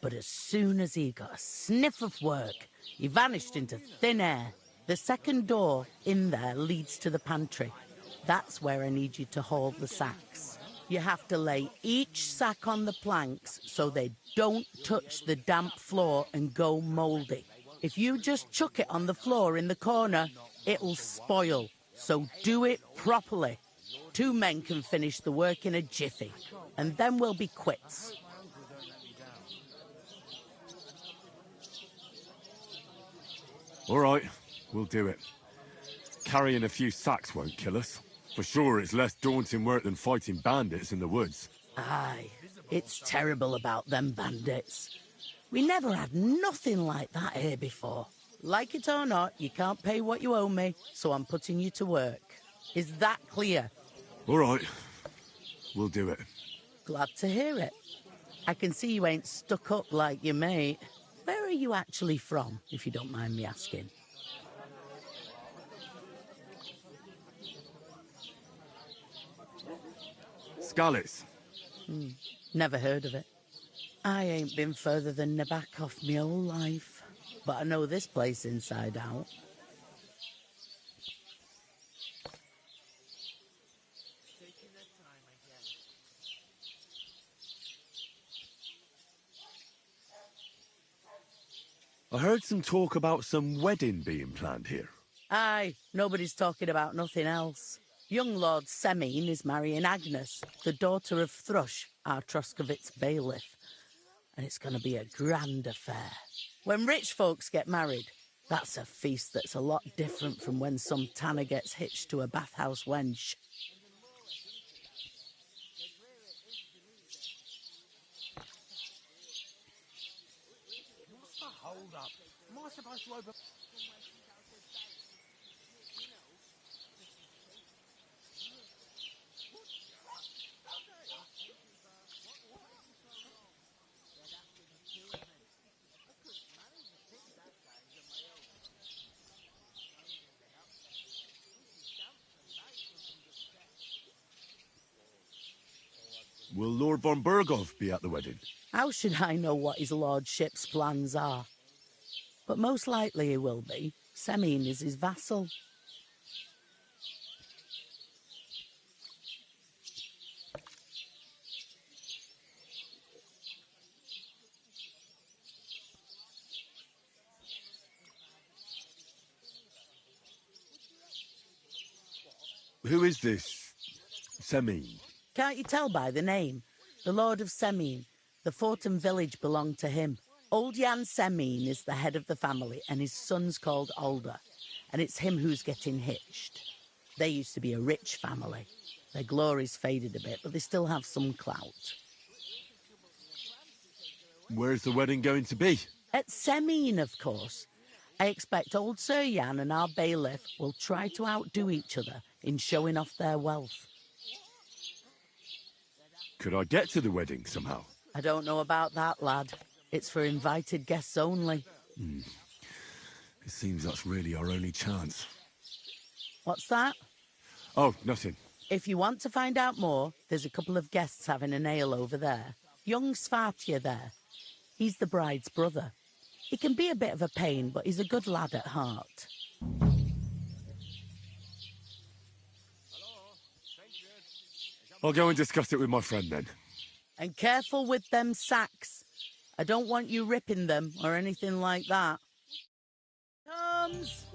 But as soon as he got a sniff of work, he vanished into thin air. The second door in there leads to the pantry. That's where I need you to haul the sacks. You have to lay each sack on the planks so they don't touch the damp floor and go mouldy. If you just chuck it on the floor in the corner, it'll spoil. So do it properly. 2 men can finish the work in a jiffy, and then we'll be quits. All right, we'll do it. Carrying a few sacks won't kill us. For sure, it's less daunting work than fighting bandits in the woods. Aye, it's terrible about them bandits. We never had nothing like that here before. Like it or not, you can't pay what you owe me, so I'm putting you to work. Is that clear? All right, we'll do it. Glad to hear it. I can see you ain't stuck up like your mate. Where are you actually from, if you don't mind me asking? Scallis. Never heard of it. I ain't been further than Nabakov my whole life, but I know this place inside out. I heard some talk about some wedding being planned here. Aye, nobody's talking about nothing else. Young Lord Semine is marrying Agnes, the daughter of Thrush, our Troskovitz bailiff. And it's going to be a grand affair. When rich folks get married, that's a feast that's a lot different from when some tanner gets hitched to a bathhouse wench. What's the hold up? Am I supposed to open... Will Lord von Burgov be at the wedding? How should I know what his lordship's plans are? But most likely he will be. Semine is his vassal. Who is this Semine? Can't you tell by the name? The Lord of Semine. The fort and village belong to him. Old Jan Semine is the head of the family, and his son's called Alder. And it's him who's getting hitched. They used to be a rich family. Their glory's faded a bit, but they still have some clout. Where's the wedding going to be? At Semine, of course. I expect old Sir Jan and our bailiff will try to outdo each other in showing off their wealth. Could I get to the wedding somehow? I don't know about that, lad. It's for invited guests only. It seems that's really our only chance. What's that? Oh, nothing. If you want to find out more, there's a couple of guests having an ale over there. Young Svartje there. He's the bride's brother. He can be a bit of a pain, but he's a good lad at heart. I'll go and discuss it with my friend then. And careful with them sacks. I don't want you ripping them or anything like that. Comes!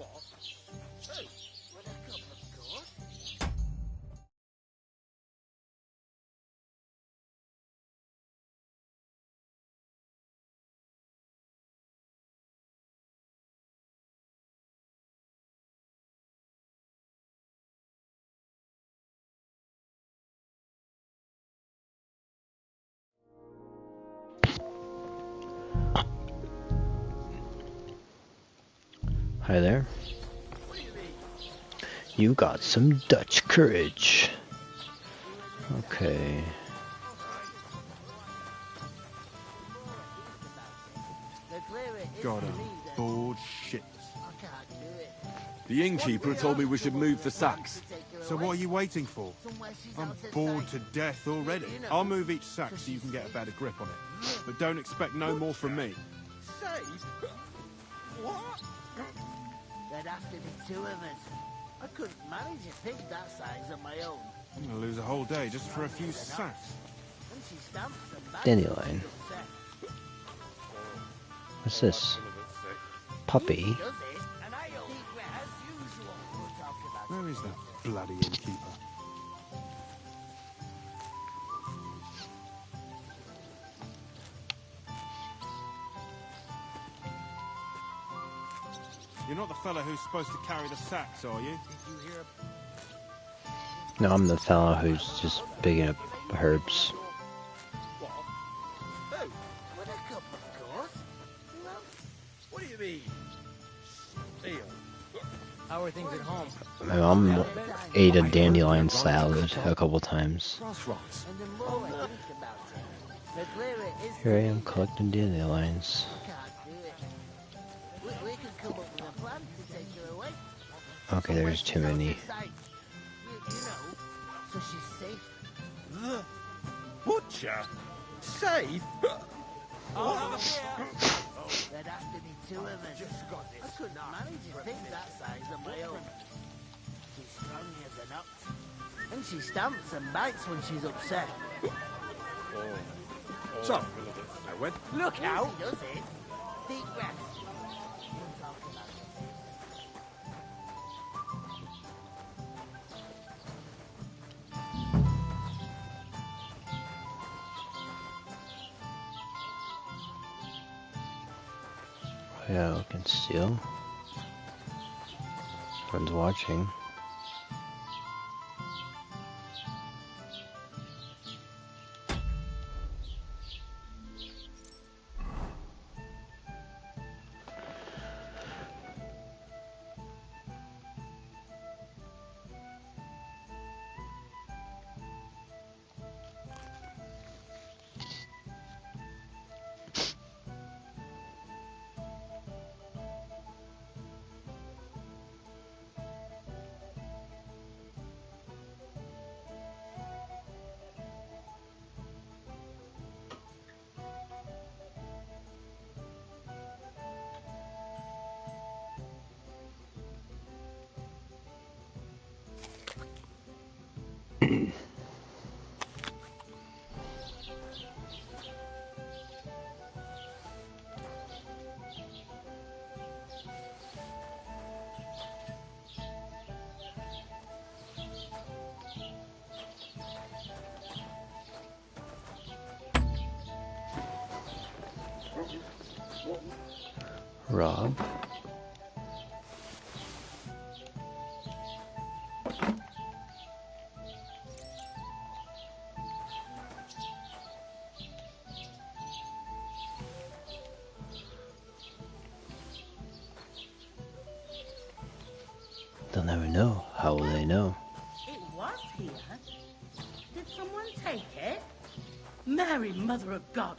Hi there. You got some Dutch courage. Okay. God, I'm bored shitless. The innkeeper told me we should move the sacks. So what are you waiting for? I'm bored to death already. I'll move each sack so you can get a better grip on it. But don't expect no more from me. What? There'd have to be two of us. I couldn't manage a pig that size on my own. I'm gonna lose a whole day just for a few sacks. And she stamps and bangs. Dandelion. What's this? Puppy. Where is that bloody innkeeper? You're not the fella who's supposed to carry the sacks, are you? No, I'm the fella who's just picking up herbs. What do you mean? How are things at home? My mom ate a dandelion salad a couple times. Here I am collecting dandelions. Okay, there's too many. So she's safe. The butcher? Safe? There'd have to be two of us. I couldn't manage a thing that size on my own. She's strong as an ox. And she stamps and bites when she's upset. So, I went. Look out! Easy does it. Deep breaths. We'll talk about it. Yeah, we can steal. Everyone's watching. Rob. They'll never know. How will they know? It was here. Did someone take it? Mary, Mother of God.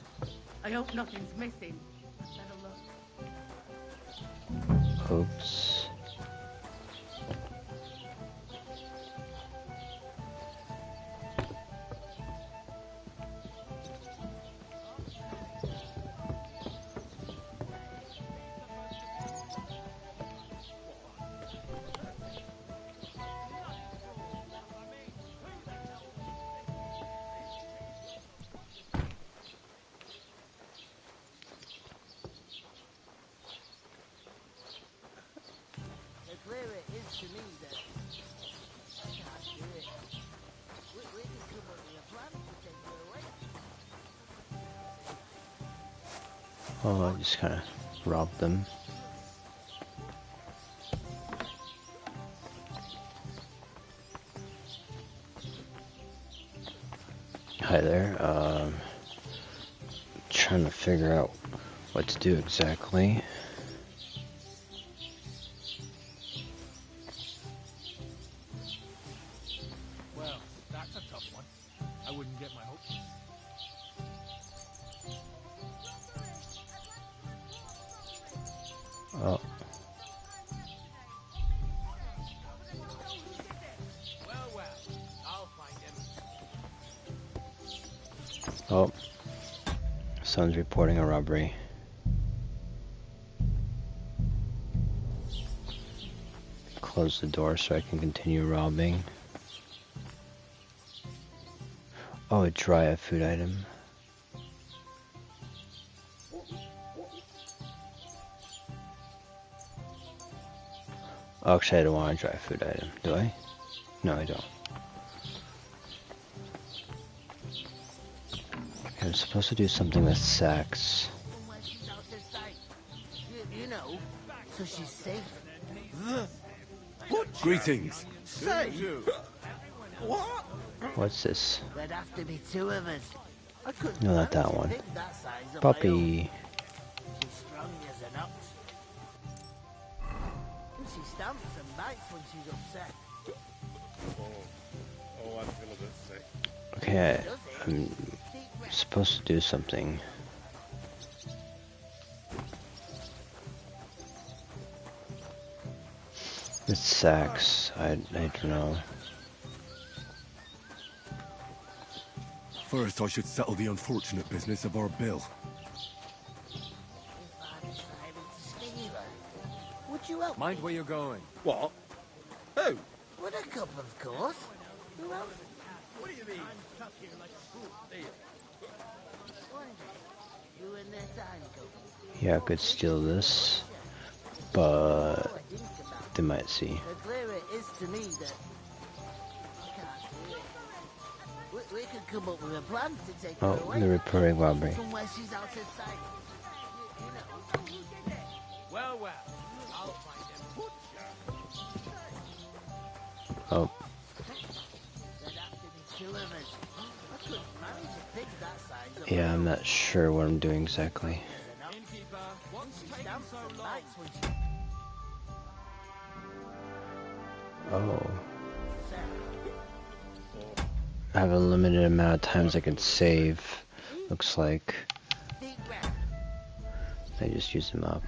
I hope nothing's missing. Better look. Oops. The clearer it is to me that I can't do it. We can come up with a plan to take her away. Oh, I just kind of robbed them. Hi there. Trying to figure out what to do exactly. Well, that's a tough one. I wouldn't get my hopes. Oh. Well, I'll find him. Oh. Son's reporting a robbery. Close the door so I can continue robbing. Oh, a dry food item. Oh, actually, I don't want a dry food item, do I? No, I don't. I'm supposed to do something with sacks. Somewhere she's out of sight. You know, so sure she's safe. Greetings. Say, what? What's this? There'd have to be two of us. I couldn't No, not manage that to one. pick that size on my own. Puppy. She's strong as an ox. And she stamps and bites when she's upset. Oh, I feel a bit sick. Okay, I'm supposed to do something. With sacks, I don't know. First, I should settle the unfortunate business of our bill. Would you help? Mind where you're going. What? Who? Buttercup, of course. Who else? What do you mean? You and their time go. Yeah, I could steal this, but they might see. The clearer it is to me that I can't do it. We could come up with a plan to take her Oh, away. they're reporting robbery. Somewhere she's out of sight. You know. Well, I'll find them butcher. Oh, There'd have to be two of us. I couldn't manage to pick that size up. yeah, I'm not sure what I'm doing exactly. Innkeeper, what's taking so long? Oh. I have a limited amount of times I can save, looks like. I just use them up.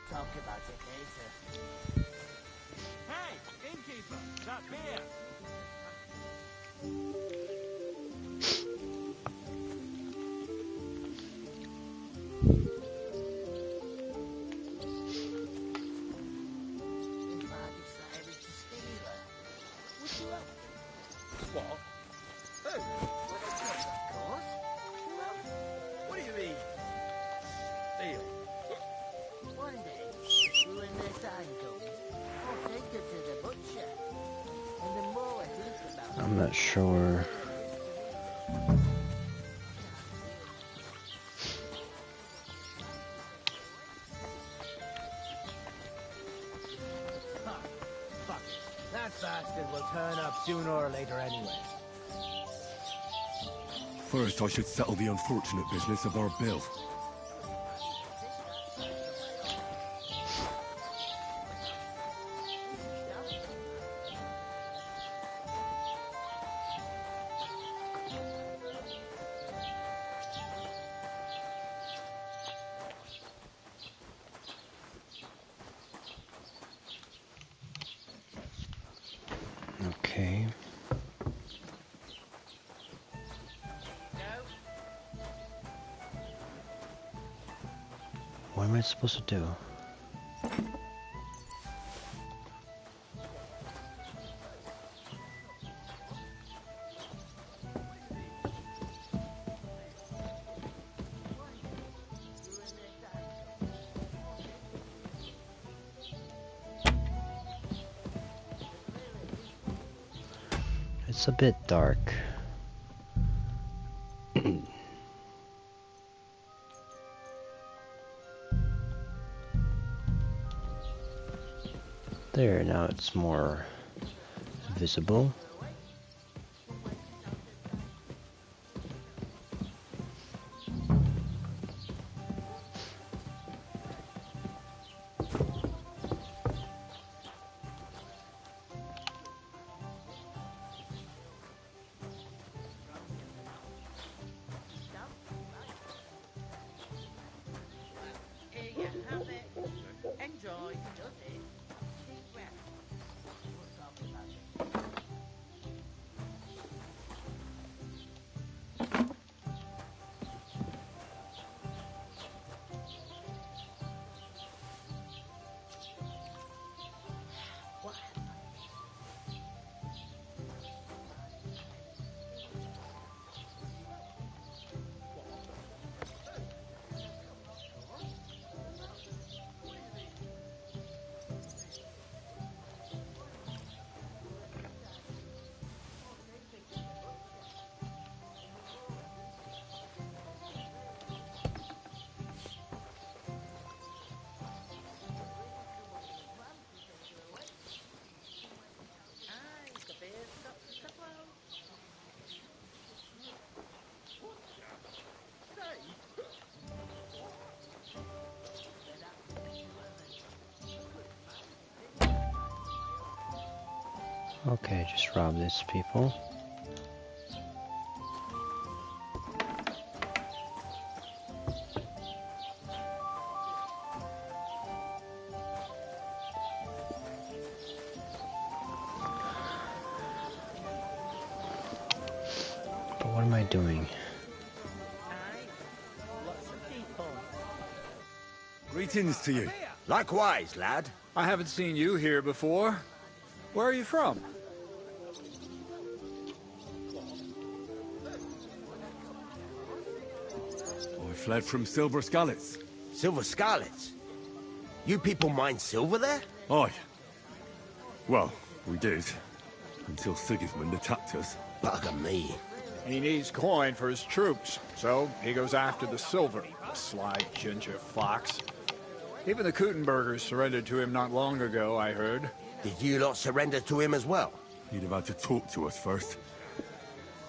Talk about it later. Hey, innkeeper, that beer. If I decided to steal her, would you help? What? Who? Buttercup, of course. Who else? What do you mean? Steal? One day, when their time comes, I'll take her to the butcher. And the more I think about it, I'm not sure. Fuck. That bastard will turn up sooner or later anyway. First, I should settle the unfortunate business of our bill. Okay. What am I supposed to do? It's a bit dark. There, now it's more visible. here you have it. Enjoy. Does it? Deep breath. We'll talk about it. Okay, just rob these people. But what am I doing? Greetings to you. Likewise, lad. I haven't seen you here before. Where are you from? I fled from Silver Scarlets. Silver Scarlets? You people mine silver there? Aye. Well, we did. Until Sigismund attacked us. Bugger me. He needs coin for his troops, so he goes after the silver. The sly ginger fox. Even the Kuttenbergers surrendered to him not long ago, I heard. Did you lot surrender to him as well? He'd have had to talk to us first.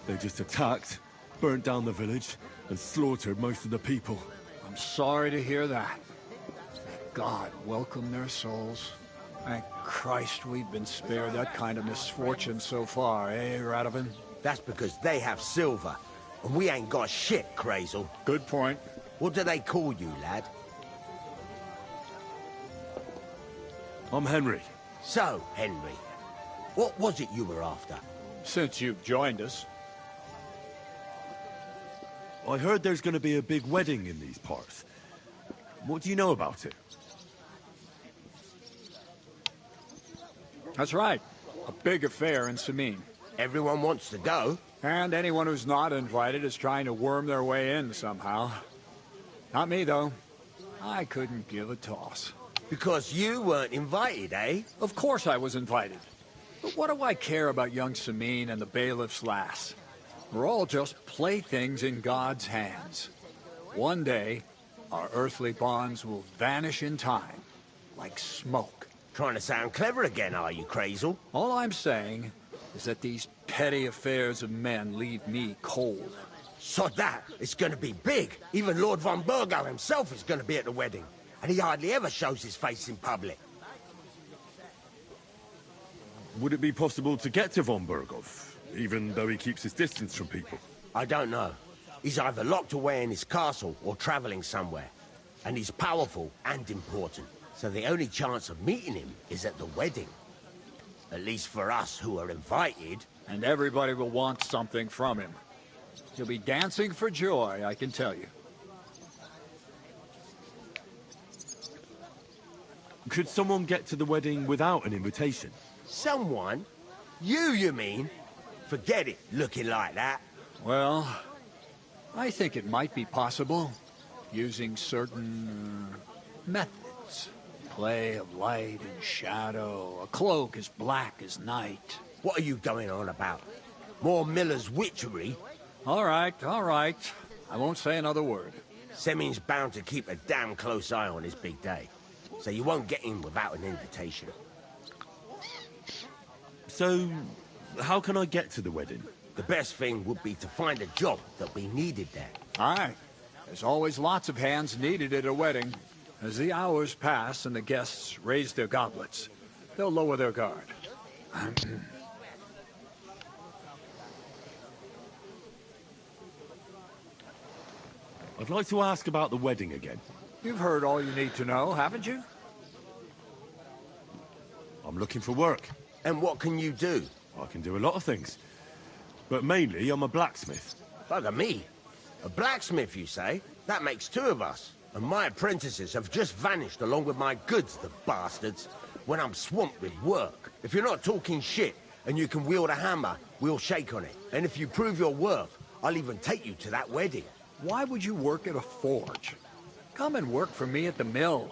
They just attacked, burnt down the village, and slaughtered most of the people. I'm sorry to hear that. May God welcome their souls. Thank Christ we've been spared that kind of misfortune so far, eh, Radovan? That's because they have silver, and we ain't got shit, Crazel. Good point. What do they call you, lad? I'm Henry. So, Henry, what was it you were after? Since you've joined us. I heard there's going to be a big wedding in these parts. What do you know about it? That's right. A big affair in Sameen. Everyone wants to go. And anyone who's not invited is trying to worm their way in somehow. Not me, though. I couldn't give a toss. Because you weren't invited, eh? Of course I was invited. But what do I care about young Sameen and the bailiff's lass? We're all just playthings in God's hands. One day, our earthly bonds will vanish in time, like smoke. Trying to sound clever again, are you, Crazel? All I'm saying is that these petty affairs of men leave me cold. Sod that! It's gonna be big! Even Lord von Burgo himself is gonna be at the wedding. And he hardly ever shows his face in public. Would it be possible to get to von Burgov, even though he keeps his distance from people? I don't know. He's either locked away in his castle or traveling somewhere. And he's powerful and important. So the only chance of meeting him is at the wedding. At least for us who are invited. And everybody will want something from him. He'll be dancing for joy, I can tell you. Could someone get to the wedding without an invitation? Someone? You mean? Forget it, looking like that. Well, I think it might be possible, using certain methods. Play of light and shadow, a cloak as black as night. What are you going on about? More Miller's witchery? All right. I won't say another word. Semin's bound to keep a damn close eye on his big day. So you won't get in without an invitation. So, how can I get to the wedding? The best thing would be to find a job that we needed there. Aye. There's always lots of hands needed at a wedding. As the hours pass and the guests raise their goblets, they'll lower their guard. I'd like to ask about the wedding again. You've heard all you need to know, haven't you? I'm looking for work. And what can you do? I can do a lot of things. But mainly, I'm a blacksmith. Bugger me. A blacksmith, you say? That makes two of us. And my apprentices have just vanished along with my goods, the bastards. When I'm swamped with work. If you're not talking shit, and you can wield a hammer, we'll shake on it. And if you prove your worth, I'll even take you to that wedding. Why would you work at a forge? Come and work for me at the mill.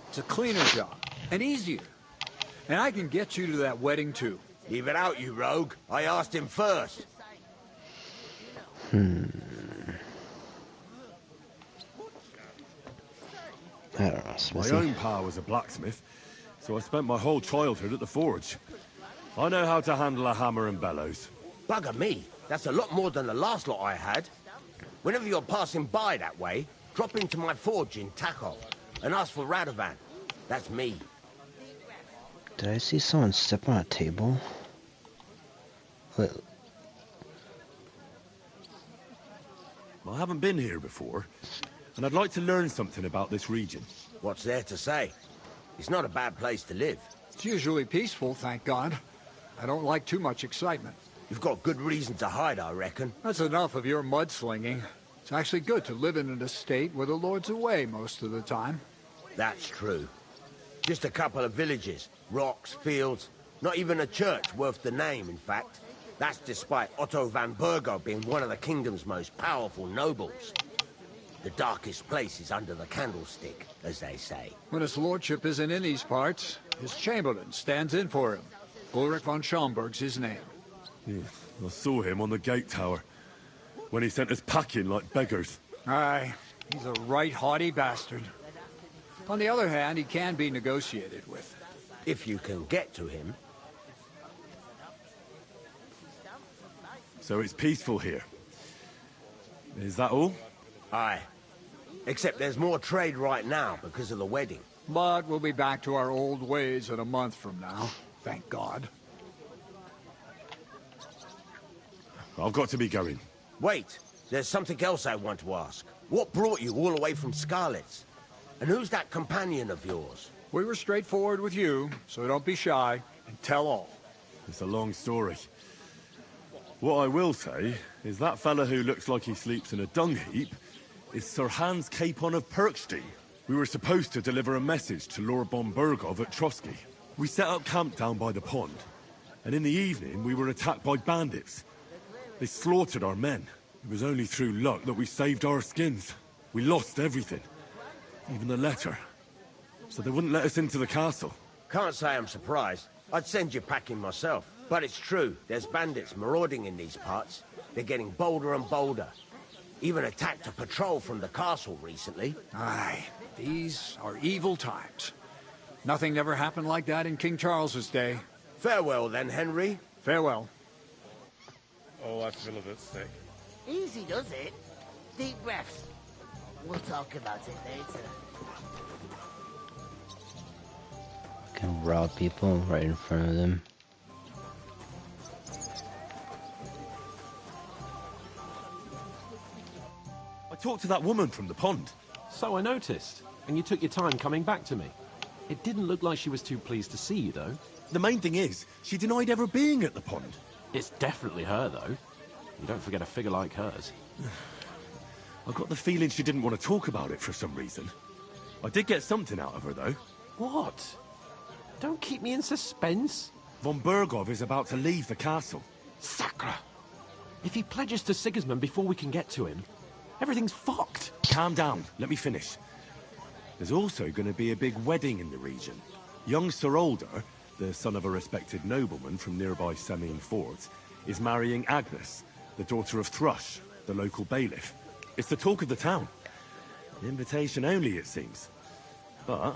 It's a cleaner job, and easier. And I can get you to that wedding, too. Leave it out, you rogue. I asked him first. I don't know, My own pa was a blacksmith, so I spent my whole childhood at the forge. I know how to handle a hammer and bellows. Bugger me. That's a lot more than the last lot I had. Whenever you're passing by that way, drop into my forge in Takov and ask for Radovan. That's me. Did I see someone step on a table? I haven't been here before, and I'd like to learn something about this region. What's there to say? It's not a bad place to live. It's usually peaceful, thank God. I don't like too much excitement. You've got good reason to hide, I reckon. That's enough of your mudslinging. It's actually good to live in an estate where the Lord's away most of the time. That's true. Just a couple of villages, rocks, fields, not even a church worth the name, in fact. That's despite Otto van Burgo being one of the kingdom's most powerful nobles. The darkest place is under the candlestick, as they say. When his lordship isn't in these parts, his chamberlain stands in for him. Ulrich von Schaumburg's his name. Yeah, I saw him on the gate tower, when he sent us packing like beggars. Aye, he's a right haughty bastard. On the other hand, he can be negotiated with. If you can get to him. So it's peaceful here. Is that all? Aye. Except there's more trade right now because of the wedding. But we'll be back to our old ways in a month from now. Thank God. I've got to be going. Wait, there's something else I want to ask. What brought you all the way from Scarlet's? And who's that companion of yours? We were straightforward with you, so don't be shy and tell all. It's a long story. What I will say is that fella who looks like he sleeps in a dung heap is Sir Hans Capon of Perkstein. We were supposed to deliver a message to Lord von Burgov at Trotsky. We set up camp down by the pond, and in the evening we were attacked by bandits. They slaughtered our men. It was only through luck that we saved our skins. We lost everything, even the letter. So they wouldn't let us into the castle. Can't say I'm surprised. I'd send you packing myself. But it's true, there's bandits marauding in these parts. They're getting bolder and bolder. Even attacked a patrol from the castle recently. Aye, these are evil times. Nothing ever happened like that in King Charles's day. Farewell then, Henry. Farewell. Oh, I feel a bit sick. Easy does it. Deep breaths. We'll talk about it later. Can rob people right in front of them. I talked to that woman from the pond. So I noticed. And you took your time coming back to me. It didn't look like she was too pleased to see you, though. The main thing is, she denied ever being at the pond. It's definitely her, though. You don't forget a figure like hers. I got the feeling she didn't want to talk about it for some reason. I did get something out of her, though. What? Don't keep me in suspense. Von Burgov is about to leave the castle. Sacre! If he pledges to Sigismund before we can get to him, everything's fucked. Calm down. Let me finish. There's also going to be a big wedding in the region. Young Sir Older, the son of a respected nobleman from nearby Semine Fords, is marrying Agnes, the daughter of Thrush, the local bailiff. It's the talk of the town. An invitation only, it seems. But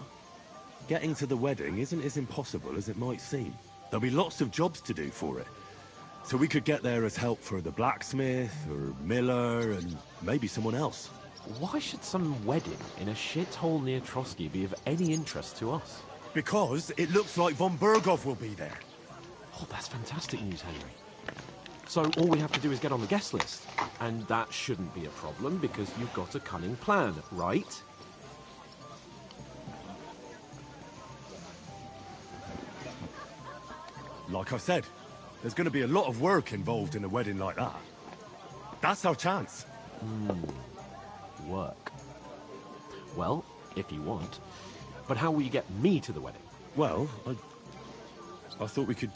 getting to the wedding isn't as impossible as it might seem. There'll be lots of jobs to do for it. So we could get there as help for the blacksmith, or miller, and maybe someone else. Why should some wedding in a shithole near Trotsky be of any interest to us? Because it looks like von Burgov will be there. Oh, that's fantastic news, Henry. So all we have to do is get on the guest list. And that shouldn't be a problem because you've got a cunning plan, right? Like I said, there's going to be a lot of work involved in a wedding like that. That's our chance. Work. Well, if you want. But how will you get me to the wedding? Well, I thought we could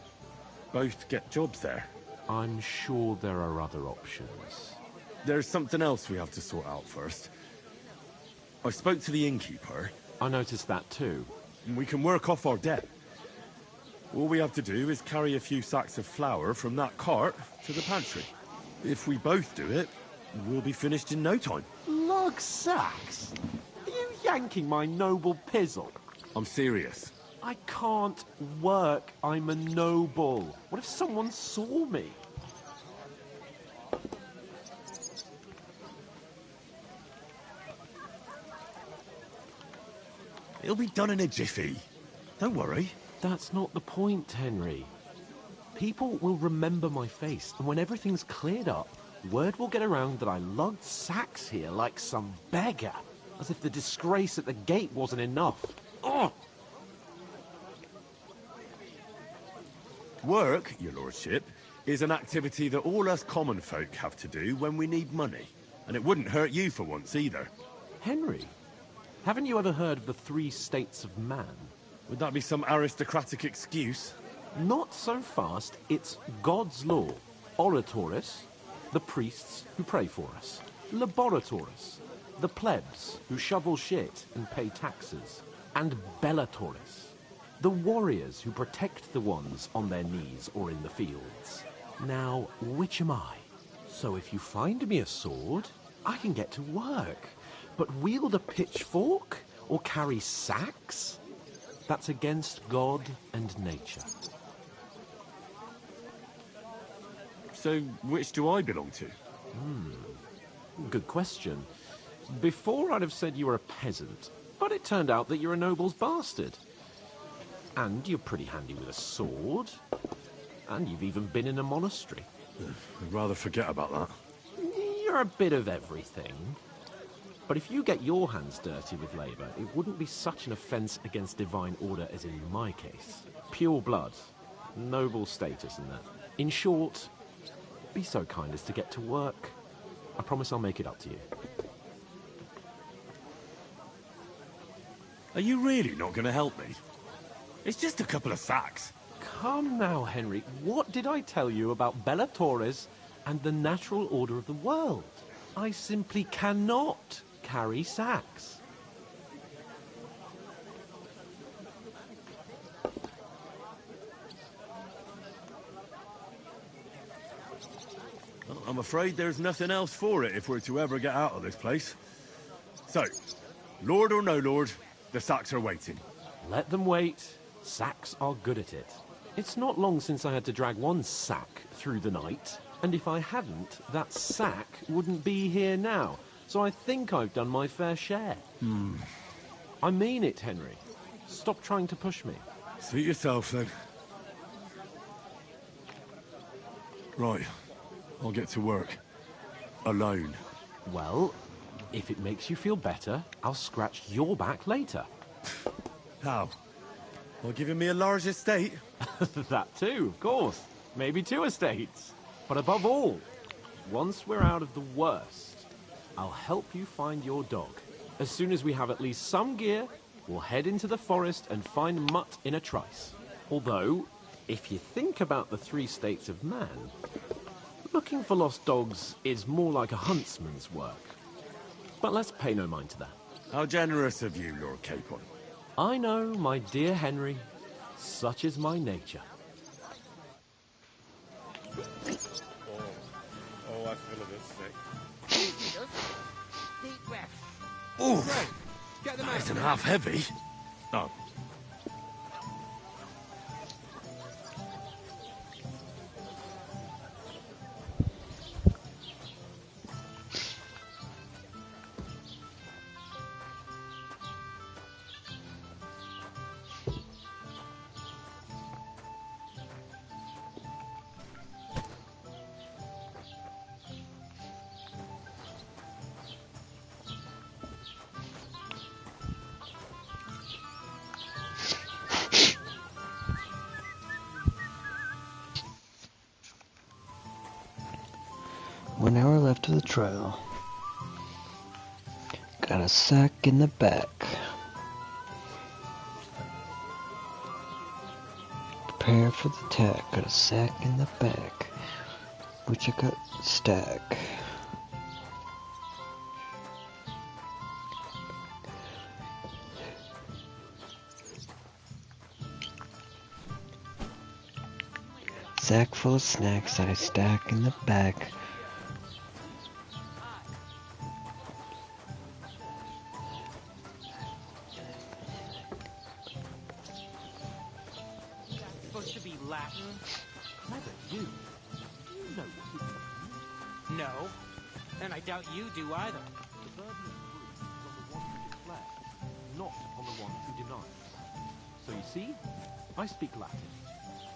both get jobs there. I'm sure there are other options. There's something else we have to sort out first. I spoke to the innkeeper. I noticed that too. And we can work off our debt. All we have to do is carry a few sacks of flour from that cart to the pantry. If we both do it, we'll be finished in no time. Lug sacks? Are you yanking my noble pizzle? I'm serious. I can't work. I'm a noble. What if someone saw me? It'll be done in a jiffy. Don't worry. That's not the point, Henry. People will remember my face, and when everything's cleared up, word will get around that I lugged sacks here like some beggar, as if the disgrace at the gate wasn't enough. Ugh! Work, your lordship, is an activity that all us common folk have to do when we need money. And it wouldn't hurt you for once either. Henry, haven't you ever heard of the 3 states of man? Would that be some aristocratic excuse? Not so fast. It's God's law. Oratoris, the priests who pray for us. Laboratoris, the plebs who shovel shit and pay taxes. And Bellatoris, the warriors who protect the ones on their knees or in the fields. Now, which am I? So if you find me a sword, I can get to work. But wield a pitchfork or carry sacks? That's against God and nature. So, which do I belong to? Good question. Before I'd have said you were a peasant, but it turned out that you're a noble's bastard. And you're pretty handy with a sword. And you've even been in a monastery. I'd rather forget about that. You're a bit of everything. But if you get your hands dirty with labour, it wouldn't be such an offence against divine order as in my case. Pure blood, noble status and that. In short, be so kind as to get to work. I promise I'll make it up to you. Are you really not going to help me? It's just a couple of sacks. Come now, Henry. What did I tell you about Bellatoris and the natural order of the world? I simply cannot carry sacks. Well, I'm afraid there's nothing else for it if we're to ever get out of this place. So, lord or no lord, the sacks are waiting. Let them wait. Sacks are good at it. It's not long since I had to drag one sack through the night, and if I hadn't, that sack wouldn't be here now. So I think I've done my fair share. I mean it, Henry. Stop trying to push me. Suit yourself, then. Right. I'll get to work. Alone. Well, if it makes you feel better, I'll scratch your back later. How? By giving me a large estate? That too, of course. Maybe 2 estates. But above all, once we're out of the worst, I'll help you find your dog. As soon as we have at least some gear, we'll head into the forest and find Mutt in a trice. Although, if you think about the 3 states of man, looking for lost dogs is more like a huntsman's work. But let's pay no mind to that. How generous of you, Lord Capon. I know, my dear Henry. Such is my nature. Oh, I feel a bit sick. Deep breath. Ooh, Get them that out. isn't half heavy. Oh. One hour left of the trial. Got a sack in the back. Prepare for the attack. Got a sack in the back, which I got stack. Sack full of snacks that I stack in the back. Supposed to be Latin? Clever you. You know what it means. No. And I doubt you do either. The burden of proof is on the one who declares, not on the one who denies. So you see, I speak Latin.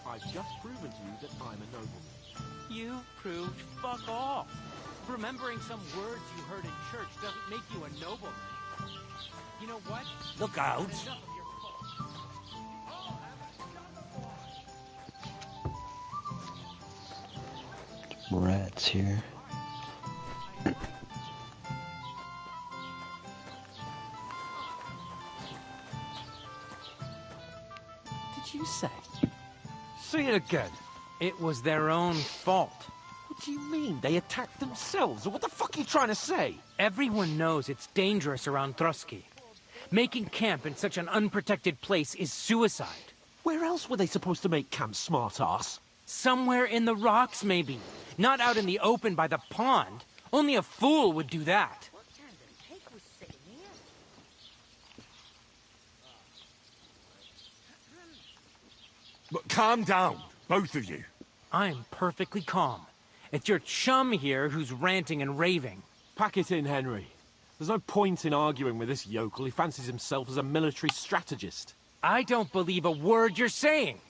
I've just proven to you that I'm a nobleman. You've proved fuck off. Remembering some words you heard in church doesn't make you a nobleman. You know what? Look out! Rats here. Did you say? Say it again. It was their own fault. What do you mean? They attacked themselves? Or what the fuck are you trying to say? Everyone knows it's dangerous around Trotsky. Making camp in such an unprotected place is suicide. Where else were they supposed to make camp, smart-ass? Somewhere in the rocks, maybe. Not out in the open by the pond. Only a fool would do that. But calm down, both of you. I'm perfectly calm. It's your chum here who's ranting and raving. Pack it in, Henry. There's no point in arguing with this yokel. He fancies himself as a military strategist. I don't believe a word you're saying.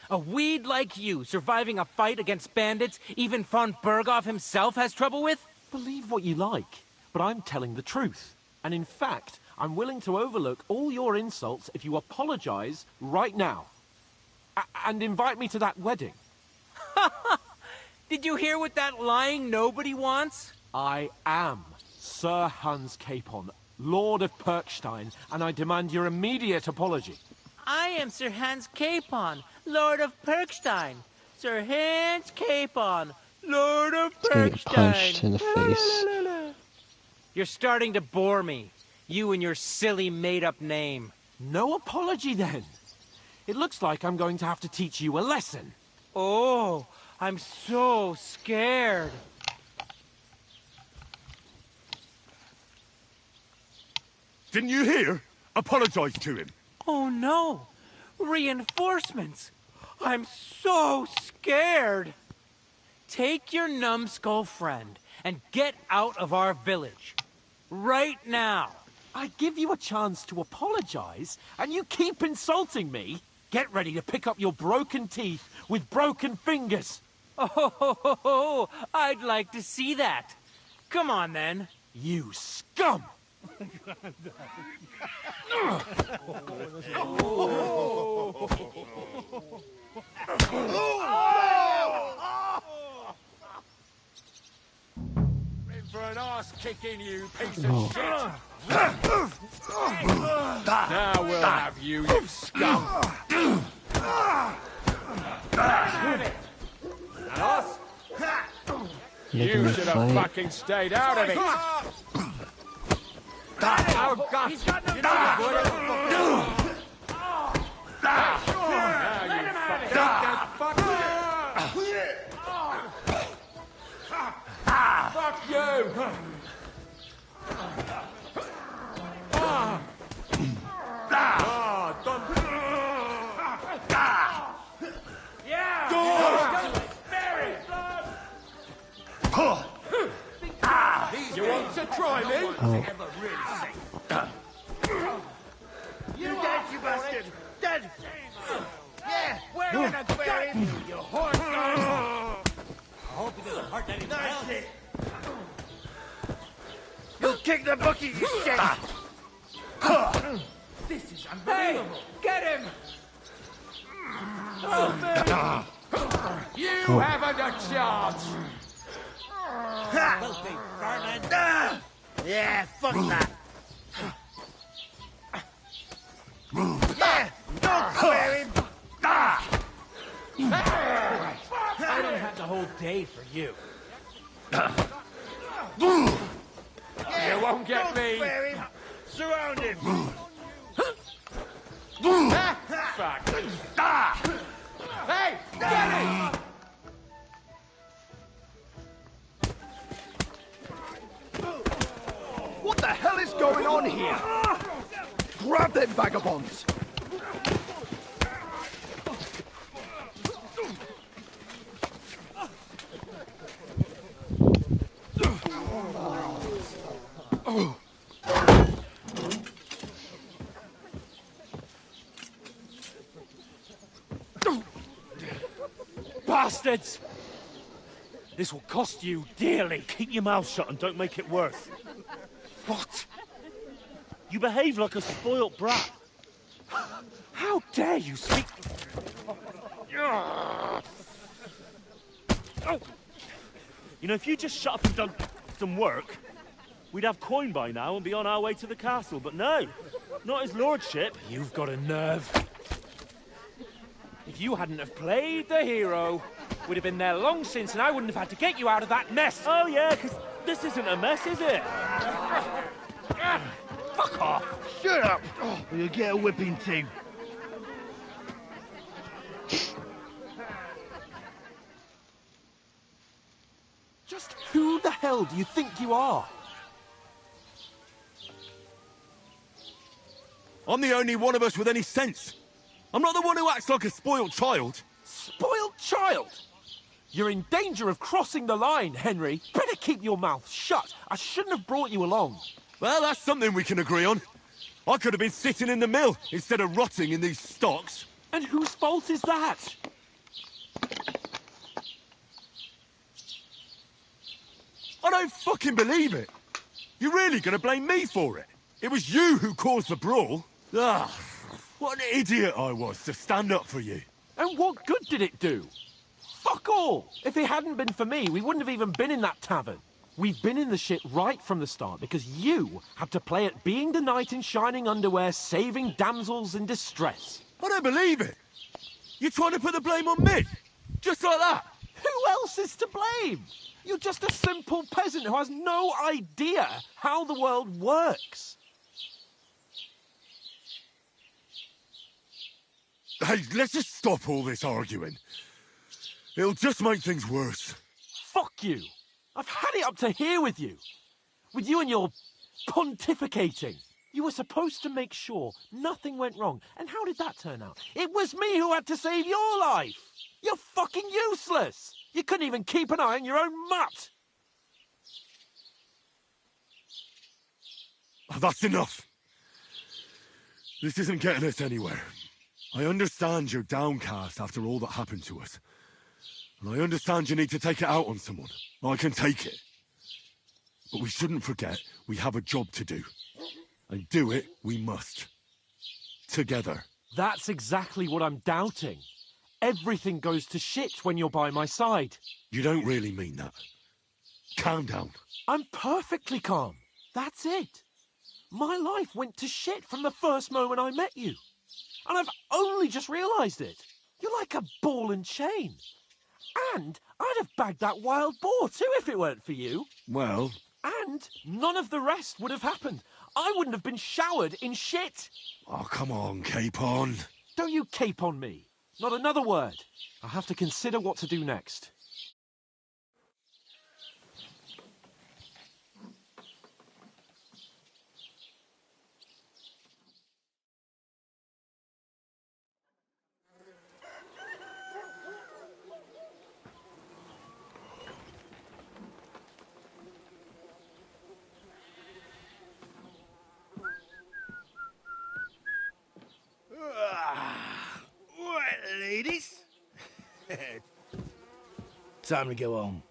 A weed like you surviving a fight against bandits even von Berghoff himself has trouble with? Believe what you like, but I'm telling the truth. And in fact, I'm willing to overlook all your insults if you apologize right now. And invite me to that wedding. Did you hear what that lying nobody wants? I am Sir Hans Capon, Lord of Perkstein, and I demand your immediate apology. I am Sir Hans Capon, Lord of Perkstein. Sir Hans Capon, Lord of Perkstein. Get punched in the face. You're starting to bore me. You and your silly made-up name. No apology, then. It looks like I'm going to have to teach you a lesson. Oh, I'm so scared. Didn't you hear? Apologize to him. Oh no! Reinforcements! I'm so scared! Take your numbskull friend and get out of our village. Right now! I give you a chance to apologize, and you keep insulting me? Get ready to pick up your broken teeth with broken fingers. Oh, I'd like to see that. Come on, then. You scum! In for an arse kicking, you piece of shit! Now we'll have you, you scum! And us? Making You a should have fight. fucking stayed out of it! Oh, God! He's got no Fuck you! You want to try me? You dead, you bastard! Dead! Yeah, we're gonna bury him, you horse dog! I hope he doesn't hurt anyone else. Nice it! You'll kick the bucket, you shit! This is unbelievable! Hey, get him! You haven't a chance! Filthy vermin. Yeah, fuck that! Yeah, don't swear him! I don't have the whole day for you. You won't get Don't me! swear him! Surround him! Fuck! Hey, get it! What the hell is going on here? Grab them vagabonds! bastards! This will cost you dearly. Keep your mouth shut and don't make it worse. What? You behave like a spoilt brat. How dare you speak... You know, if you just shut up and done some work, we'd have coin by now and be on our way to the castle. But no, not his lordship. You've got a nerve. If you hadn't have played the hero, we'd have been there long since and I wouldn't have had to get you out of that mess. Oh yeah, because this isn't a mess, is it? Fuck off! Shut up! Or you'll get a whipping too. Just who the hell do you think you are? I'm the only one of us with any sense. I'm not the one who acts like a spoiled child. Spoiled child? You're in danger of crossing the line, Henry. Better keep your mouth shut. I shouldn't have brought you along. Well, that's something we can agree on. I could have been sitting in the mill instead of rotting in these stocks. And whose fault is that? I don't fucking believe it. You're really gonna blame me for it? It was you who caused the brawl. Ah, what an idiot I was to stand up for you. And what good did it do? Fuck all! If it hadn't been for me, we wouldn't have even been in that tavern. We've been in the shit right from the start because you had to play at being the knight in shining underwear, saving damsels in distress. I don't believe it. You're trying to put the blame on me? Just like that? Who else is to blame? You're just a simple peasant who has no idea how the world works. Hey, let's just stop all this arguing. It'll just make things worse. Fuck you. I've had it up to here with you. With you and your pontificating. You were supposed to make sure nothing went wrong. And how did that turn out? It was me who had to save your life. You're fucking useless. You couldn't even keep an eye on your own mutt. Oh, that's enough. This isn't getting us anywhere. I understand you're downcast after all that happened to us. And I understand you need to take it out on someone. I can take it. But we shouldn't forget we have a job to do. And do it we must. Together. That's exactly what I'm doubting. Everything goes to shit when you're by my side. You don't really mean that. Calm down. I'm perfectly calm. That's it. My life went to shit from the first moment I met you. And I've only just realised it. You're like a ball and chain. And I'd have bagged that wild boar too if it weren't for you. Well... And none of the rest would have happened. I wouldn't have been showered in shit. Oh, come on, Capon. Don't you cape on me. Not another word. I'll have to consider what to do next. Right, ladies. Time to go home.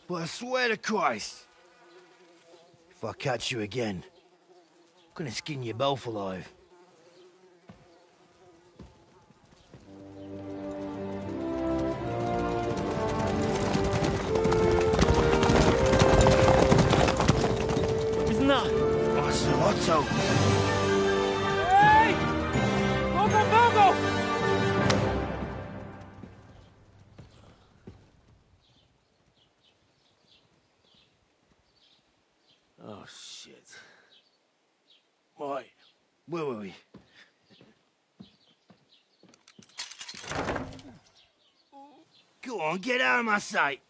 But I swear to Christ, if I catch you again, I'm gonna skin you both alive. Isn't that? What's the motto? Hey! Go! Oh, shit. Right, where were we? Go on, get out of my sight.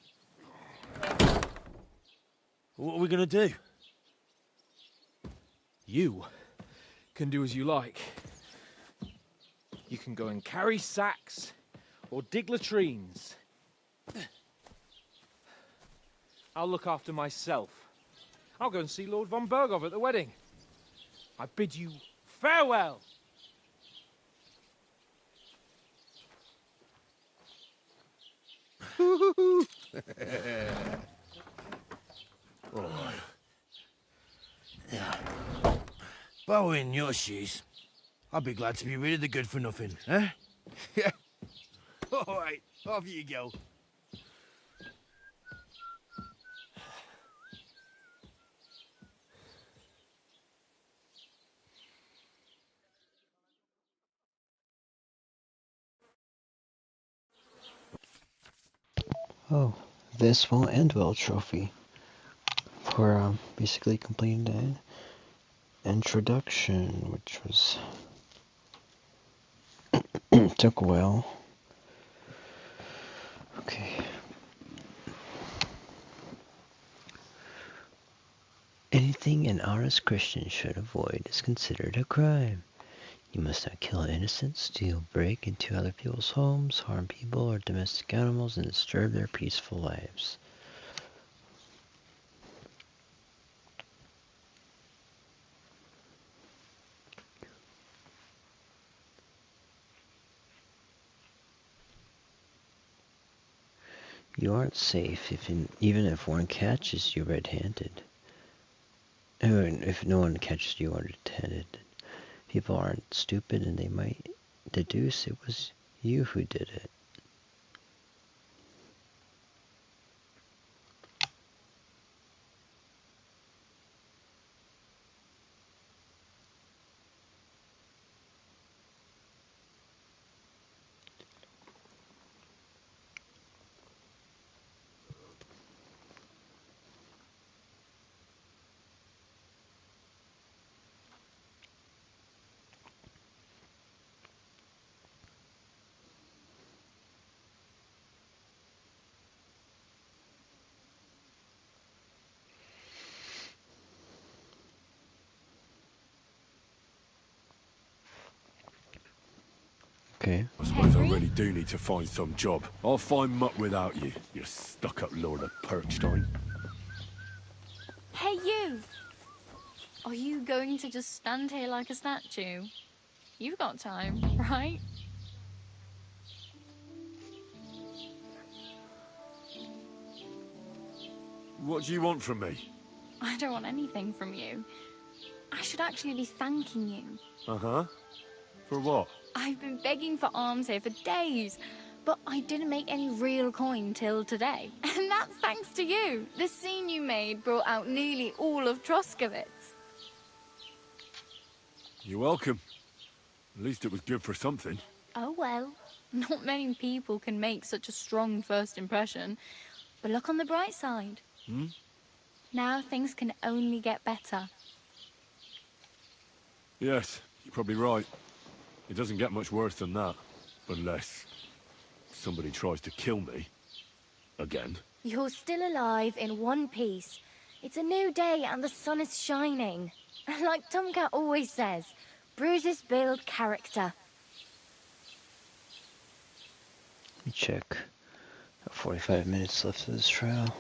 What are we gonna do? You can do as you like. You can go and carry sacks or dig latrines. I'll look after myself. I'll go and see Lord von Bergov at the wedding. I bid you farewell. All right. Yeah. If I were in your shoes, I'd be glad to be rid of the good-for-nothing, eh? Yeah. All right, off you go. Oh, this won't end well trophy. For basically completing the introduction, which was took a while. Okay. Anything an honest Christian should avoid is considered a crime. You must not kill innocents, steal, break into other people's homes, harm people or domestic animals, and disturb their peaceful lives. You aren't safe even if one catches you red-handed. If no one catches you red-handed. People aren't stupid and they might deduce it was you who did it. Okay. I suppose I really do need to find some job. I'll find muck without you, you stuck-up Lord of Perkstein. Hey, you! Are you going to just stand here like a statue? You've got time, right? What do you want from me? I don't want anything from you. I should actually be thanking you. Uh-huh. For what? I've been begging for alms here for days, but I didn't make any real coin till today. And that's thanks to you. The scene you made brought out nearly all of Troskowitz. You're welcome. At least it was good for something. Oh well, not many people can make such a strong first impression. But look on the bright side. Hmm? Now things can only get better. Yes, you're probably right. It doesn't get much worse than that. Unless somebody tries to kill me. Again. You're still alive in one piece. It's a new day and the sun is shining. Like Tomcat always says, bruises build character. Let me check. 45 minutes left of this trial.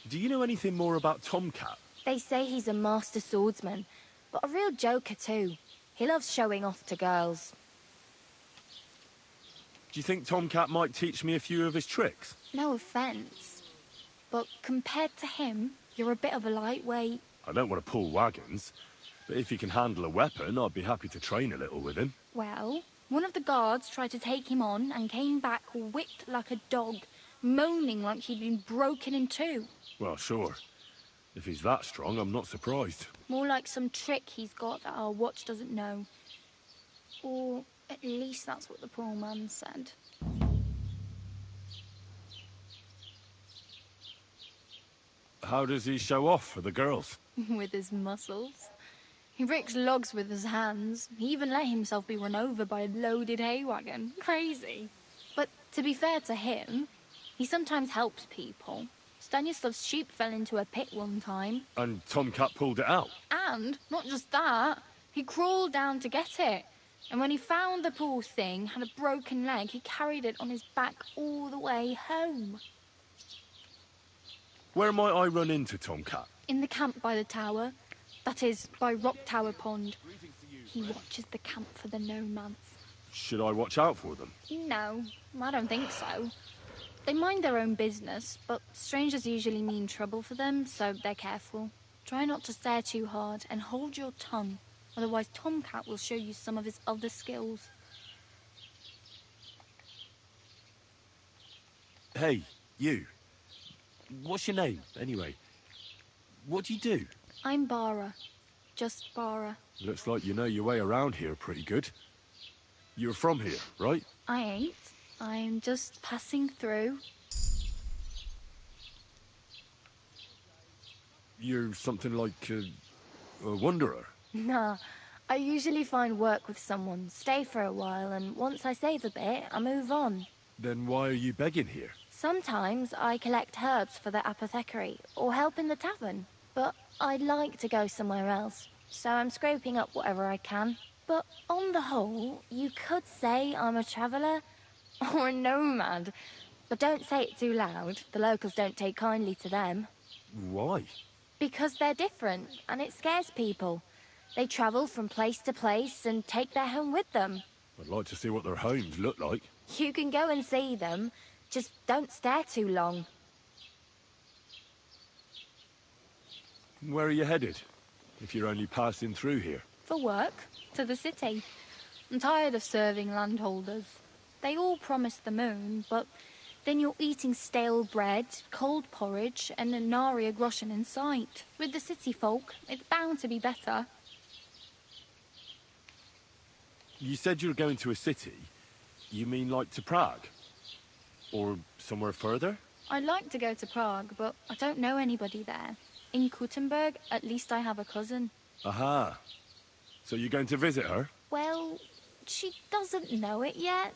Do you know anything more about Tomcat? They say he's a master swordsman, but a real joker too. He loves showing off to girls. Do you think Tomcat might teach me a few of his tricks? No offense, but compared to him, you're a bit of a lightweight. I don't want to pull wagons, but if he can handle a weapon, I'd be happy to train a little with him. Well, one of the guards tried to take him on and came back whipped like a dog, moaning like he'd been broken in two. Well, sure. If he's that strong, I'm not surprised. More like some trick he's got that our watch doesn't know. Or at least that's what the poor man said. How does he show off for the girls? With his muscles. He breaks logs with his hands. He even let himself be run over by a loaded hay wagon. Crazy. But to be fair to him, he sometimes helps people. Stanislav's sheep fell into a pit one time. And Tomcat pulled it out? And, not just that, he crawled down to get it. And when he found the poor thing had a broken leg, he carried it on his back all the way home. Where might I run into Tomcat? In the camp by the tower. That is, by Rock Tower Pond. He watches the camp for the nomads. Should I watch out for them? No, I don't think so. They mind their own business, but strangers usually mean trouble for them, so they're careful. Try not to stare too hard and hold your tongue, otherwise Tomcat will show you some of his other skills. Hey, you. What's your name, anyway? What do you do? I'm Bara. Just Bara. Looks like you know your way around here pretty good. You're from here, right? I ain't. I'm just passing through. You're something like a wanderer. Nah, I usually find work with someone, stay for a while, and once I save a bit, I move on. Then why are you begging here? Sometimes I collect herbs for the apothecary, or help in the tavern. But I'd like to go somewhere else, so I'm scraping up whatever I can. But on the whole, you could say I'm a traveller, or a nomad. But don't say it too loud, the locals don't take kindly to them. Why? Because they're different, and it scares people. They travel from place to place and take their home with them. I'd like to see what their homes look like. You can go and see them, just don't stare too long. Where are you headed, if you're only passing through here? For work, to the city. I'm tired of serving landholders. They all promise the moon, but then you're eating stale bread, cold porridge, and a nary a groschen in sight. With the city folk, it's bound to be better. You said you were going to a city. You mean like to Prague? Or somewhere further? I'd like to go to Prague, but I don't know anybody there. In Kuttenberg, at least I have a cousin. Aha. So you're going to visit her? Well, she doesn't know it yet.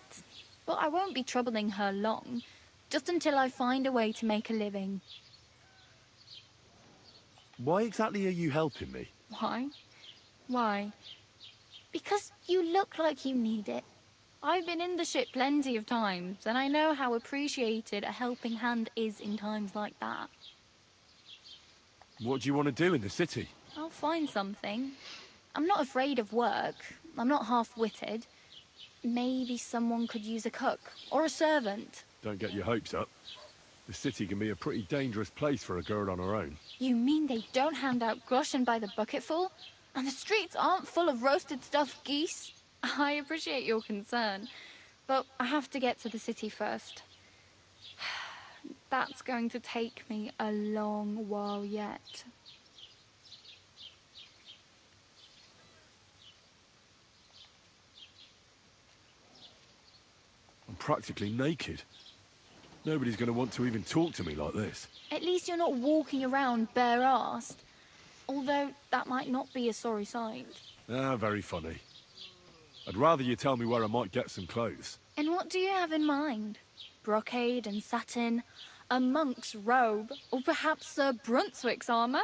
But I won't be troubling her long. Just until I find a way to make a living. Why exactly are you helping me? Why? Why? Because you look like you need it. I've been in the ship plenty of times, and I know how appreciated a helping hand is in times like that. What do you want to do in the city? I'll find something. I'm not afraid of work. I'm not half-witted. Maybe someone could use a cook, or a servant. Don't get your hopes up. The city can be a pretty dangerous place for a girl on her own. You mean they don't hand out groschen by the bucketful? And the streets aren't full of roasted stuffed geese? I appreciate your concern, but I have to get to the city first. That's going to take me a long while yet. I'm practically naked. Nobody's going to want to even talk to me like this. At least you're not walking around bare-arsed. Although that might not be a sorry sight. Ah, very funny. I'd rather you tell me where I might get some clothes. And what do you have in mind? Brocade and satin, a monk's robe, or perhaps Sir Brunswick's armour?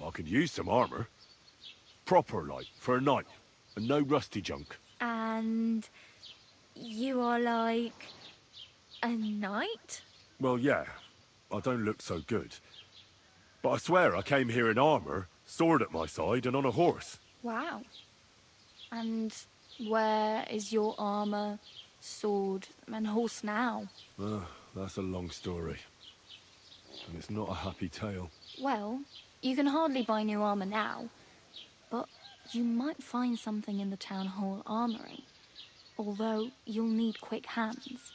I could use some armour. Proper, like, for a night. And no rusty junk. And you are like a knight? Well, yeah. I don't look so good. But I swear I came here in armour, sword at my side, and on a horse. Wow. And where is your armour, sword, and horse now? That's a long story. And it's not a happy tale. Well, you can hardly buy new armour now. But you might find something in the town hall armoury. Although you'll need quick hands.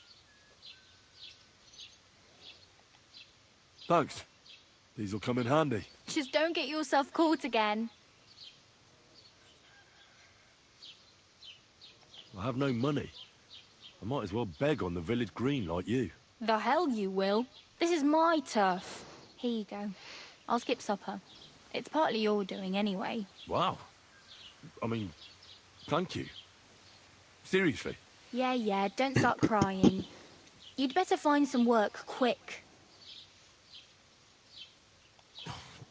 Thanks. These'll come in handy. Just don't get yourself caught again. I have no money. I might as well beg on the village green like you. The hell you will. This is my turf. Here you go. I'll skip supper. It's partly your doing anyway. Wow. I mean, thank you. Seriously. Yeah, don't start crying. You'd better find some work quick.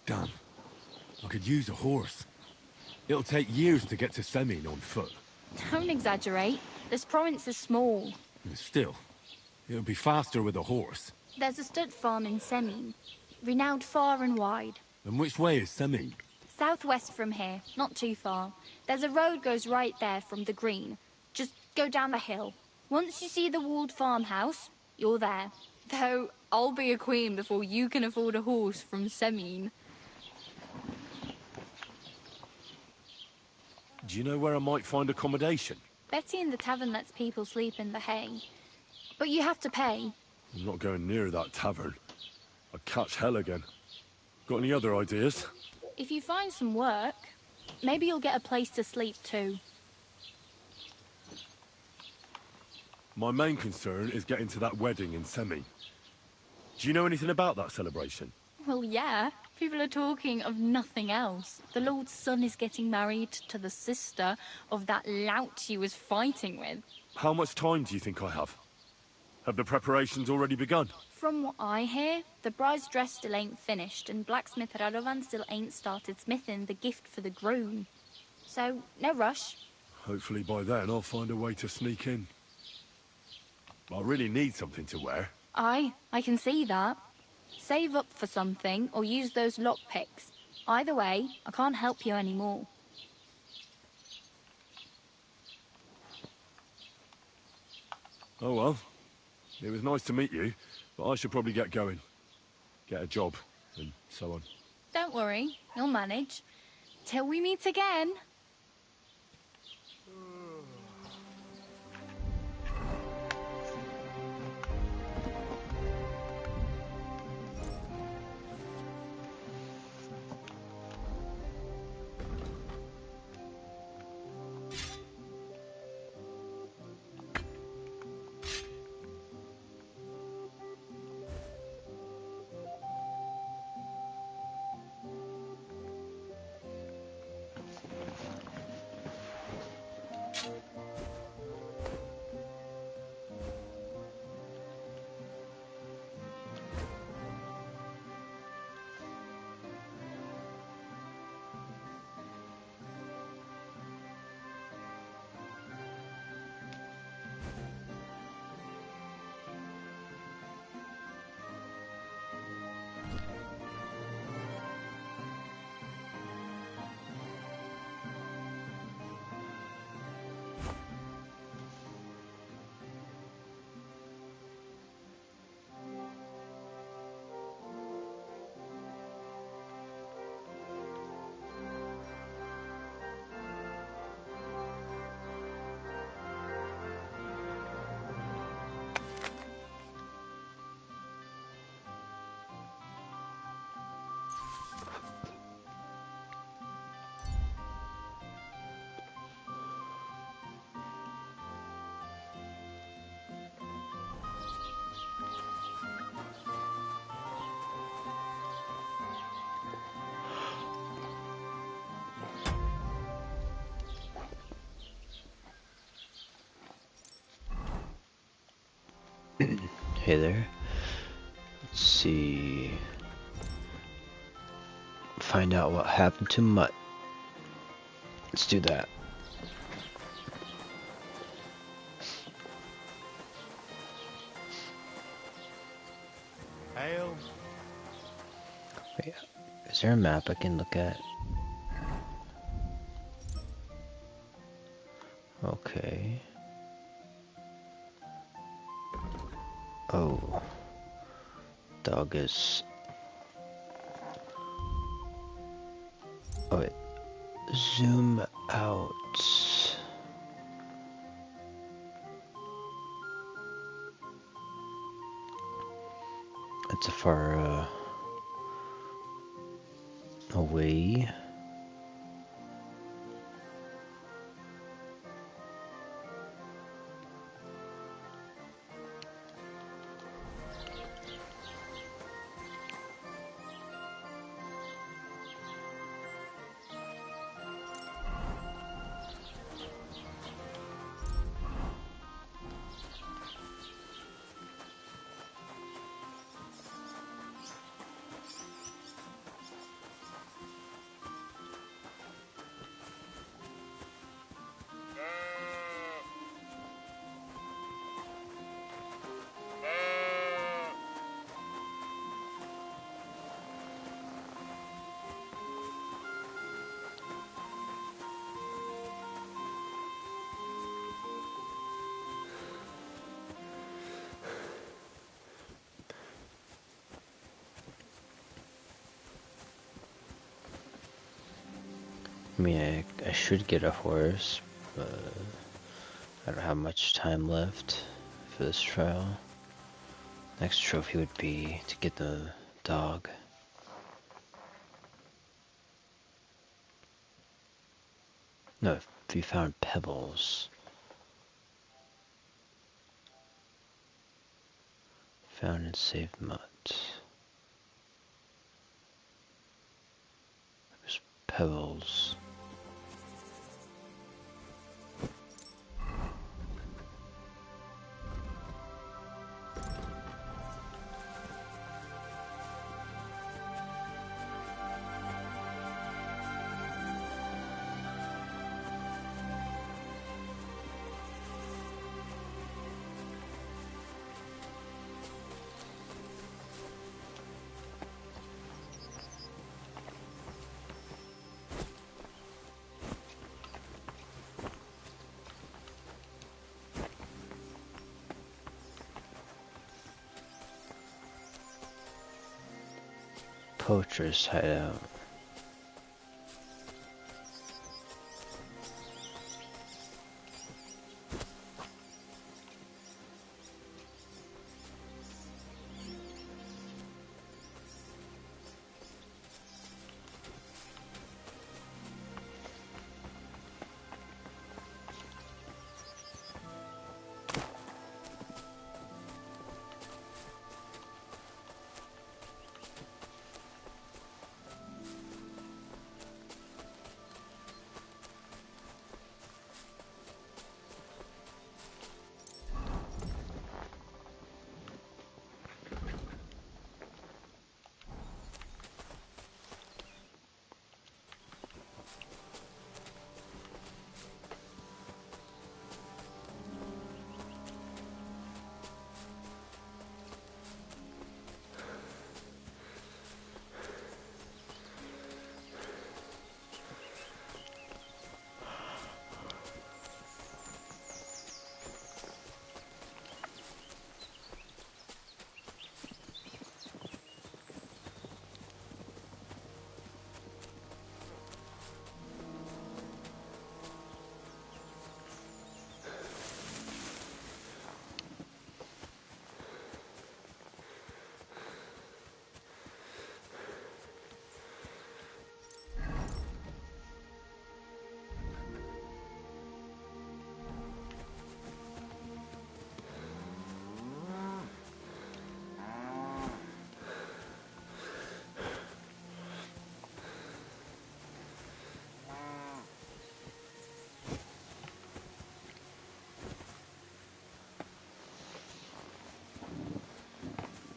Damn. I could use a horse. It'll take years to get to Semin on foot. Don't exaggerate. This province is small. Still, it'll be faster with a horse. There's a stud farm in Semin, renowned far and wide. And which way is Semin? Southwest from here, not too far. There's a road goes right there from the green. Just go down the hill. Once you see the walled farmhouse, you're there. Though, I'll be a queen before you can afford a horse from Semine. Do you know where I might find accommodation? Betty in the tavern lets people sleep in the hay. But you have to pay. I'm not going near that tavern. I'd catch hell again. Got any other ideas? If you find some work, maybe you'll get a place to sleep too. My main concern is getting to that wedding in Semi. Do you know anything about that celebration? Well, yeah. People are talking of nothing else. The Lord's son is getting married to the sister of that lout he was fighting with. How much time do you think I have? Have the preparations already begun? From what I hear, the bride's dress still ain't finished, and blacksmith Radovan still ain't started smithing the gift for the groom. So, no rush. Hopefully by then I'll find a way to sneak in. I really need something to wear. I can see that. Save up for something, or use those lockpicks. Either way, I can't help you anymore. Oh well. It was nice to meet you, but I should probably get going. Get a job, and so on. Don't worry, you'll manage. Till we meet again. Hey there. Let's see. Find out what happened to Mutt. Let's do that. Hail. Wait, is there a map I can look at? Okay. Oh. Dog is... Oh wait. Zoom out. That's a far away. I mean, I should get a horse, but I don't have much time left for this trial. Next trophy would be to get the dog. No, if you found pebbles. Found and saved mud. There's pebbles. Poacher's hideout.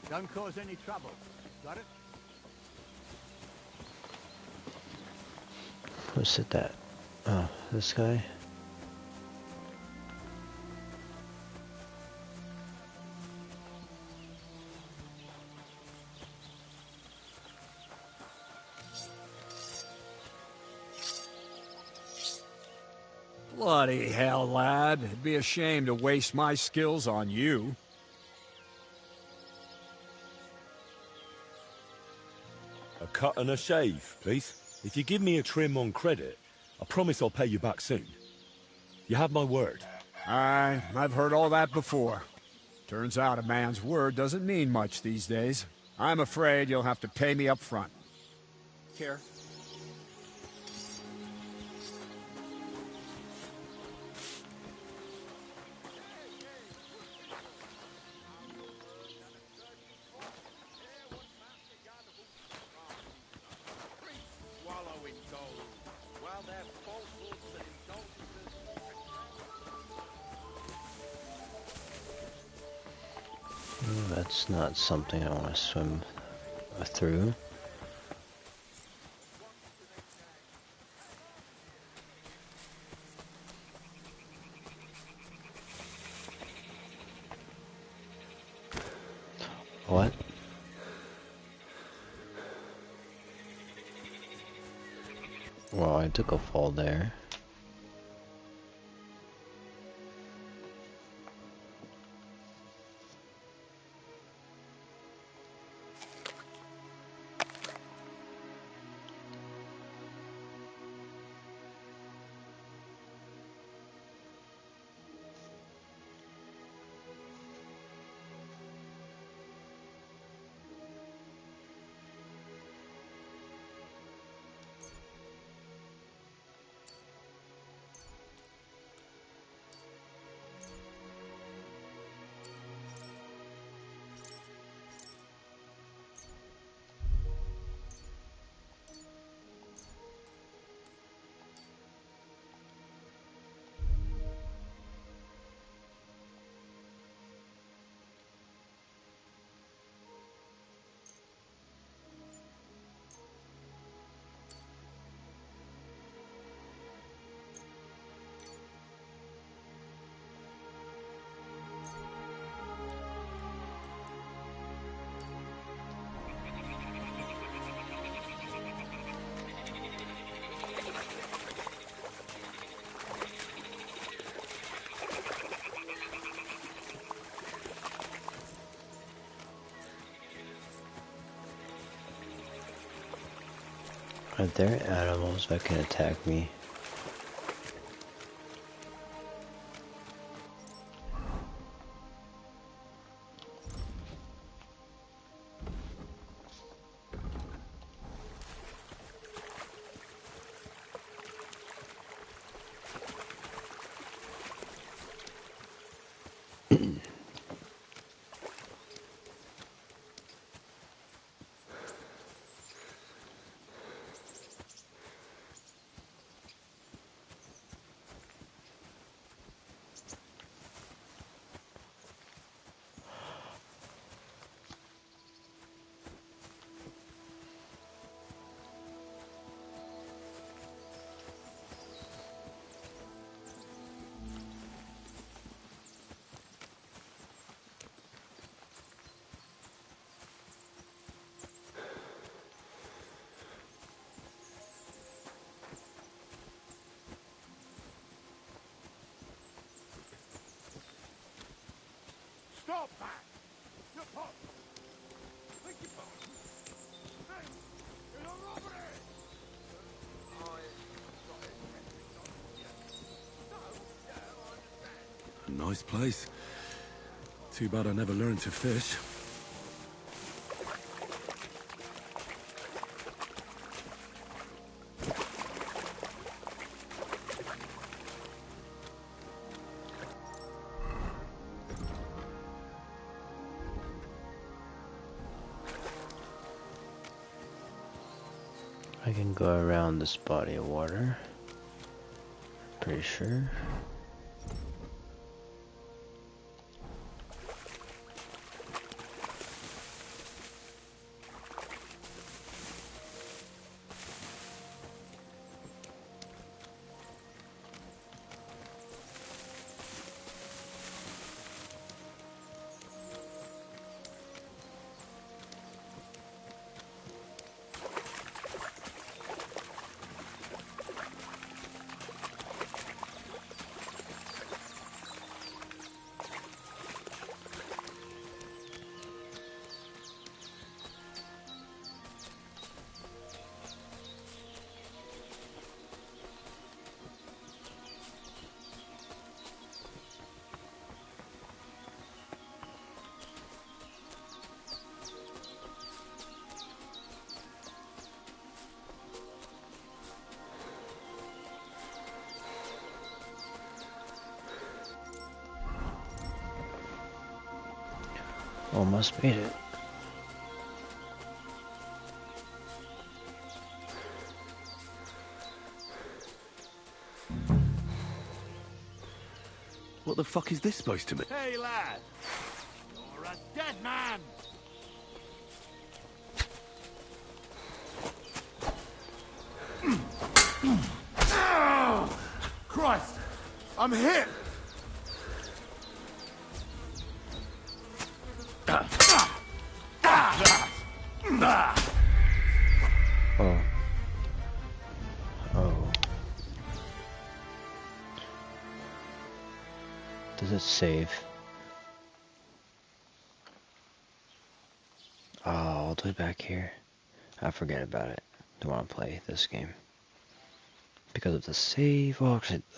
Don't cause any trouble. Got it? Who said that? Oh, this guy? Bloody hell, lad. It'd be a shame to waste my skills on you. A cut and a shave, please. If you give me a trim on credit, I promise I'll pay you back soon. You have my word. Aye, I've heard all that before. Turns out a man's word doesn't mean much these days. I'm afraid you'll have to pay me up front. Here. That's not something I want to swim through. What? Well, I took a fall there. Are there animals that can attack me? Stop that! Your pop! Beg your pardon? Hey! It's a robbery! A nice place. Too bad I never learned to fish. I can go around this body of water. Pretty sure. Almost made it. What the fuck is this supposed to mean? Hey, lad! You're a dead man! Christ! I'm hit! Oh. Oh. Does it save? Oh, all the way back here. I forget about it. Don't want to play this game. Because of the save. Oh,